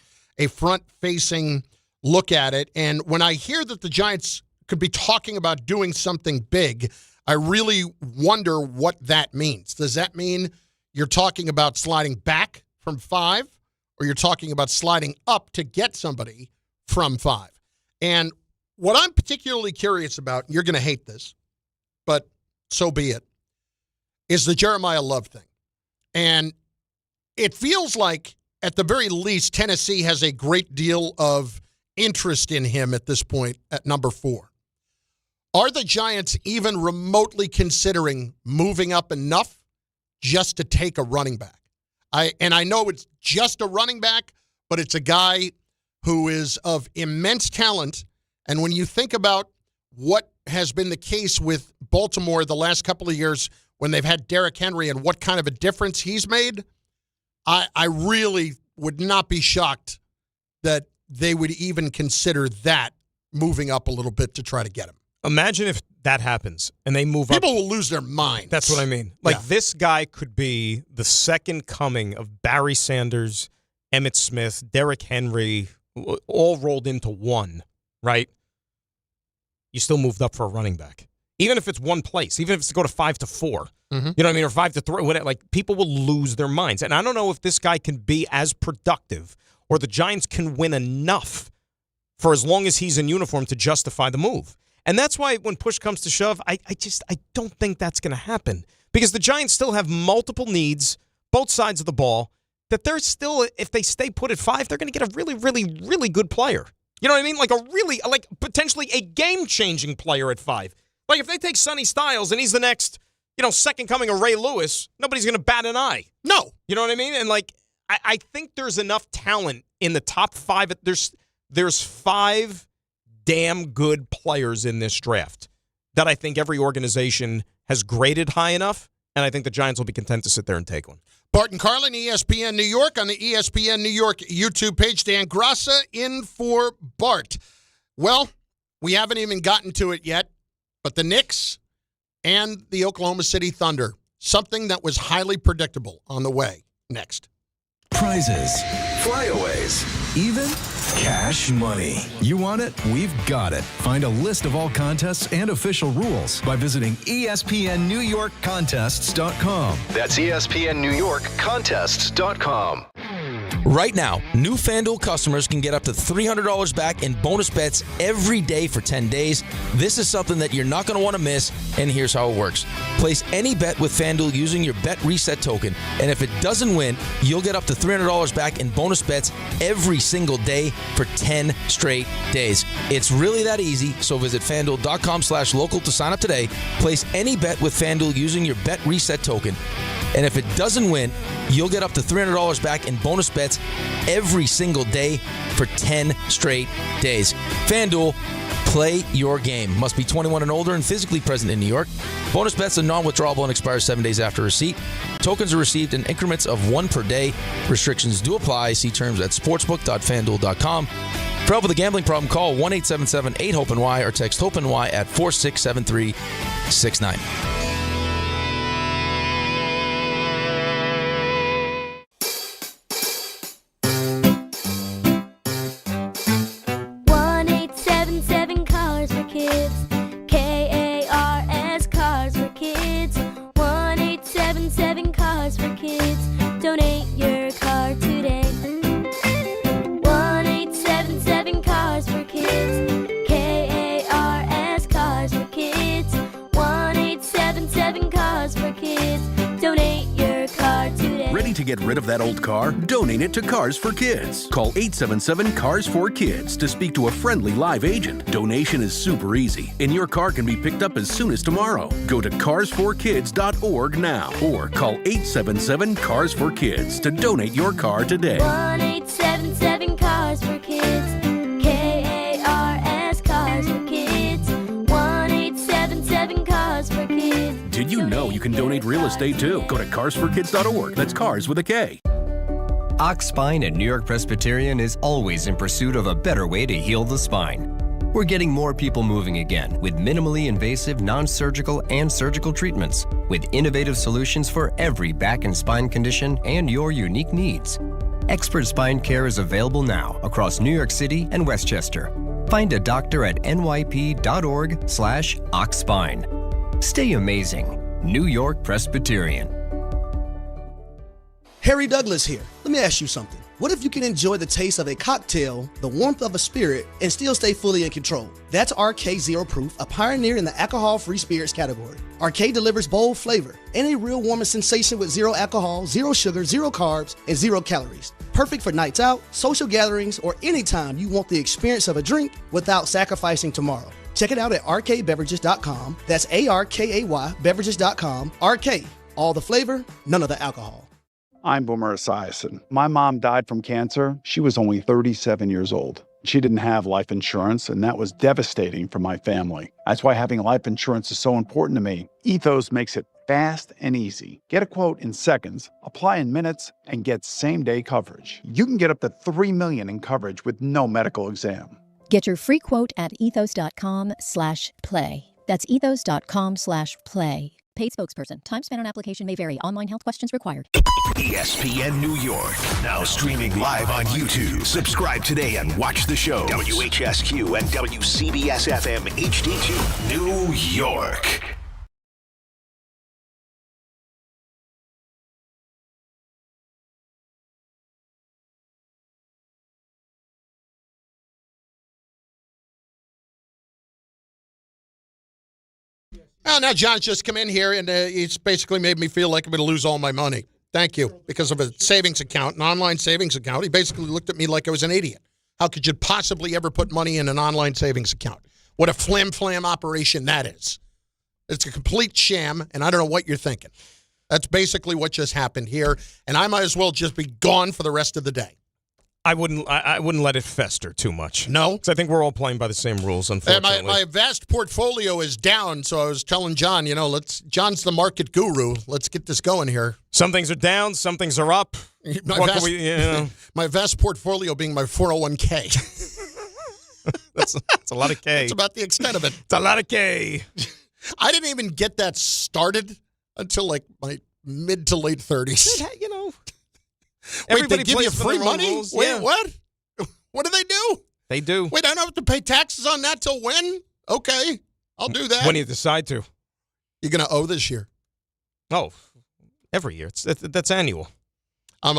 front-facing look at it. And when I hear that the Giants could be talking about doing something big, I really wonder what that means. Does that mean you're talking about sliding back from 5, or you're talking about sliding up to get somebody from 5. And what I'm particularly curious about, you're going to hate this, but so be it, is the Jeremiah Love thing. And it feels like, at the very least, Tennessee has a great deal of interest in him at this point at number 4. Are the Giants even remotely considering moving up enough just to take a running back? I know it's just a running back, but it's a guy who is of immense talent. And when you think about what has been the case with Baltimore the last couple of years when they've had Derrick Henry and what kind of a difference he's made, I really would not be shocked that they would even consider that moving up a little bit to try to get him. Imagine if that happens and they move up. People will lose their minds. That's what I mean. This guy could be the second coming of Barry Sanders, Emmitt Smith, Derrick Henry, all rolled into one, right? You still moved up for a running back. Even if it's one place, even if it's to go to 5 to 4, you know what I mean, or 5 to 3, whatever, people will lose their minds. And I don't know if this guy can be as productive or the Giants can win enough for as long as he's in uniform to justify the move. And that's why when push comes to shove, I don't think that's going to happen. Because the Giants still have multiple needs, both sides of the ball, that they're still, if they stay put at 5, they're going to get a really, really, really good player. You know what I mean? Potentially a game-changing player at 5. Like, if they take Sonny Styles and he's the next, second coming of Ray Lewis, nobody's going to bat an eye. No. You know what I mean? And, I think there's enough talent in the top 5. There's 5 damn good players in this draft that I think every organization has graded high enough, and I think the Giants will be content to sit there and take one. Bart Carlin, ESPN New York, on the ESPN New York YouTube page. Dan Grassa in for Bart. Well, we haven't even gotten to it yet, but the Knicks and the Oklahoma City Thunder, something that was highly predictable on the way. Next. Prizes, flyaways, even cash money. You want it? We've got it. Find a list of all contests and official rules by visiting ESPNNewYorkContests.com. That's ESPNNewYorkContests.com. Right now, new FanDuel customers can get up to $300 back in bonus bets every day for 10 days. This is something that you're not going to want to miss, and here's how it works. Place any bet with FanDuel using your Bet Reset token, and if it doesn't win, you'll get up to $300 back in bonus bets every single day for 10 straight days. It's really that easy, so visit FanDuel.com/local to sign up today. Place any bet with FanDuel using your Bet Reset token, and if it doesn't win, you'll get up to $300 back in bonus bets every single day for 10 straight days. FanDuel, play your game. Must be 21 and older and physically present in New York. Bonus bets are non-withdrawable and expire 7 days after receipt. Tokens are received in increments of 1 per day. Restrictions do apply. See terms at sportsbook.fanduel.com. For help with a gambling problem, call 1-877-8-HOPE-NY or text HOPE-NY at 467369. Get rid of that old car? Donate it to Cars for Kids. Call 877-CARS4KIDS to speak to a friendly live agent. Donation is super easy, and your car can be picked up as soon as tomorrow. Go to carsforkids.org now or call 877-CARS4KIDS to donate your car today. 1-877-CARS4KIDS. KARS Cars for Kids. 1-877-CARS4KIDS. Did you know you can donate real estate too? Go to carsforkids.org. That's cars with a K. Ox Spine at New York Presbyterian is always in pursuit of a better way to heal the spine. We're getting more people moving again with minimally invasive, non-surgical, and surgical treatments with innovative solutions for every back and spine condition and your unique needs. Expert spine care is available now across New York City and Westchester. Find a doctor at nyp.org/oxspine. Stay amazing. New York Presbyterian. Harry Douglas here. Let me ask you something. What if you can enjoy the taste of a cocktail, the warmth of a spirit, and still stay fully in control? That's RK Zero Proof, a pioneer in the alcohol-free spirits category. RK delivers bold flavor and a real warming sensation with zero alcohol, zero sugar, zero carbs, and zero calories. Perfect for nights out, social gatherings, or anytime you want the experience of a drink without sacrificing tomorrow. Check it out at rkbeverages.com. That's ARKAY beverages.com. RK, all the flavor, none of the alcohol. I'm Boomer Esiason. My mom died from cancer. She was only 37 years old. She didn't have life insurance, and that was devastating for my family. That's why having life insurance is so important to me. Ethos makes it fast and easy. Get a quote in seconds, apply in minutes, and get same-day coverage. You can get up to $3 million in coverage with no medical exam. Get your free quote at ethos.com/play. That's ethos.com/play. Paid spokesperson. Time spent on application may vary. Online health questions required. ESPN New York. Now streaming live on YouTube. Subscribe today and watch the show. WHSQ and WCBS FM HD2. New York. Well, now John's just come in here, and it's basically made me feel like I'm going to lose all my money. Thank you. Because of a savings account, an online savings account. He basically looked at me like I was an idiot. How could you possibly ever put money in an online savings account? What a flam-flam operation that is. It's a complete sham, and I don't know what you're thinking. That's basically what just happened here, and I might as well just be gone for the rest of the day. I wouldn't let it fester too much. No? Because I think we're all playing by the same rules, unfortunately. My vast portfolio is down, so I was telling John, John's the market guru. Let's get this going here. Some things are down, some things are up. My vast portfolio being my 401k. That's a lot of K. That's about the extent of it. It's a lot of K. I didn't even get that started until like my mid to late 30s. Wait, they give you free money? Rules. Wait, Yeah. what? What do they do? They do. Wait, I don't have to pay taxes on that till when? Okay, I'll do that. When do you decide to? You're going to owe this year. Oh, every year. That's annual. I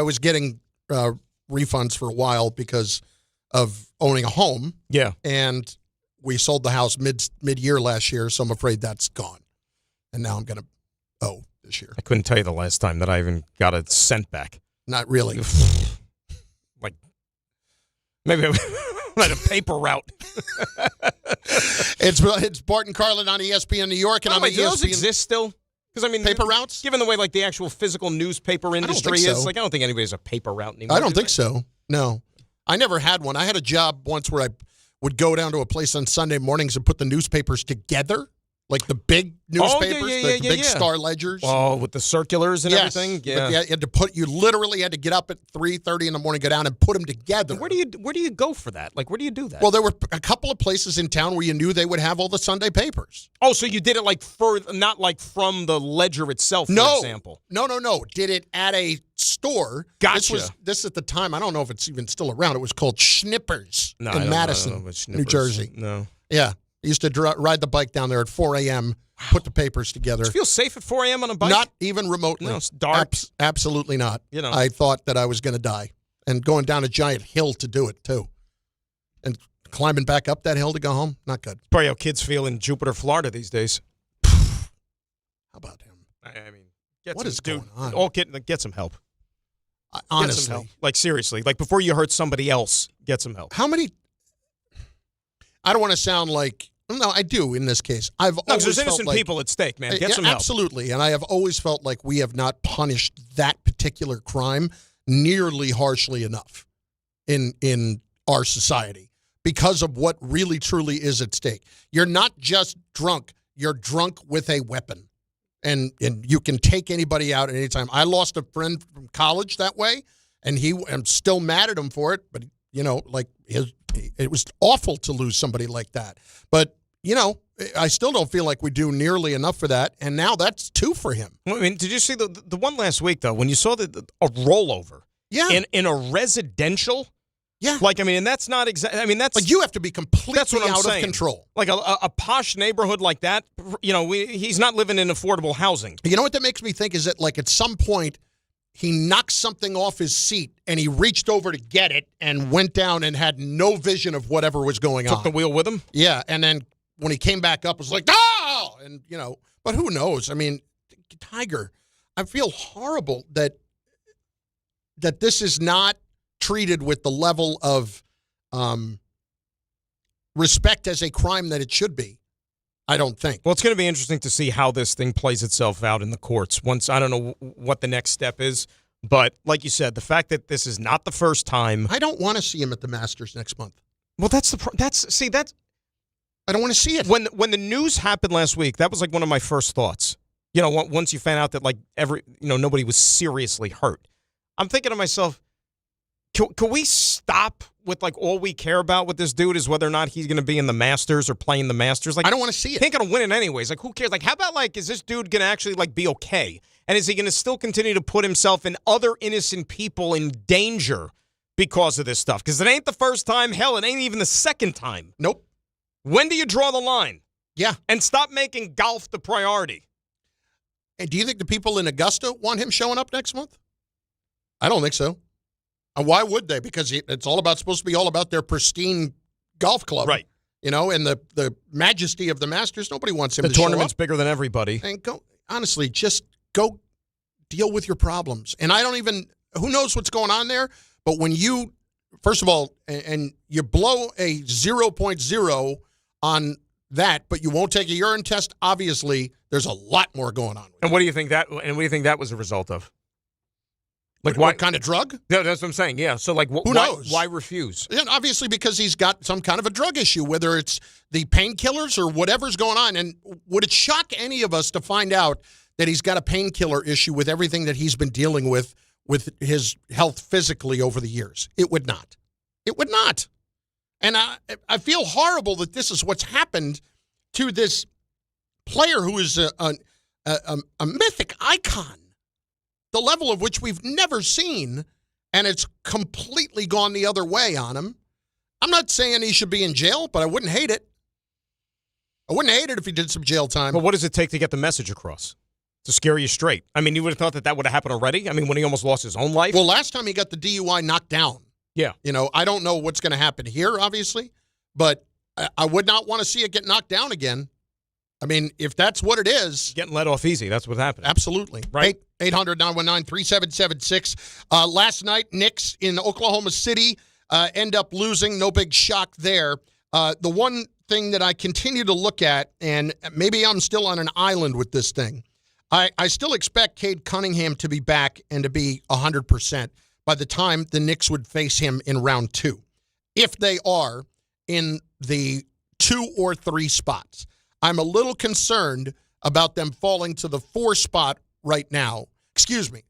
was getting refunds for a while because of owning a home. Yeah. And we sold the house mid-year last year, so I'm afraid that's gone. And now I'm going to owe this year. I couldn't tell you the last time that I even got a cent back. Not really. Like, maybe I had a paper route. It's Bart Carlin on ESPN New York, and I'm do those exist still? Because paper routes, given the way like the actual physical newspaper industry is, I don't think anybody has a paper route anymore. I don't think so. No, I never had one. I had a job once where I would go down to a place on Sunday mornings and put the newspapers together. Like the big newspapers, the big Star Ledgers. Oh, with the circulars and everything. Yeah, but you literally had to get up at 3:30 in the morning, go down and put them together. Where do you go for that? Like, where do you do that? Well, there were a couple of places in town where you knew they would have all the Sunday papers. Oh, so you did it not like from the Ledger itself, for example. No. Did it at a store. Gotcha. This at the time. I don't know if it's even still around. It was called Schnippers in Madison, New Jersey. No. Yeah. I used to ride the bike down there at 4 a.m., put the papers together. Did you feel safe at 4 a.m. on a bike? Not even remotely. No, it's dark. Absolutely not. I thought that I was going to die. And going down a giant hill to do it, too. And climbing back up that hill to go home, not good. Probably how kids feel in Jupiter, Florida these days. How about him? I mean, what is going on? Get some help. Honestly. Get some help. Like, seriously. Like, before you hurt somebody else, get some help. How many... I don't want to sound like... No, I do in this case. There's innocent people at stake, man. Get some help. Absolutely. And I have always felt like we have not punished that particular crime nearly harshly enough in our society because of what really, truly is at stake. You're not just drunk. You're drunk with a weapon. And you can take anybody out at any time. I lost a friend from college that way, and I'm still mad at him for it. But, it was awful to lose somebody like that. But, I still don't feel like we do nearly enough for that. And now that's 2 for him. I mean, did you see the one last week, though, when you saw a rollover in a residential? Yeah. And that's not exactly, that's. Like, you have to be completely out of control. Like a posh neighborhood like that, he's not living in affordable housing. You know what that makes me think is that, like, at some point, he knocked something off his seat, and he reached over to get it and went down and had no vision of whatever was going on. Took the wheel with him? Yeah, and then when he came back up, it was like, oh! And, but who knows? I mean, Tiger, I feel horrible that this is not treated with the level of respect as a crime that it should be. I don't think. Well, it's going to be interesting to see how this thing plays itself out in the courts. Once, I don't know what the next step is, but like you said, the fact that this is not the first time. I don't want to see him at the Masters next month. Well, that's I don't want to see it. When the news happened last week, that was like one of my first thoughts. Once you found out that nobody was seriously hurt, I'm thinking to myself, can we stop with all we care about with this dude is whether or not he's going to be in the Masters or playing the Masters? I don't want to see it. He ain't going to win it anyways. Who cares? How about is this dude going to actually be okay? And is he going to still continue to put himself and other innocent people in danger because of this stuff? Because it ain't the first time. Hell, it ain't even the second time. Nope. When do you draw the line? Yeah. And stop making golf the priority. And do you think the people in Augusta want him showing up next month? I don't think so. And why would they? Because it's supposed to be all about their pristine golf club. Right. And the majesty of the Masters. Nobody wants him to show up. The tournament's bigger than everybody. And just go deal with your problems. And who knows what's going on there? But when you, first of all, and you blow a 0.0 on that, but you won't take a urine test, obviously there's a lot more going on. And what do you think that was a result of? What kind of drug? Yeah, that's what I'm saying. Yeah. So, who knows? Why refuse? And obviously, because he's got some kind of a drug issue, whether it's the painkillers or whatever's going on. And would it shock any of us to find out that he's got a painkiller issue with everything that he's been dealing with his health physically over the years? It would not. It would not. And I feel horrible that this is what's happened to this player who is a mythic icon. The level of which we've never seen, and it's completely gone the other way on him. I'm not saying he should be in jail, but I wouldn't hate it. I wouldn't hate it if he did some jail time. But what does it take to get the message across? To scare you straight? I mean, you would have thought that would have happened already? I mean, when he almost lost his own life? Well, last time he got the DUI knocked down. Yeah. I don't know what's going to happen here, obviously, but I would not want to see it get knocked down again. I mean, if that's what it is. Getting let off easy. That's what happened. Absolutely. Right. 800-919-3776. Last night, Knicks in Oklahoma City end up losing. No big shock there. The one thing that I continue to look at, and maybe I'm still on an island with this thing, I still expect Cade Cunningham to be back and to be 100% by the time the Knicks would face him in round 2. If they are in the 2 or 3 spots. I'm a little concerned about them falling to the 4 spot right now. Excuse me,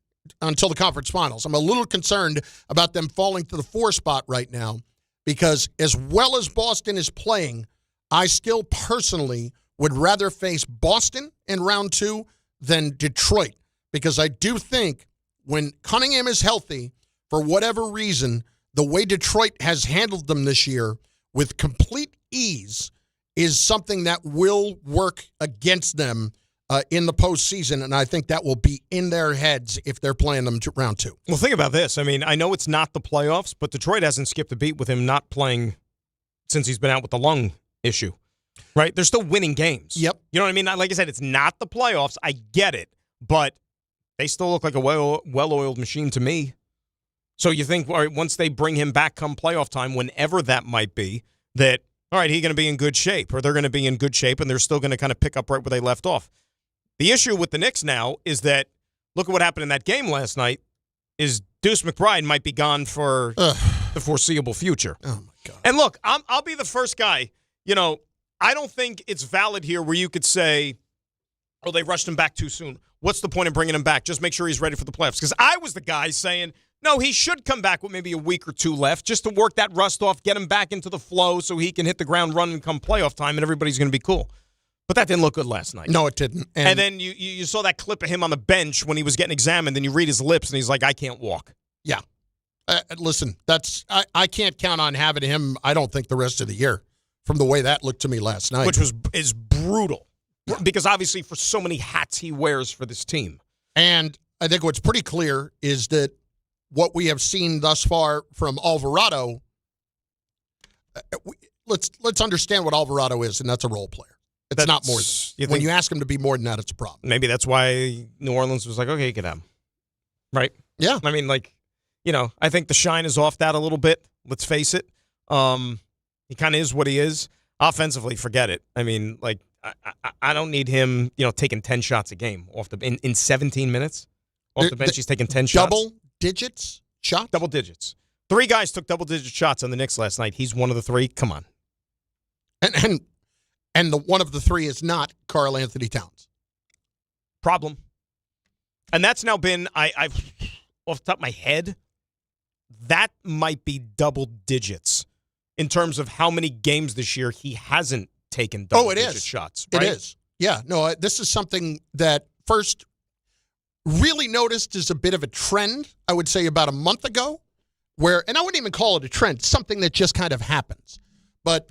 until the conference finals. I'm a little concerned about them falling to the 4 spot right now because as well as Boston is playing, I still personally would rather face Boston in round 2 than Detroit because I do think when Cunningham is healthy, for whatever reason, the way Detroit has handled them this year with complete ease is something that will work against them in the postseason, and I think that will be in their heads if they're playing them to round 2. Well, think about this. I mean, I know it's not the playoffs, but Detroit hasn't skipped a beat with him not playing since he's been out with the lung issue, right? They're still winning games. Yep. You know what I mean? Like I said, it's not the playoffs. I get it, but they still look like a well-oiled machine to me. So you think, all right, once they bring him back come playoff time, whenever that might be, that, all right, he's going to be in good shape, or they're going to be in good shape, and they're still going to kind of pick up right where they left off. The issue with the Knicks now is that, look at what happened in that game last night, is Deuce McBride might be gone for the foreseeable future. Oh, my God. And look, I'll be the first guy. I don't think it's valid here where you could say, oh, they rushed him back too soon. What's the point in bringing him back? Just make sure he's ready for the playoffs. Because I was the guy saying, no, he should come back with maybe a week or 2 left just to work that rust off, get him back into the flow so he can hit the ground running come playoff time and everybody's going to be cool. But that didn't look good last night. No, it didn't. And then you saw that clip of him on the bench when he was getting examined, and you read his lips, and he's like, I can't walk. Yeah. Listen, I can't count on having him, I don't think, the rest of the year from the way that looked to me last night. Which is brutal. Because obviously for so many hats he wears for this team. And I think what's pretty clear is that what we have seen thus far from Alvarado, let's understand what Alvarado is, and that's a role player. It's not more than that. When you ask him to be more than that, it's a problem. Maybe that's why New Orleans was like, okay, you can have him. Right? Yeah. I mean, I think the shine is off that a little bit. Let's face it. He kind of is what he is. Offensively, forget it. I mean, I don't need him, taking 10 shots a game off in 17 minutes. Off the bench, he's taking 10 shots. Double digits shots? Double digits. 3 guys took double-digit shots on the Knicks last night. He's one of the 3. Come on. And the one of the 3 is not Karl Anthony Towns. Problem. And that's now been, I've off the top of my head, that might be double digits in terms of how many games this year he hasn't taken double-digit shots. Right? It is. Yeah. No, this is something that first really noticed as a bit of a trend, I would say about a month ago, and I wouldn't even call it a trend, something that just kind of happens. But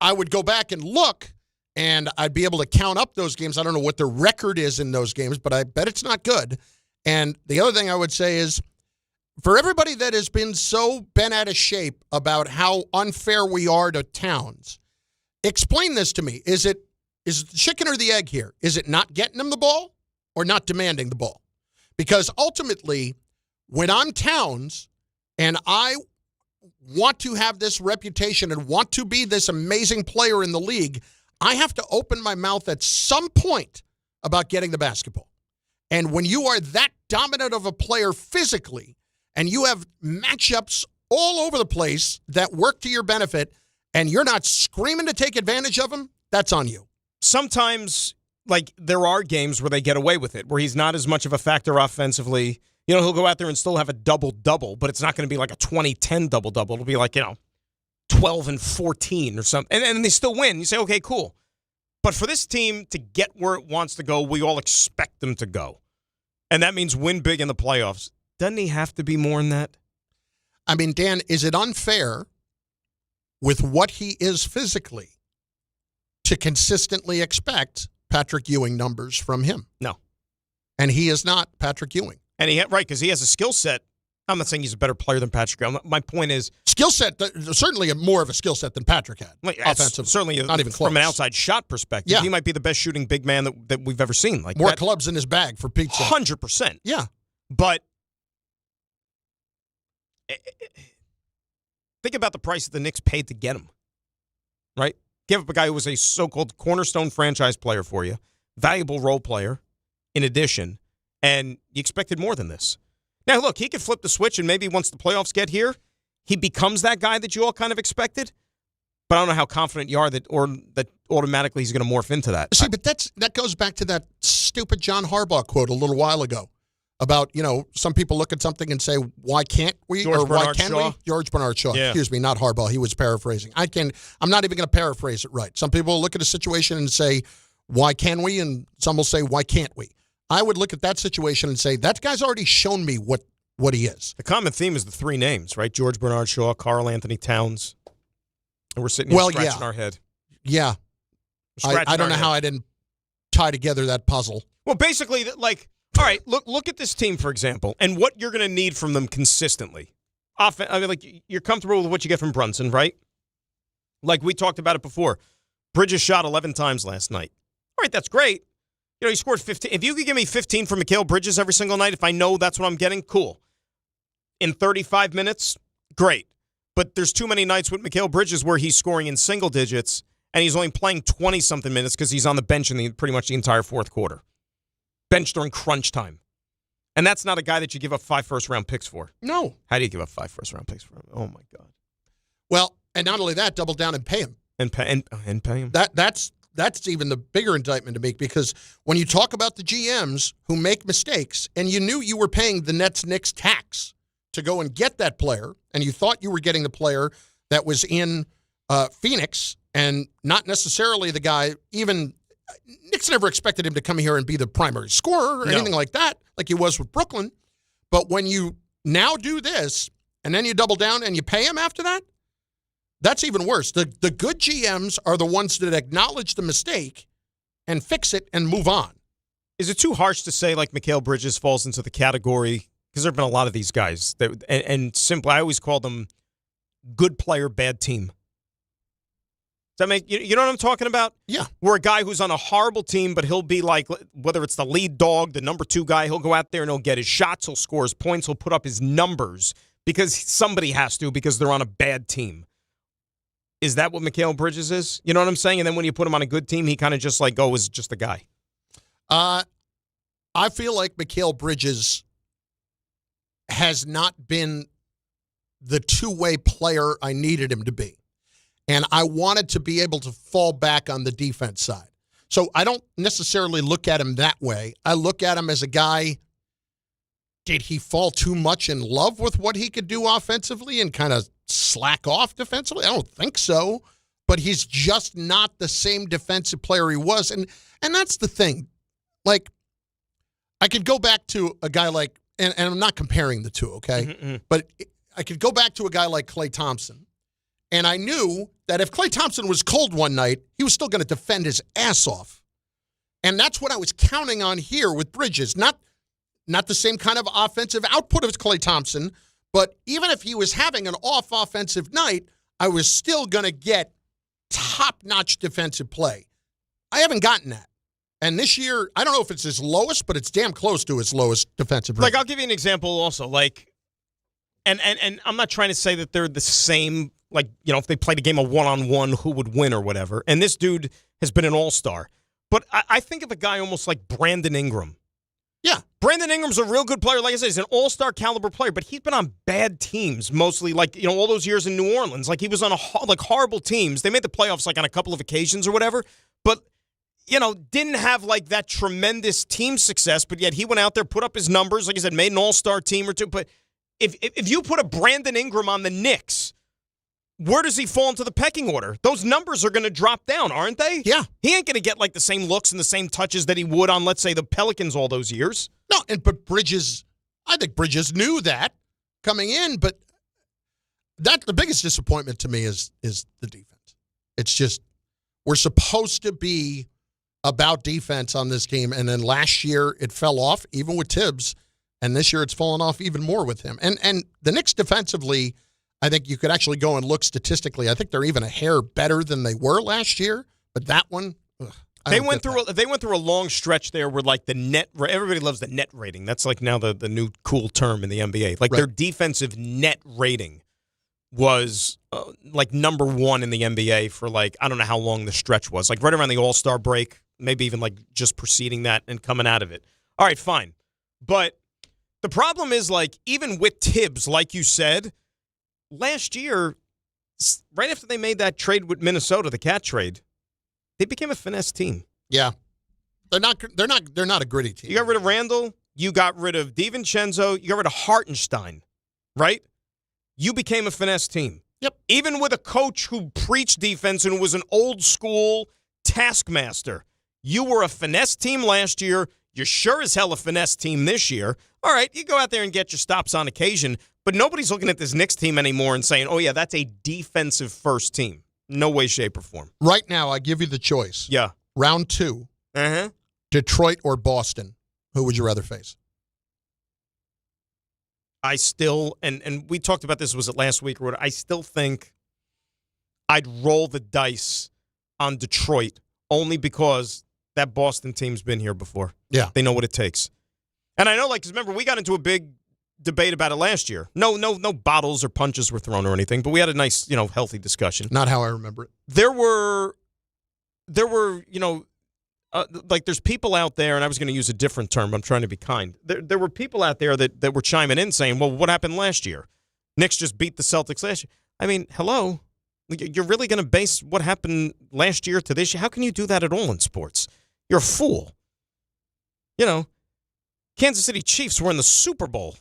I would go back and look, and I'd be able to count up those games. I don't know what the record is in those games, but I bet it's not good. And the other thing I would say is, for everybody that has been so bent out of shape about how unfair we are to Towns, explain this to me. Is it the chicken or the egg here? Is it not getting him the ball or not demanding the ball? Because ultimately, when I'm Towns and I want to have this reputation and want to be this amazing player in the league, I have to open my mouth at some point about getting the basketball. And when you are that dominant of a player physically, and you have matchups all over the place that work to your benefit, and you're not screaming to take advantage of them, that's on you. Sometimes, there are games where they get away with it, where he's not as much of a factor offensively. He'll go out there and still have a double-double, but it's not going to be like a 20-10 double-double. It'll be 12 and 14 or something. And they still win. You say, okay, cool. But for this team to get where it wants to go, we all expect them to go. And that means win big in the playoffs. Doesn't he have to be more than that? I mean, Dan, is it unfair with what he is physically to consistently expect Patrick Ewing numbers from him? No. And he is not Patrick Ewing. And because he has a skill set. I'm not saying he's a better player than Patrick Ewing. My point is, skill set, certainly more of a skill set than Patrick had. Offensive, certainly not even close. From an outside shot perspective, he might be the best shooting big man that we've ever seen. More clubs in his bag for Pete's sake. 100%. Yeah. But think about the price that the Knicks paid to get him, right? Give up a guy who was a so-called cornerstone franchise player for you, valuable role player in addition, and you expected more than this. Now, look, he could flip the switch, and maybe once the playoffs get here, he becomes that guy that you all kind of expected. But I don't know how confident you are that automatically he's going to morph into that. See, but that goes back to that stupid John Harbaugh quote a little while ago about, some people look at something and say, why can't we? George Bernard can Shaw. we? George Bernard Shaw. Yeah. Excuse me, not Harbaugh. He was paraphrasing. I'm not even going to paraphrase it right. Some people look at a situation and say, why can we? And some will say, why can't we? I would look at that situation and say, that guy's already shown me what he is. The common theme is the 3 names, right? George Bernard Shaw, Karl Anthony Towns. And we're sitting here scratching our head. Yeah. I don't know how I didn't tie together that puzzle. Well, basically, all right, look at this team, for example, and what you're going to need from them consistently. You're comfortable with what you get from Brunson, right? Like we talked about it before. Bridges shot 11 times last night. All right, that's great. He scored 15. If you could give me 15 from Mikal Bridges every single night, if I know that's what I'm getting, cool. In 35 minutes, great. But there's too many nights with Mikal Bridges where he's scoring in single digits, and he's only playing 20-something minutes because he's on the bench in pretty much the entire fourth quarter. Bench during crunch time. And that's not a guy that you give up 5 first-round picks for. No. How do you give up 5 first-round picks for him? Oh, my God. Well, and not only that, double down and pay him. And pay him. That's even the bigger indictment to make, because when you talk about the GMs who make mistakes, and you knew you were paying the Knicks tax to go and get that player, and you thought you were getting the player that was in Phoenix and not necessarily the guy, even Knicks never expected him to come here and be the primary scorer or anything like that, like he was with Brooklyn. But when you now do this, and then you double down and you pay him after that, that's even worse. The good GMs are the ones that acknowledge the mistake and fix it and move on. Is it too harsh to say like Mikal Bridges falls into the category? Because there have been a lot of these guys and simply I always call them good player, bad team. Does that make you know what I'm talking about? Yeah. We're a guy who's on a horrible team, but he'll be like, whether it's the lead dog, the number 2 guy, he'll go out there and he'll get his shots, he'll score his points, he'll put up his numbers because somebody has to because they're on a bad team. Is that what Mikal Bridges is? You know what I'm saying? And then when you put him on a good team, he kind of just like, is just a guy. I feel like Mikal Bridges has not been the two-way player I needed him to be. And I wanted to be able to fall back on the defense side. So I don't necessarily look at him that way. I look at him as a guy, did he fall too much in love with what he could do offensively and kind of slack off defensively? I don't think so. But he's just not the same defensive player he was. And that's the thing. Like, I could go back to a guy like, and I'm not comparing the two, okay? Mm-hmm. But I could go back to a guy like Klay Thompson. And I knew that if Klay Thompson was cold one night, he was still going to defend his ass off. And that's what I was counting on here with Bridges. Not the same kind of offensive output as Klay Thompson, but even if he was having an off offensive night, I was still going to get top-notch defensive play. I haven't gotten that. And this year, I don't know if it's his lowest, but it's damn close to his lowest defensive rating. Like, I'll give you an example also. Like, and I'm not trying to say that they're the same. Like, you know, if they played a game of one-on-one, who would win or whatever. And this dude has been an all-star. But I think of a guy almost like Brandon Ingram. Yeah. Brandon Ingram's a real good player. Like I said, he's an all-star caliber player, but he's been on bad teams mostly, like, you know, all those years in New Orleans. Like, he was on horrible teams. They made the playoffs, like, on a couple of occasions or whatever. But, you know, didn't have, like, that tremendous team success, but yet he went out there, put up his numbers, like I said, made an all-star team or two. But if you put a Brandon Ingram on the Knicks, where does he fall into the pecking order? Those numbers are going to drop down, aren't they? Yeah. He ain't going to get like the same looks and the same touches that he would on, let's say, the Pelicans all those years. No, but Bridges, I think Bridges knew that coming in, but the biggest disappointment to me is the defense. It's just, we're supposed to be about defense on this team, and then last year it fell off, even with Tibbs, and this year it's fallen off even more with him. And the Knicks defensively, I think you could actually go and look statistically. I think they're even a hair better than they were last year. But that one, they went through a long stretch there where like the net. Everybody loves the net rating. That's like now the new cool term in the NBA. Like their defensive net rating was like number 1 in the NBA for like I don't know how long the stretch was. Like right around the All-Star break, maybe even like just preceding that and coming out of it. All right, fine. But the problem is like even with Tibbs, like you said. Last year, right after they made that trade with Minnesota, the cat trade, they became a finesse team. Yeah, they're not a gritty team. You got rid of Randall, you got rid of DiVincenzo, you got rid of Hartenstein, right? You became a finesse team. Yep. Even with a coach who preached defense and was an old school taskmaster, you were a finesse team last year. You're sure as hell a finesse team this year. All right, you go out there and get your stops on occasion, but nobody's looking at this Knicks team anymore and saying, oh, yeah, that's a defensive first team. No way, shape, or form. Right now, I give you the choice. Yeah. Round 2, Detroit or Boston. Who would you rather face? I still, and we talked about this, was it last week or what? I still think I'd roll the dice on Detroit only because that Boston team's been here before. Yeah. They know what it takes. And I know, like, 'cause remember, we got into a big debate about it last year. No bottles or punches were thrown or anything, but we had a nice, healthy discussion. Not how I remember it. There were, like there's people out there, and I was going to use a different term, but I'm trying to be kind. There were people out there that were chiming in saying, well, what happened last year? Knicks just beat the Celtics last year. I mean, hello? You're really going to base what happened last year to this year? How can you do that at all in sports? You're a fool. Kansas City Chiefs were in the Super Bowl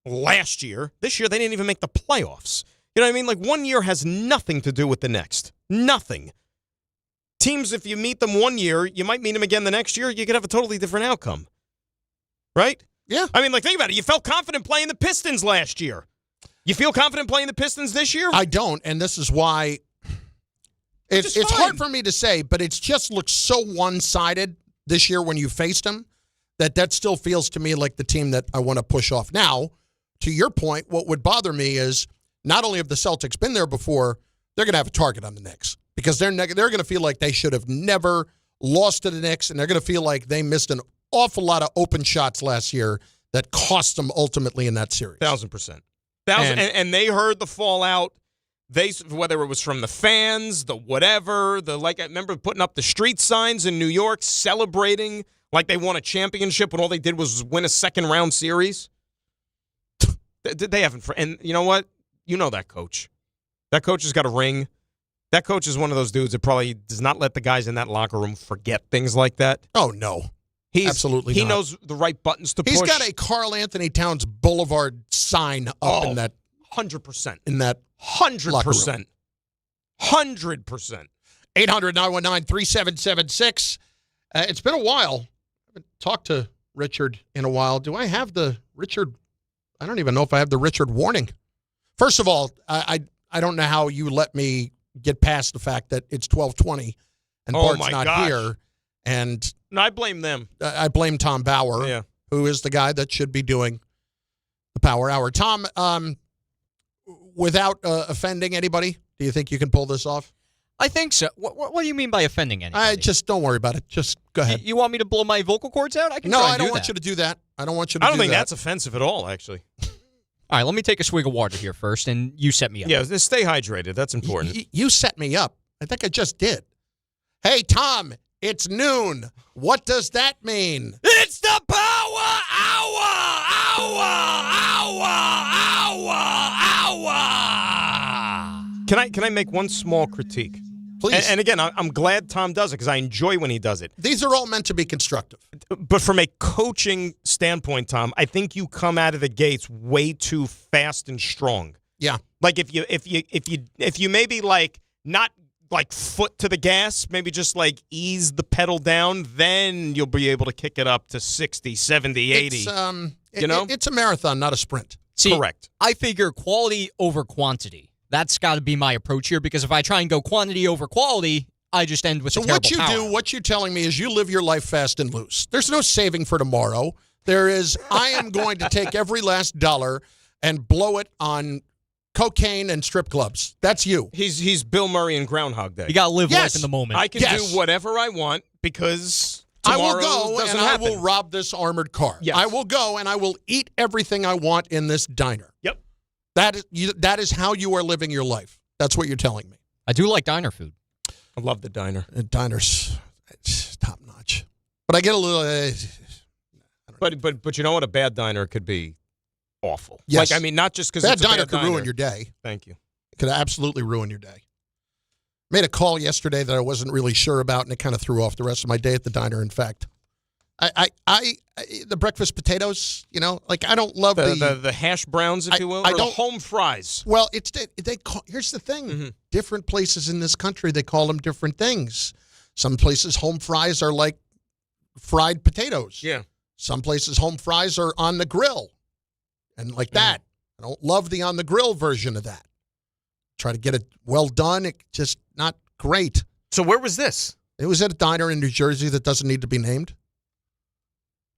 last year. This year, they didn't even make the playoffs. You know what I mean? Like, one year has nothing to do with the next. Nothing. Teams, if you meet them one year, you might meet them again the next year, you could have a totally different outcome. Right? Yeah. I mean, like, think about it. You felt confident playing the Pistons last year. You feel confident playing the Pistons this year? I don't, and this is why it's hard for me to say, but it just looks so one-sided this year when you faced them. that still feels to me like the team that I want to push off. Now, to your point, what would bother me is not only have the Celtics been there before, they're going to have a target on the Knicks because they're going to feel like they should have never lost to the Knicks, and they're going to feel like they missed an awful lot of open shots last year that cost them ultimately in that series. 1,000%. And they heard the fallout. Whether it was from the fans, the whatever, I remember putting up the street signs in New York celebrating like they won a championship when all they did was win a second-round series. They haven't. And you know what? You know that coach. That coach has got a ring. That coach is one of those dudes that probably does not let the guys in that locker room forget things like that. Oh, no. Absolutely not. He knows the right buttons to push. He's got a Karl Anthony Towns Boulevard sign up in that. 100%. In that 100%. 100%. 800-919-3776. It's been a while. I haven't talked to Richard in a while. Do I have the Richard? I don't even know if I have the Richard warning. First of all, I don't know how you let me get past the fact that it's 12:20 and Bart's not here. And no, I blame them. I blame Tom Bauer, who is the guy that should be doing the Power Hour. Tom, without offending anybody, do you think you can pull this off? I think so. What do you mean by offending anybody? Just don't worry about it. Just go ahead. You want me to blow my vocal cords out? I can. No, try and I don't do want that. you to do that. I don't want you to. I don't think that's offensive at all, actually. All right, let me take a swig of water here first, and you set me up. Yeah, stay hydrated. That's important. You set me up. I think I just did. Hey, Tom, it's noon. What does that mean? It's the Power Hour! Can I make one small critique? Please. And again, I'm glad Tom does it because I enjoy when he does it. These are all meant to be constructive. But from a coaching standpoint, Tom, I think you come out of the gates way too fast and strong. Yeah. Like if you maybe like not like foot to the gas, maybe just like ease the pedal down, then you'll be able to kick it up to 60, 70, 80. It's a marathon, not a sprint. See, correct. I figure quality over quantity. That's got to be my approach here because if I try and go quantity over quality, I just end with a terrible power. What you're telling me is you live your life fast and loose. There's no saving for tomorrow. There is, I am going to take every last dollar and blow it on cocaine and strip clubs. That's you. He's Bill Murray in Groundhog Day. You got to live life in the moment. I can do whatever I want because tomorrow I will go doesn't and happen. I will rob this armored car. Yes. I will go and I will eat everything I want in this diner. Yep. That is how you are living your life. That's what you're telling me. I do like diner food. I love the diner. Diner's top notch. But I get a little. But you know what? A bad diner could be awful. Yes. Like, I mean, not just because bad it's a diner bad could diner. ruin your day. Thank you. It could absolutely ruin your day. Made a call yesterday that I wasn't really sure about, and it kind of threw off the rest of my day at the diner. In fact, the breakfast potatoes, like I don't love the hash browns, if you will, or the home fries. Well, here's the thing. Mm-hmm. Different places in this country, they call them different things. Some places home fries are like fried potatoes. Yeah. Some places home fries are on the grill and like that. I don't love the on the grill version of that. Try to get it well done. It's just not great. So where was this? It was at a diner in New Jersey that doesn't need to be named.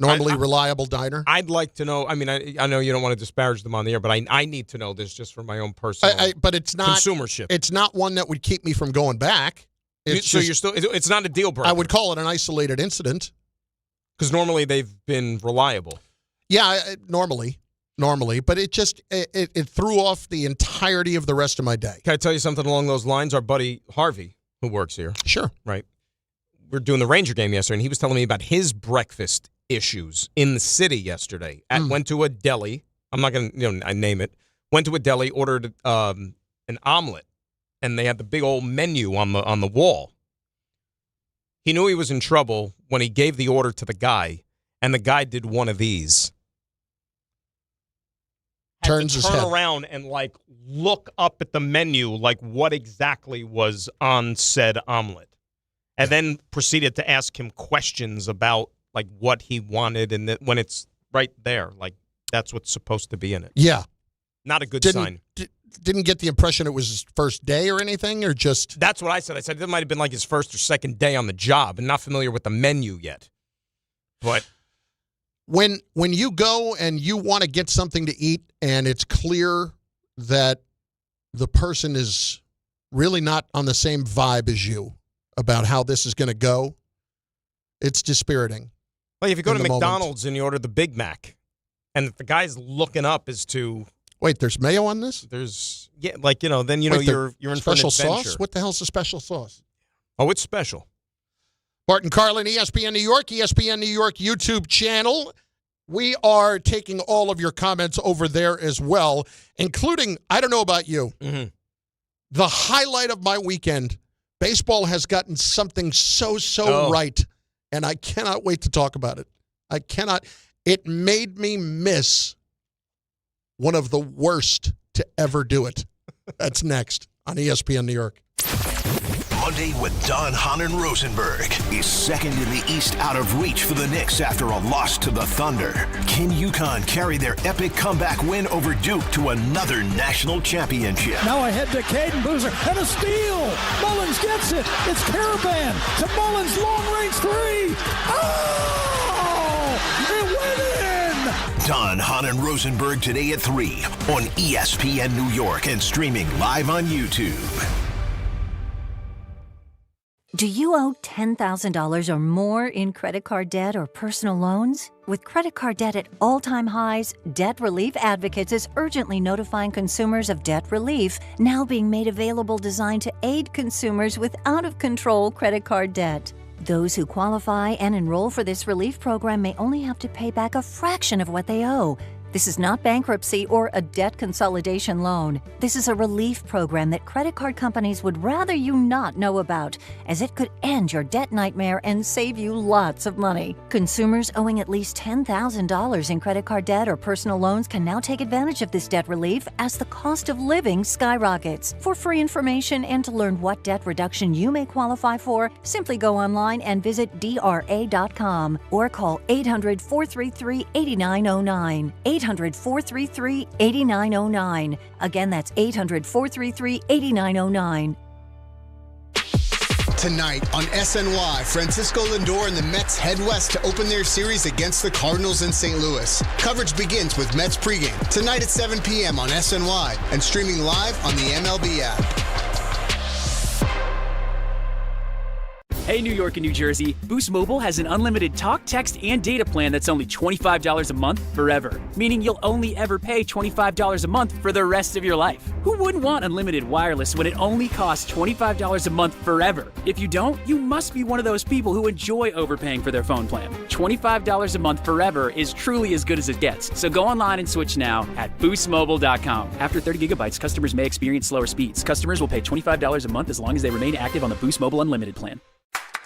Normally reliable diner. I'd like to know. I mean, I know you don't want to disparage them on the air, but I need to know this just for my own personal but it's not consumership. It's not one that would keep me from going back. It's not a deal breaker. I would call it an isolated incident. Because normally they've been reliable. Yeah, normally, but it just it threw off the entirety of the rest of my day. Can I tell you something along those lines? Our buddy Harvey, who works here, sure, right? We're doing the Ranger game yesterday, and he was telling me about his breakfast issues in the city yesterday. Went to a deli. I'm not going to name it. Went to a deli, ordered an omelet, and they had the big old menu on the wall. He knew he was in trouble when he gave the order to the guy, and the guy did one of these. Turns his head around and look up at the menu, like what exactly was on said omelet, and then proceeded to ask him questions about like what he wanted, and when it's right there, like that's what's supposed to be in it. Yeah, not a good sign. Didn't get the impression it was his first day or anything, or just... That's what I said. I said it might have been like his first or second day on the job and not familiar with the menu yet. But When you go and you want to get something to eat and it's clear that the person is really not on the same vibe as you about how this is going to go, it's dispiriting. Like if you go to McDonald's and you order the Big Mac, and the guy's looking up as to... Wait, there's mayo on this? There's, yeah, like, you know, then you know Wait, you're in for an special adventure. sauce? What the hell's the special sauce? Oh, it's special. Bart Carlin, ESPN New York YouTube channel. We are taking all of your comments over there as well, including, I don't know about you, the highlight of my weekend. Baseball has gotten something so right, and I cannot wait to talk about it. I cannot. It made me miss one of the worst to ever do it. That's next on ESPN New York. Monday with Hahn and Rosenberg is second in the East out of reach for the Knicks after a loss to the Thunder. Can UConn carry their epic comeback win over Duke to another national championship? Now ahead to Caden Boozer, and a steal! Mullins gets it! It's Caravan to Mullins, long-range three! Oh! It went in! Hahn and Rosenberg today at 3 on ESPN New York and streaming live on YouTube. Do you owe $10,000 or more in credit card debt or personal loans? With credit card debt at all-time highs, Debt Relief Advocates is urgently notifying consumers of debt relief now being made available designed to aid consumers with out-of-control credit card debt. Those who qualify and enroll for this relief program may only have to pay back a fraction of what they owe. This is not bankruptcy or a debt consolidation loan. This is a relief program that credit card companies would rather you not know about, as it could end your debt nightmare and save you lots of money. Consumers owing at least $10,000 in credit card debt or personal loans can now take advantage of this debt relief as the cost of living skyrockets. For free information and to learn what debt reduction you may qualify for, simply go online and visit DRA.com or call 800-433-8909. 800-433-8909. Again, that's 800-433-8909. Tonight on SNY, Francisco Lindor and the Mets head west to open their series against the Cardinals in St. Louis. Coverage begins with Mets pregame tonight at 7 p.m. on SNY and streaming live on the MLB app. Hey, New York and New Jersey, Boost Mobile has an unlimited talk, text, and data plan that's only $25 a month forever, meaning you'll only ever pay $25 a month for the rest of your life. Who wouldn't want unlimited wireless when it only costs $25 a month forever? If you don't, you must be one of those people who enjoy overpaying for their phone plan. $25 a month forever is truly as good as it gets, so go online and switch now at boostmobile.com. After 30 gigabytes, customers may experience slower speeds. Customers will pay $25 a month as long as they remain active on the Boost Mobile Unlimited plan.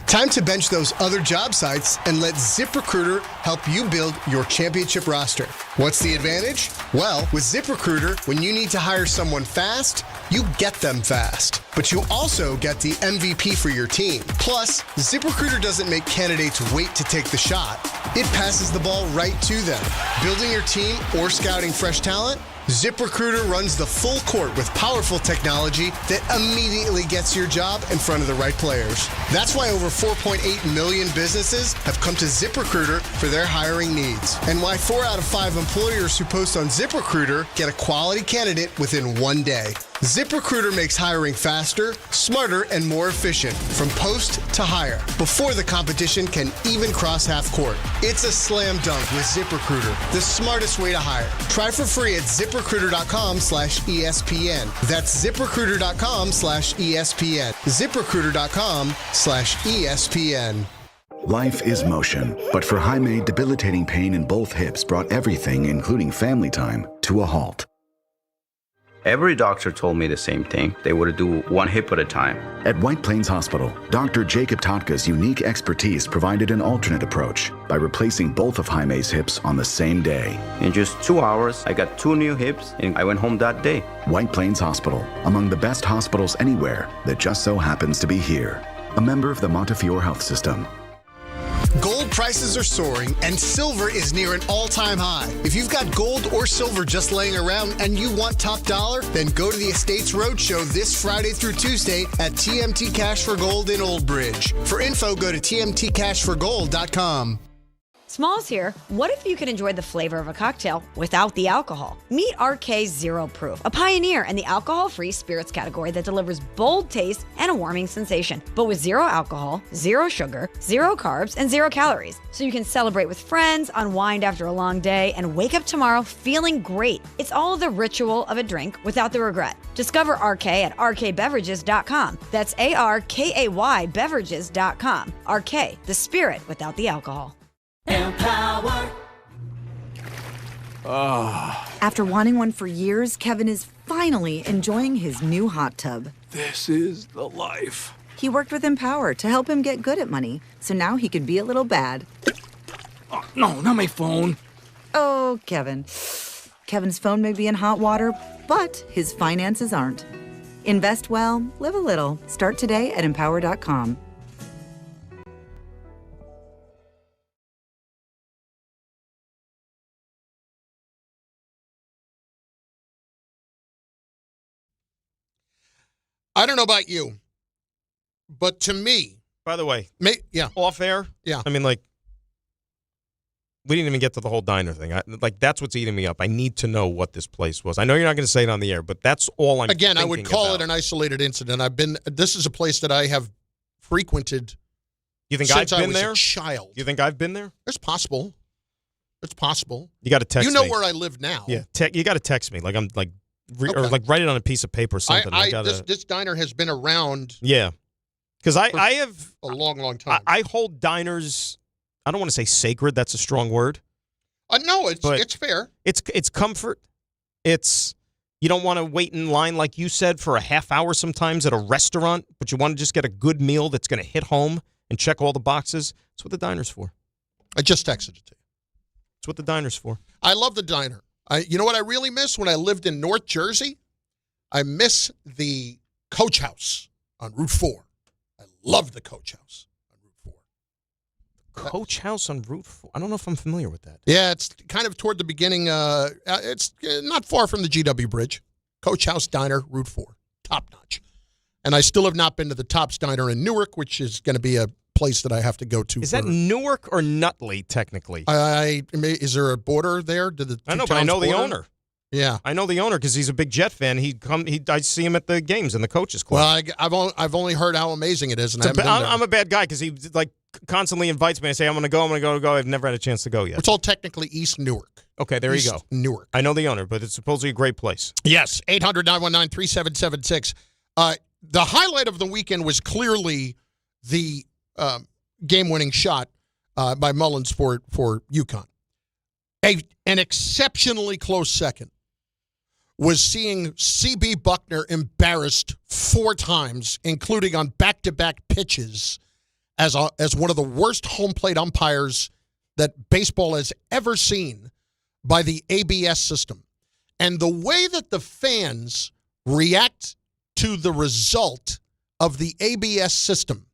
Time to bench those other job sites and let ZipRecruiter help you build your championship roster. What's the advantage? Well, with ZipRecruiter, when you need to hire someone fast, you get them fast. But you also get the MVP for your team. Plus, ZipRecruiter doesn't make candidates wait to take the shot. It passes the ball right to them. Building your team or scouting fresh talent? ZipRecruiter runs the full court with powerful technology that immediately gets your job in front of the right players. That's why over 4.8 million businesses have come to ZipRecruiter for their hiring needs. And why 4 out of 5 employers who post on ZipRecruiter get a quality candidate within 1 day. ZipRecruiter makes hiring faster, smarter, and more efficient from post to hire before the competition can even cross half court. It's a slam dunk with ZipRecruiter, the smartest way to hire. Try for free at ZipRecruiter.com/ESPN. That's ZipRecruiter.com/ESPN. ZipRecruiter.com/ESPN. Life is motion, but for Jaime, debilitating pain in both hips brought everything, including family time, to a halt. Every doctor told me the same thing. They would do one hip at a time. At White Plains Hospital, Dr. Jacob Totka's unique expertise provided an alternate approach by replacing both of Jaime's hips on the same day. In just 2 hours, I got 2 new hips, and I went home that day. White Plains Hospital, among the best hospitals anywhere that just so happens to be here. A member of the Montefiore Health System. Gold prices are soaring and silver is near an all-time high. If you've got gold or silver just laying around and you want top dollar, then go to the Estates Roadshow this Friday through Tuesday at TMT Cash for Gold in Old Bridge. For info, go to tmtcashforgold.com. Smalls here. What if you could enjoy the flavor of a cocktail without the alcohol? Meet RK Zero Proof, a pioneer in the alcohol-free spirits category that delivers bold taste and a warming sensation, but with zero alcohol, zero sugar, zero carbs, and 0 calories. So you can celebrate with friends, unwind after a long day, and wake up tomorrow feeling great. It's all the ritual of a drink without the regret. Discover RK at rkbeverages.com. That's ARKAY beverages.com. RK, the spirit without the alcohol. Empower. After wanting one for years, Kevin is finally enjoying his new hot tub. This is the life. He worked with Empower to help him get good at money, so now he could be a little bad. Oh, no, not my phone. Oh, Kevin. Kevin's phone may be in hot water, but his finances aren't. Invest well, live a little. Start today at empower.com. I don't know about you, but to me, by the way, yeah, off air, yeah. I mean, like, we didn't even get to the whole diner thing. That's what's eating me up. I need to know what this place was. I know you're not going to say it on the air, but that's all I'm. Again, I would call it an isolated incident. This is a place that I have frequented. You think since I've been I was there? A child. You think I've been there? It's possible. It's possible. You got to text. You know me. where I live now. Yeah, you got to text me. Like I'm like. Okay. Or like write it on a piece of paper or something. This diner has been around. Yeah, because I have a long time. I hold diners. I don't want to say sacred. That's a strong word. No, it's fair. It's comfort. It's you don't want to wait in line like you said for a half hour sometimes at a restaurant, but you want to just get a good meal that's going to hit home and check all the boxes. That's what the diner's for. I just texted it to you. That's what the diner's for. I love the diner. You know what I really miss when I lived in North Jersey? I miss the Coach House on Route 4. I love the Coach House on Route 4. Coach House on Route 4? I don't know if I'm familiar with that. Yeah, it's kind of toward the beginning. It's not far from the GW Bridge. Coach House Diner, Route 4. Top notch. And I still have not been to the Tops Diner in Newark, which is going to be a place that I have to go to. Is that Newark or Nutley, technically? Is there a border there? I know, but I know the owner. Yeah, I know the owner because he's a big Jet fan. I see him at the games in the coaches club. Well, I've only heard how amazing it is, and I'm a bad guy because he like constantly invites me. I say I'm going to go. I've never had a chance to go yet. It's all technically East Newark. Okay, there you go. Newark. I know the owner, but it's supposedly a great place. Yes, 800-919-3776. The highlight of the weekend was clearly the game-winning shot by Mullins for UConn. An exceptionally close second was seeing C.B. Buckner embarrassed 4 times, including on back-to-back pitches, as one of the worst home plate umpires that baseball has ever seen by the ABS system. And the way that the fans react to the result of the ABS system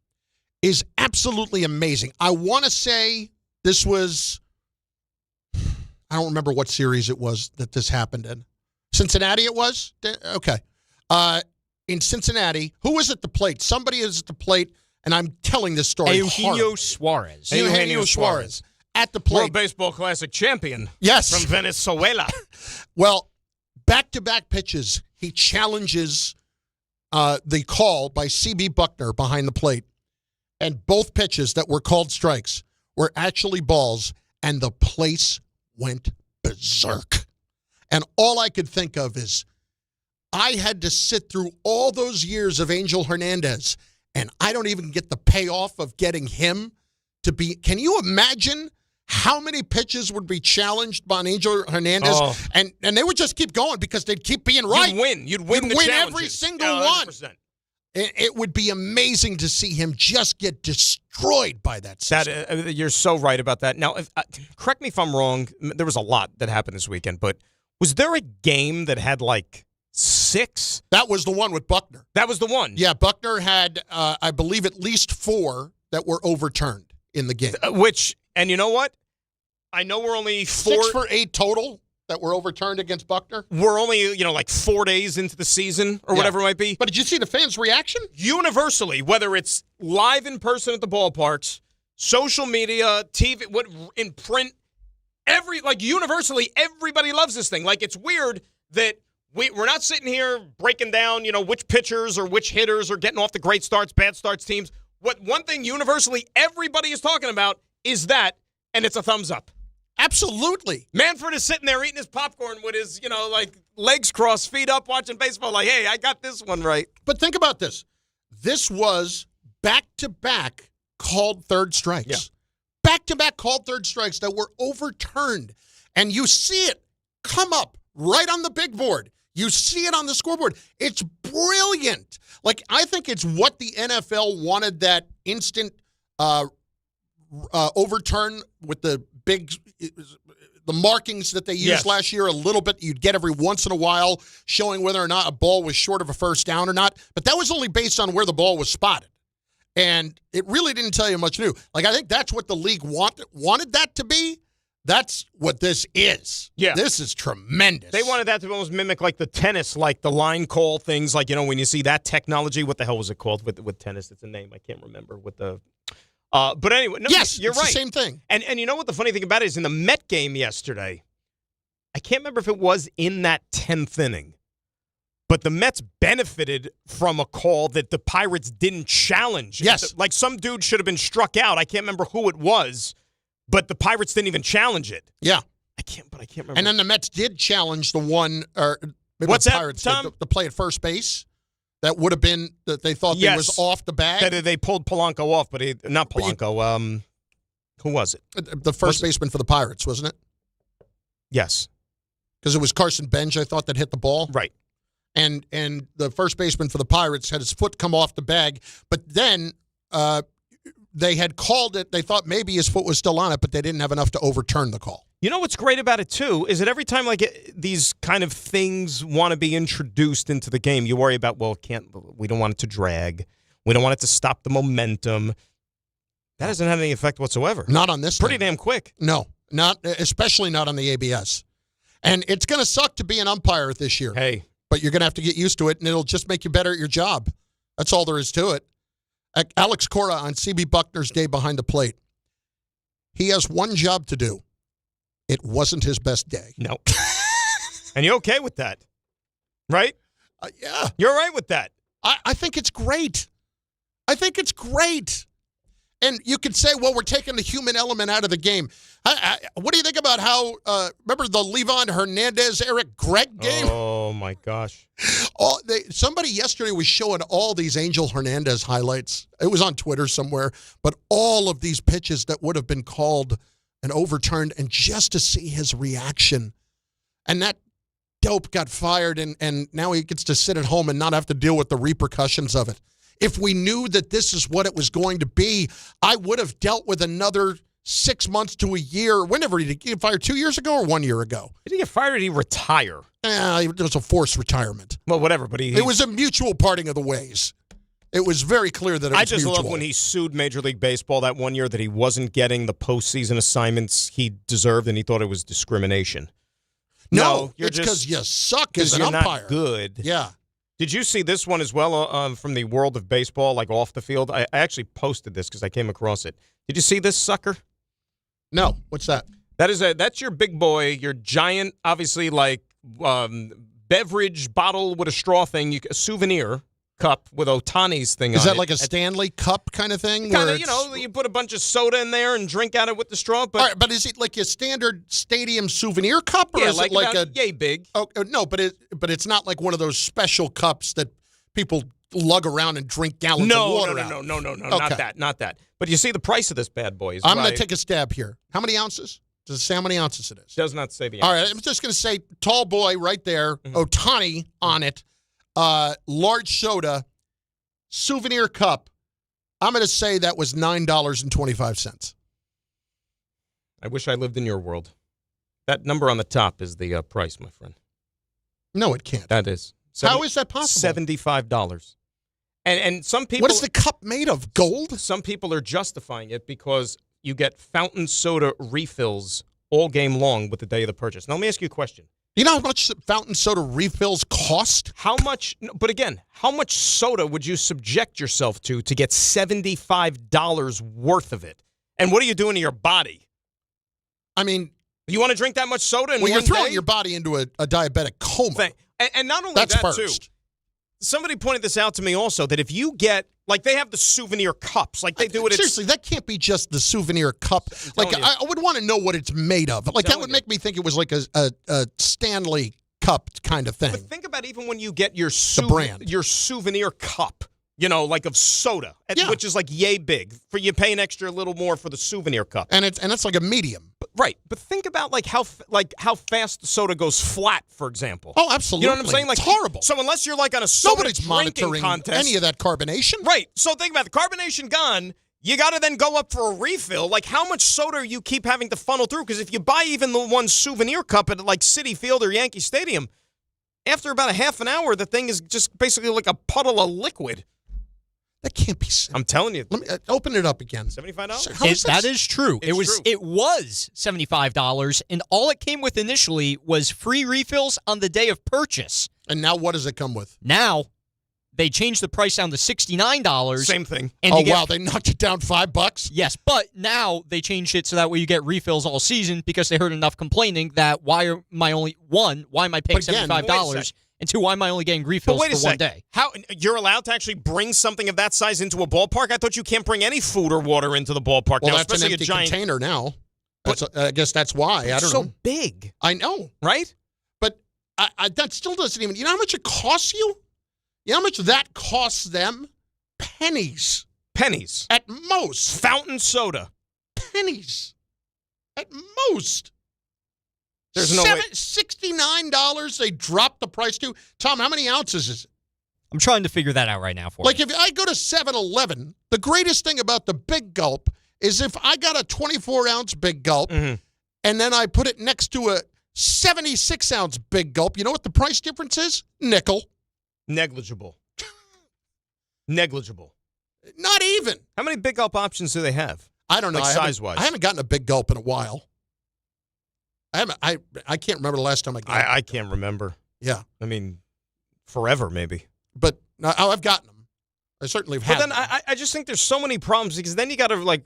is absolutely amazing. I want to say this was, I don't remember what series it was that this happened in. Cincinnati it was? Okay. In Cincinnati, who was at the plate? Somebody is at the plate, and I'm telling this story. Eugenio Suarez. Eugenio Suarez. At the plate. World Baseball Classic champion. Yes. From Venezuela. Well, back-to-back pitches, he challenges the call by C.B. Buckner behind the plate. And both pitches that were called strikes were actually balls, and the place went berserk. And all I could think of is I had to sit through all those years of Angel Hernandez, and I don't even get the payoff of getting him to be. Can you imagine how many pitches would be challenged by Angel Hernandez? Oh. And they would just keep going because they'd keep being right. You'd win the challenges. Every single one. It would be amazing to see him just get destroyed by that system. You're so right about that. Now, correct me if I'm wrong. There was a lot that happened this weekend, but was there a game that had like 6? That was the one with Buckner. That was the one. Yeah, Buckner had, I believe, at least 4 that were overturned in the game. And you know what? I know we're only 6 for 8 total that were overturned against Buckner. We're only, like 4 days into the season or whatever it might be. But did you see the fans' reaction? Universally, whether it's live in person at the ballparks, social media, TV, what in print, universally, everybody loves this thing. Like, it's weird that we're not sitting here breaking down, which pitchers or which hitters are getting off the great starts, bad starts teams. One thing universally everybody is talking about is that, and it's a thumbs up. Absolutely. Manfred is sitting there eating his popcorn with his, legs crossed, feet up, watching baseball. Like, hey, I got this one right. But think about this. This was back-to-back called third strikes. Yeah. Back-to-back called third strikes that were overturned. And you see it come up right on the big board. You see it on the scoreboard. It's brilliant. Like, I think it's what the NFL wanted, that instant overturn with the markings that they used last year a little bit. You'd get every once in a while showing whether or not a ball was short of a first down or not. But that was only based on where the ball was spotted. And it really didn't tell you much new. Like, I think that's what the league wanted that to be. That's what this is. Yeah. This is tremendous. They wanted that to almost mimic like the tennis, like the line call things. Like, when you see that technology, what the hell was it called with tennis? It's a name I can't remember. With the, but anyway, no, yes, you're it's right. The same thing. And you know what the funny thing about it is, in the Met game yesterday, I can't remember if it was in that 10th inning, but the Mets benefited from a call that the Pirates didn't challenge. Yes. Like, some dude should have been struck out. I can't remember who it was. But the Pirates didn't even challenge it. Yeah. I can't remember. And then the Mets did challenge the one, or maybe what's the that, Pirates Tom? did, the play at first base. That would have been, that they thought he was off the bag. That they pulled Polanco off, but not Polanco. Who was it? The first baseman for the Pirates, wasn't it? Yes. Because it was Carson Benj, I thought, that hit the ball. Right. And the first baseman for the Pirates had his foot come off the bag, but then they had called it. They thought maybe his foot was still on it, but they didn't have enough to overturn the call. You know what's great about it, too, is that every time these kind of things want to be introduced into the game, you worry about, we don't want it to drag. We don't want it to stop the momentum. That hasn't had any effect whatsoever. Not on this Pretty thing. damn quick. No, especially not on the ABS. And it's going to suck to be an umpire this year. Hey. But you're going to have to get used to it, and it'll just make you better at your job. That's all there is to it. Alex Cora on CB Buckner's day behind the plate. He has one job to do. It wasn't his best day. No. And you're okay with that, right? Yeah. You're all right with that. I think it's great. I think it's great. And you could say, well, we're taking the human element out of the game. What do you think about how, remember the Levon Hernandez-Eric Gregg game? Oh, my gosh. Somebody yesterday was showing all these Angel Hernandez highlights. It was on Twitter somewhere. But all of these pitches that would have been called and overturned, and just to see his reaction. And that dope got fired, and now he gets to sit at home and not have to deal with the repercussions of it. If we knew that this is what it was going to be, I would have dealt with another 6 months to a year. Whenever did he get fired? 2 years ago or 1 year ago? Did he get fired or did he retire? It was a forced retirement. Well, whatever, but it was a mutual parting of the ways. It was very clear that it was I just mutual. love when he sued Major League Baseball that 1 year that he wasn't getting the postseason assignments he deserved, and he thought it was discrimination. No, it's because you suck as an umpire. Not good. Yeah. Did you see this one as well from the world of baseball, like off the field? I actually posted this because I came across it. Did you see this sucker? No. What's that? That's your big boy, your giant, obviously like beverage bottle with a straw thing, a souvenir cup with Ohtani's thing on it. Is that like a Stanley Cup kind of thing? Kind of, you put a bunch of soda in there and drink out of it with the straw. But, all right, but is it like a standard stadium souvenir cup, or is like it like a yay big? Oh no, but it's not like one of those special cups that people lug around and drink gallons of water out. No, Okay. not that. But you see the price of this bad boy. I'm going to take a stab here. How many ounces? Does it say how many ounces it is? Does not say the ounces. All right, I'm just going to say tall boy right there, Ohtani on it, large soda, souvenir cup. I'm going to say that was $9.25. I wish I lived in your world. That number on the top is the price, my friend. No, it can't. That is. How is that possible? $75. And some people. What is the cup made of? Gold? Some people are justifying it because you get fountain soda refills all game long with the day of the purchase. Now, let me ask you a question. You know how much fountain soda refills cost? How much? But again, how much soda would you subject yourself to get $75 worth of it? And what are you doing to your body? I mean, you want to drink that much soda in well, one you're throwing day? your body into a diabetic coma. And not only That's that, first. too. Somebody pointed this out to me also, that if you get, like they have the souvenir cups, like they do it. Seriously, that can't be just the souvenir cup. Like, I would want to know what it's made of. Like, that would make me think it was like a Stanley cup kind of thing. But think about even when you get your brand. your souvenir cup, like of soda, which is like yay big. You pay an extra little more for the souvenir cup, and it's like a medium. Right, but think about how fast the soda goes flat, for example. Oh, absolutely. You know what I'm saying? Like, it's horrible. So unless you're like on a soda Nobody's drinking monitoring contest, any of that carbonation. Right. So think about the carbonation gone. You got to then go up for a refill. Like, how much soda you keep having to funnel through? Because if you buy even the one souvenir cup at like Citi Field or Yankee Stadium, after about a half an hour, the thing is just basically like a puddle of liquid. That can't be. I'm telling you. Let me open it up again. $75. That is true. It was $75, and all it came with initially was free refills on the day of purchase. And now what does it come with? Now they changed the price down to $69. Same thing. And wow, they knocked it down $5. Yes, but now they changed it so that way you get refills all season because they heard enough complaining that why am I paying $75? And two, why am I only getting refills for one day? How you're allowed to actually bring something of that size into a ballpark? I thought you can't bring any food or water into the ballpark. Well, now, that's an especially empty a giant container now. I guess that's why. I don't know. So big. I know. Right? But that still doesn't even. You know how much it costs you? You know how much that costs them? Pennies. Pennies. At most. Fountain soda. Pennies. At most. There's no way. $69 they dropped the price to. Tom, how many ounces is it? I'm trying to figure that out right now for Like, you. if I go to 7-Eleven, the greatest thing about the Big Gulp is if I got a 24-ounce Big Gulp and then I put it next to a 76-ounce Big Gulp, you know what the price difference is? Nickel. Negligible. Negligible. Not even. How many Big Gulp options do they have? I don't know. Like size-wise. I haven't gotten a Big Gulp in a while. I can't remember the last time I got it. I can't remember. Yeah. I mean, forever maybe. But I've gotten them. I certainly have had them. But then I just think there's so many problems because then you got to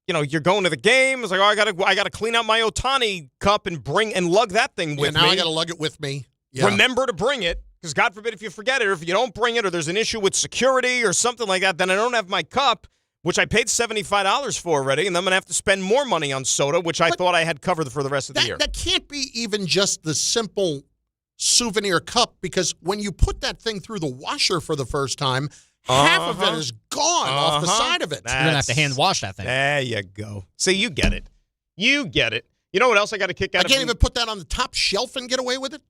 you're going to the game. It's like, I got to clean out my Ohtani cup and lug that thing with me. Now I got to lug it with me. Yeah. Remember to bring it because God forbid if you forget it or if you don't bring it or there's an issue with security or something like that, then I don't have my cup, which I paid $75 for already, and I'm going to have to spend more money on soda, which I thought I had covered for the rest of the year. That can't be even just the simple souvenir cup, because when you put that thing through the washer for the first time, half of it is gone off the side of it. You're going to have to hand wash that thing. There you go. See, you get it. You get it. You know what else I got to kick out of? I can't even put that on the top shelf and get away with it?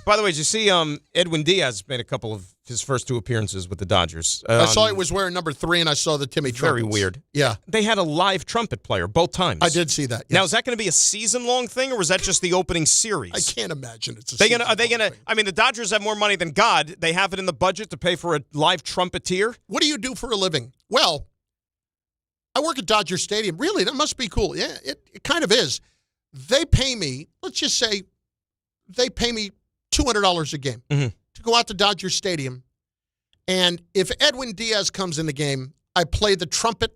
By the way, did you see Edwin Diaz made a couple of his first two appearances with the Dodgers? I saw he was wearing number 3, and I saw the Timmy trumpets. Very weird. Yeah. They had a live trumpet player both times. I did see that. Yes. Now, is that going to be a season-long thing, or was that just the opening series? I can't imagine it's a Are they going to? I mean, the Dodgers have more money than God. They have it in the budget to pay for a live trumpeter. What do you do for a living? Well, I work at Dodger Stadium. Really, that must be cool. Yeah, it kind of is. They pay me, let's just say, they pay me $200 a game to go out to Dodger Stadium. And if Edwin Diaz comes in the game, I play the trumpet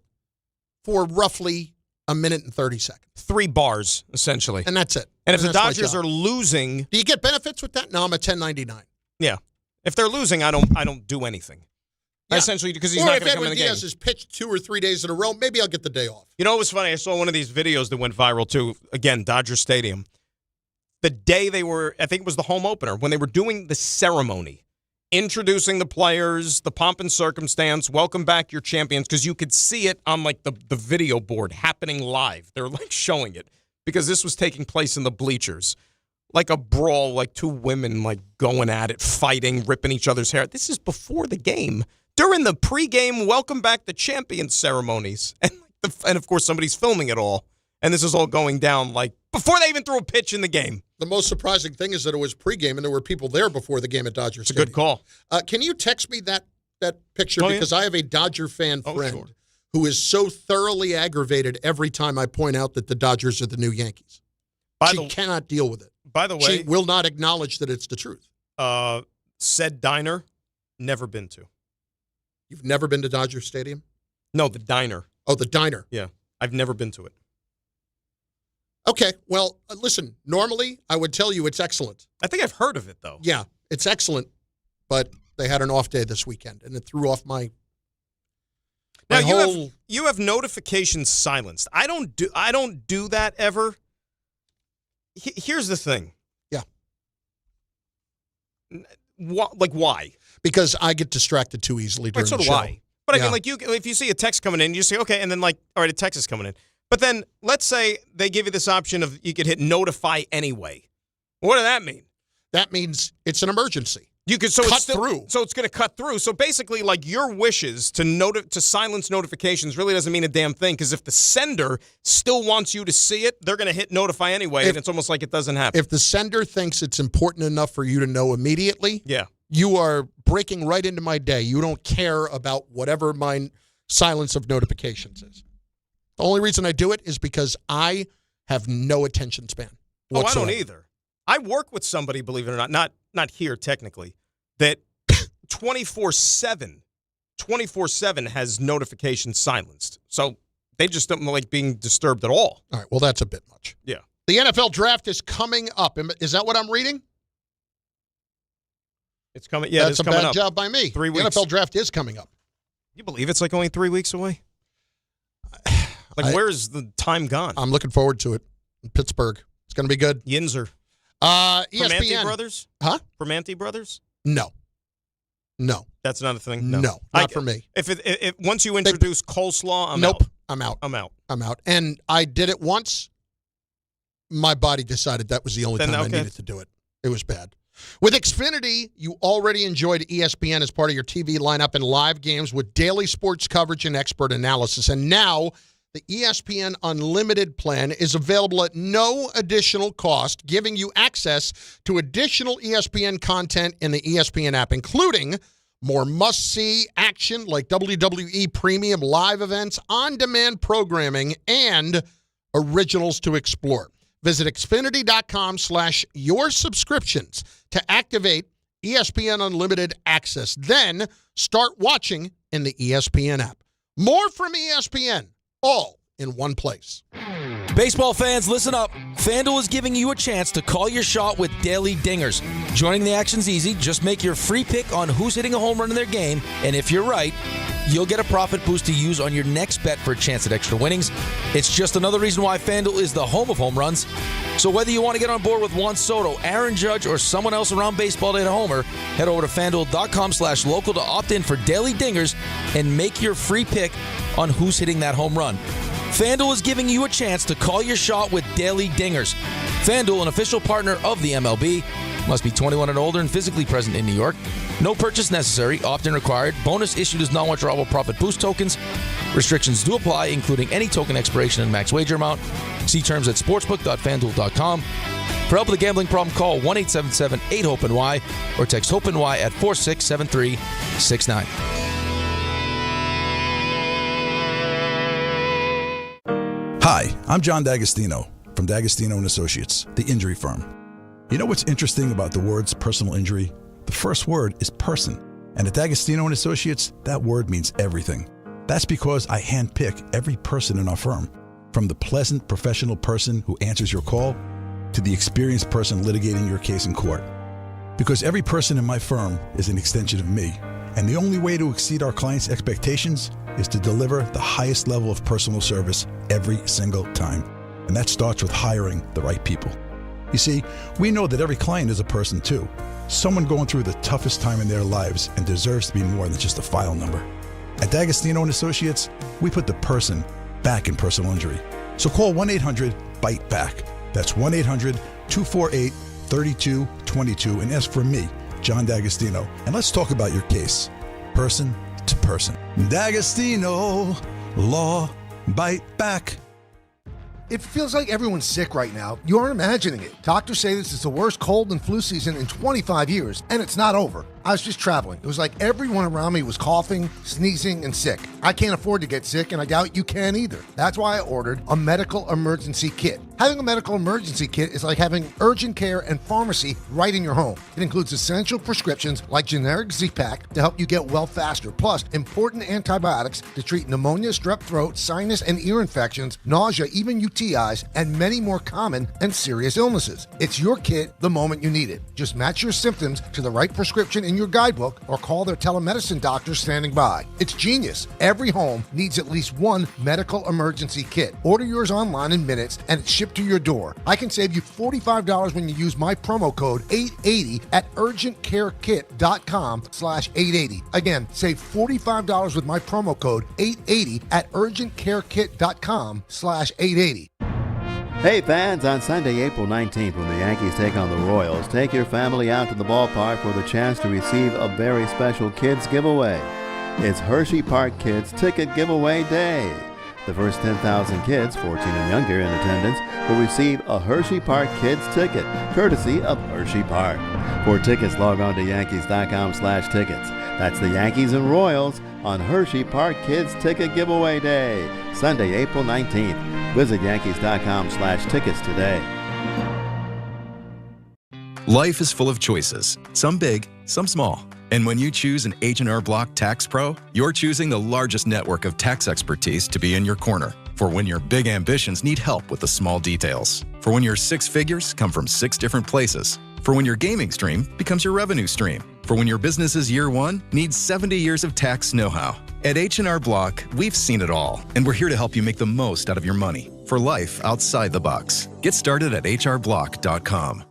for roughly a minute and 30 seconds. 3 bars, essentially. And that's it. And if the Dodgers are losing... Do you get benefits with that? No, I'm a 1099. Yeah. If they're losing, I don't do anything. Yeah. Essentially, because he's not going to come in the game. Or if Edwin Diaz has pitched 2 or 3 days in a row, maybe I'll get the day off. You know what was funny? I saw one of these videos that went viral, too. Again, Dodger Stadium. The day they were, I think it was the home opener, when they were doing the ceremony, introducing the players, the pomp and circumstance, welcome back your champions, because you could see it on like the video board happening live. They're like showing it because this was taking place in the bleachers. Like a brawl, like 2 women like going at it, fighting, ripping each other's hair. This is before the game. During the pregame welcome back the champions ceremonies. And of course somebody's filming it all. And this is all going down like before they even threw a pitch in the game. The most surprising thing is that it was pregame and there were people there before the game at Dodger Stadium. It's a good call. Can you text me that picture? Because I have a Dodger fan friend who is so thoroughly aggravated every time I point out that the Dodgers are the new Yankees. She cannot deal with it. By the way, she will not acknowledge that it's the truth. Said diner, never been to. You've never been to Dodger Stadium? No, the diner. Oh, the diner. Yeah. I've never been to it. Okay, well, listen, normally I would tell you it's excellent. I think I've heard of it, though. Yeah, it's excellent, but they had an off day this weekend, and it threw off my Now whole... you have notifications silenced. I don't do that ever. Here's the thing. Yeah. Why? Because I get distracted too easily during so the do show. I. But I mean, if you see a text coming in, you say, okay, and then all right, a text is coming in. But then let's say they give you this option of you could hit notify anyway. What does that mean? That means it's an emergency. You could cut through. So it's going to cut through. So basically, your wishes to silence notifications really doesn't mean a damn thing, because if the sender still wants you to see it, they're going to hit notify anyway, and it's almost like it doesn't happen. If the sender thinks it's important enough for you to know immediately, yeah, you are breaking right into my day. You don't care about whatever my silence of notifications is. The only reason I do it is because I have no attention span whatsoever. Oh, I don't either. I work with somebody, believe it or not here technically, that 24/7 has notifications silenced. So they just don't like being disturbed at all. All right, well, that's a bit much. Yeah. The NFL draft is coming up. Is that what I'm reading? It's coming. Yeah, that's it's coming a bad up. job by me. 3 weeks. The NFL draft is coming up. You believe it's only 3 weeks away? Where's the time gone? I'm looking forward to it. In Pittsburgh. It's going to be good. Yinzer. ESPN. Permanente Brothers? Huh? Permanente Brothers? No. That's not a thing? No, not for me. If once you introduce coleslaw, I'm nope, out. I'm out. And I did it once. My body decided that was the only time I needed to do it. It was bad. With Xfinity, you already enjoyed ESPN as part of your TV lineup and live games with daily sports coverage and expert analysis. And now the ESPN Unlimited plan is available at no additional cost, giving you access to additional ESPN content in the ESPN app, including more must-see action like WWE Premium live events, on-demand programming, and originals to explore. Visit Xfinity.com/your-subscriptions to activate ESPN Unlimited access. Then start watching in the ESPN app. More from ESPN, all in one place. Baseball fans, listen up. FanDuel is giving you a chance to call your shot with daily dingers. Joining the action's easy. Just make your free pick on who's hitting a home run in their game, and if you're right, you'll get a profit boost to use on your next bet for a chance at extra winnings. It's just another reason why FanDuel is the home of home runs. So whether you want to get on board with Juan Soto, Aaron Judge, or someone else around baseball to hit a homer, head over to FanDuel.com/local to opt in for daily dingers and make your free pick on who's hitting that home run. FanDuel is giving you a chance to call your shot with daily dingers. FanDuel, an official partner of the MLB. Must be 21 and older and physically present in New York. No purchase necessary. Opt-in required. Bonus issued as non-withdrawable profit boost tokens. Restrictions do apply, including any token expiration and max wager amount. See terms at sportsbook.fanduel.com. For help with a gambling problem, call 1-877-8-HOPE-NY or text HOPE-NY at 467369. Hi, I'm John D'Agostino from D'Agostino & Associates, the injury firm. You know what's interesting about the words personal injury? The first word is person. And at D'Agostino & Associates, that word means everything. That's because I handpick every person in our firm, from the pleasant professional person who answers your call to the experienced person litigating your case in court. Because every person in my firm is an extension of me, and the only way to exceed our clients' expectations is to deliver the highest level of personal service every single time. And that starts with hiring the right people. You see, we know that every client is a person too. Someone going through the toughest time in their lives and deserves to be more than just a file number. At D'Agostino & Associates, we put the person back in personal injury. So call 1-800-BITE-BACK. That's 1-800-248-3222 and ask for me, John D'Agostino. And let's talk about your case, person to person. D'Agostino, law, bite back. It feels like everyone's sick right now. You aren't imagining it. Doctors say this is the worst cold and flu season in 25 years, and it's not over. I was just traveling. It was like everyone around me was coughing, sneezing, and sick. I can't afford to get sick, and I doubt you can either. That's why I ordered a medical emergency kit. Having a medical emergency kit is like having urgent care and pharmacy right in your home. It includes essential prescriptions like generic Z-Pak to help you get well faster, plus important antibiotics to treat pneumonia, strep throat, sinus and ear infections, nausea, even UTIs, and many more common and serious illnesses. It's your kit the moment you need it. Just match your symptoms to the right prescription in your guidebook or call their telemedicine doctor standing by. It's genius. Every home needs at least one medical emergency kit. Order yours online in minutes and it's shipped to your door. I can save you $45 when you use my promo code 880 at urgentcarekit.com/880. Again, save $45 with my promo code 880 at urgentcarekit.com/880. Hey fans, on Sunday, April 19th, when the Yankees take on the Royals, take your family out to the ballpark for the chance to receive a very special kids giveaway. It's Hershey Park Kids Ticket Giveaway Day. The first 10,000 kids, 14 and younger in attendance, will receive a Hershey Park Kids ticket, courtesy of Hershey Park. For tickets, log on to Yankees.com/tickets. That's the Yankees and Royals on Hershey Park Kids Ticket Giveaway Day, Sunday, April 19th. Visit Yankees.com/tickets today. Life is full of choices, some big, some small. And when you choose an H&R Block Tax Pro, you're choosing the largest network of tax expertise to be in your corner. For when your big ambitions need help with the small details. For when your 6 figures come from 6 different places. For when your gaming stream becomes your revenue stream. For when your business's year 1 needs 70 years of tax know-how. At H&R Block, we've seen it all, and we're here to help you make the most out of your money for life outside the box. Get started at hrblock.com.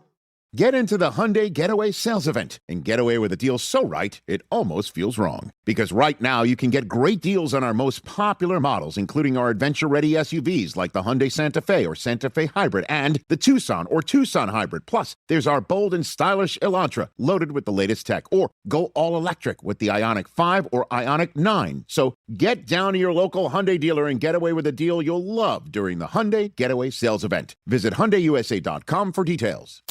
Get into the Hyundai Getaway Sales Event and get away with a deal so right, it almost feels wrong. Because right now, you can get great deals on our most popular models, including our adventure-ready SUVs like the Hyundai Santa Fe or Santa Fe Hybrid and the Tucson or Tucson Hybrid. Plus, there's our bold and stylish Elantra, loaded with the latest tech. Or go all-electric with the Ioniq 5 or Ioniq 9. So get down to your local Hyundai dealer and get away with a deal you'll love during the Hyundai Getaway Sales Event. Visit HyundaiUSA.com for details.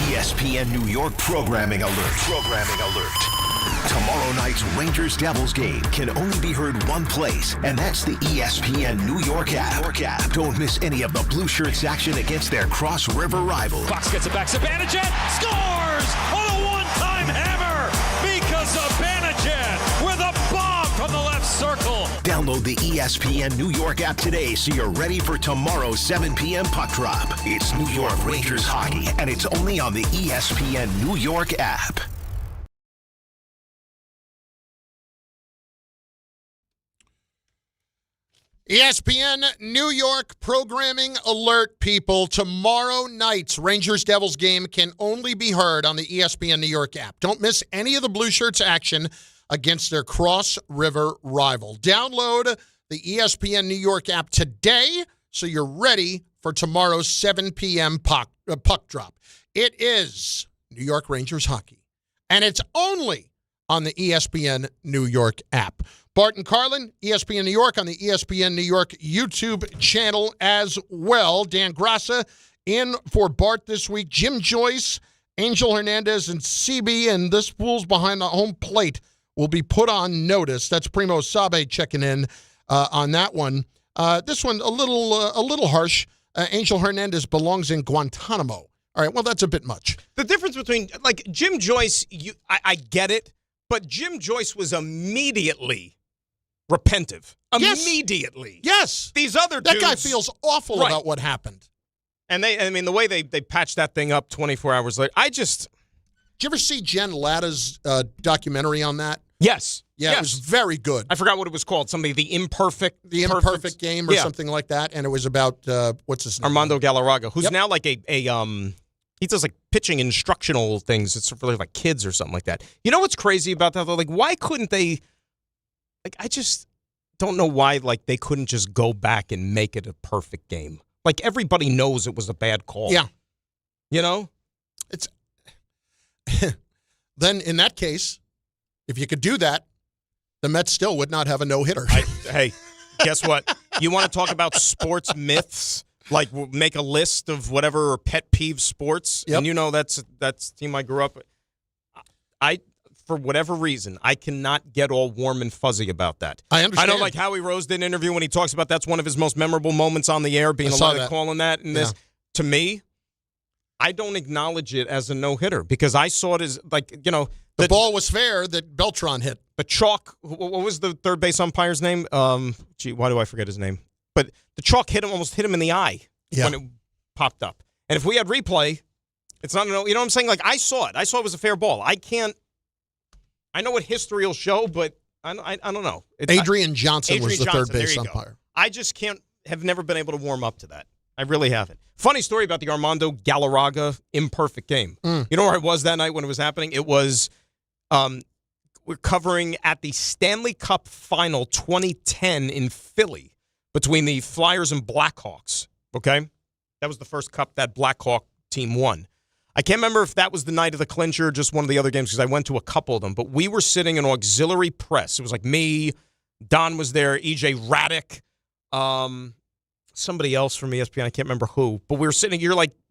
ESPN New York programming alert. Tomorrow night's Rangers-Devils game can only be heard one place, and that's the ESPN New York app. Don't miss any of the Blue Shirts action against their Cross River rivals. Fox gets it back. Zibanejad scores on a one-time hammer because Zibanejad with a bomb from the left circle. Download the ESPN New York app today so you're ready for tomorrow's 7 p.m. puck drop. It's New York Rangers hockey, and it's only on the ESPN New York app. ESPN New York programming alert, people. Tomorrow night's Rangers-Devils game can only be heard on the ESPN New York app. Don't miss any of the Blue Shirts action against their Cross River rival. Download the ESPN New York app today so you're ready for tomorrow's 7 p.m. puck drop. It is New York Rangers hockey, and it's only on the ESPN New York app. Bart and Carlin, ESPN New York, on the ESPN New York YouTube channel as well. Dan Grassa in for Bart this week. Jim Joyce, Angel Hernandez, and CB, and this fool's behind the home plate will be put on notice. That's Primo Sabe checking in on that one. This one a little harsh. Angel Hernandez belongs in Guantanamo. All right, well, that's a bit much. The difference between, like, Jim Joyce, I get it, but Jim Joyce was immediately repentive. Immediately. Yes. These other dudes. That guy feels awful about what happened. And the way they patched that thing up 24 hours later, Did you ever see Jen Latta's documentary on that? Yes. Yeah, It was very good. I forgot what it was called. The Imperfect Game or something like that. And it was about, what's his name? Armando Galarraga, who's now like he does like pitching instructional things. It's for like kids or something like that. You know what's crazy about that though? Like, why couldn't they, like, I just don't know why, like, they couldn't just go back and make it a perfect game. Like, everybody knows it was a bad call. Yeah. You know? It's then in that case, if you could do that, the Mets still would not have a no-hitter. Hey, guess what? You want to talk about sports myths? Like, make a list of whatever pet peeve sports, and you know that's the team I grew up with. For whatever reason, I cannot get all warm and fuzzy about that. I understand. I know, like, Howie Rose did an interview when he talks about that's one of his most memorable moments on the air, being allowed to call in that and this. to me, I don't acknowledge it as a no-hitter because I saw it as, the ball was fair that Beltran hit. The chalk, what was the third base umpire's name? Why do I forget his name? But the chalk almost hit him in the eye when it popped up. And if we had replay, it's not, you know what I'm saying? Like, I saw it. I saw it was a fair ball. I know what history will show, but I don't know. Adrian Johnson was the third base umpire. I just have never been able to warm up to that. I really haven't. Funny story about the Armando Galarraga imperfect game. You know where I was that night when it was happening? It was we're covering at the Stanley Cup Final 2010 in Philly between the Flyers and Blackhawks, okay? That was the first cup that Blackhawk team won. I can't remember if that was the night of the clincher or just one of the other games because I went to a couple of them, but we were sitting in auxiliary press. It was like me, Don was there, EJ Raddick, somebody else from ESPN, I can't remember who, but we were sitting,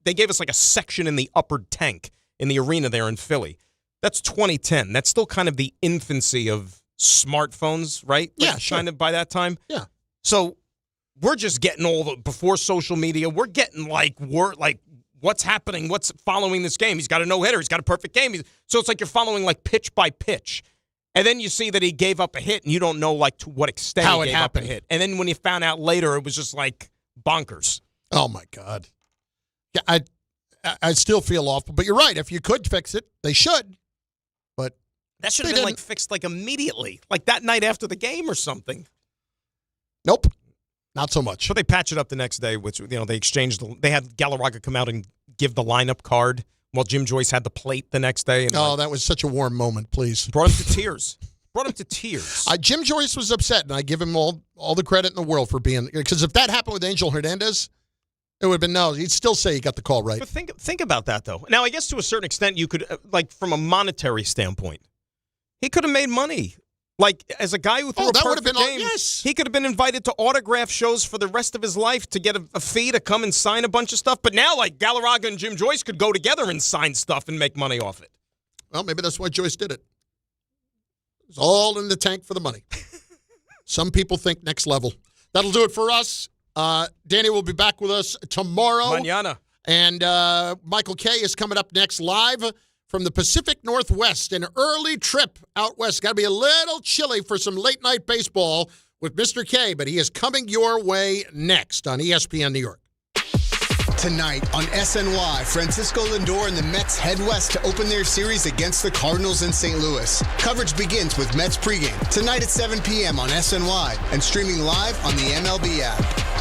they gave us like a section in the upper tank in the arena there in Philly. That's 2010. That's still kind of the infancy of smartphones, right? Yeah, sure. Kind of by that time. Yeah. So we're just getting before social media, we're getting what's happening, what's following this game. He's got a no-hitter. He's got a perfect game. So it's like you're following like pitch by pitch. And then you see that he gave up a hit, and you don't know like to what extent how he it gave happened. up a hit. And then when you found out later, it was just like bonkers. Oh, my God. Yeah, I still feel awful. But you're right. If you could fix it, they should. But that should have been fixed like immediately, like that night after the game or something. Nope. Not so much. But they patch it up the next day, which, they exchanged. They had Galarraga come out and give the lineup card while Jim Joyce had the plate the next day. And that was such a warm moment, please. Brought him to tears. Jim Joyce was upset, and I give him all the credit in the world for being, because if that happened with Angel Hernandez, it would have been no. He'd still say he got the call right. But think about that, though. Now, I guess to a certain extent, you could, from a monetary standpoint, he could have made money. Like, as a guy who threw a perfect game, he could have been invited to autograph shows for the rest of his life to get a fee to come and sign a bunch of stuff. But now, like, Galarraga and Jim Joyce could go together and sign stuff and make money off it. Well, maybe that's why Joyce did it. It's all in the tank for the money. Some people think next level. That'll do it for us. Danny will be back with us tomorrow. Mañana. And Michael K. is coming up next live from the Pacific Northwest, an early trip out west. Got to be a little chilly for some late-night baseball with Mr. K, but he is coming your way next on ESPN New York. Tonight on SNY, Francisco Lindor and the Mets head west to open their series against the Cardinals in St. Louis. Coverage begins with Mets pregame tonight at 7 p.m. on SNY and streaming live on the MLB app.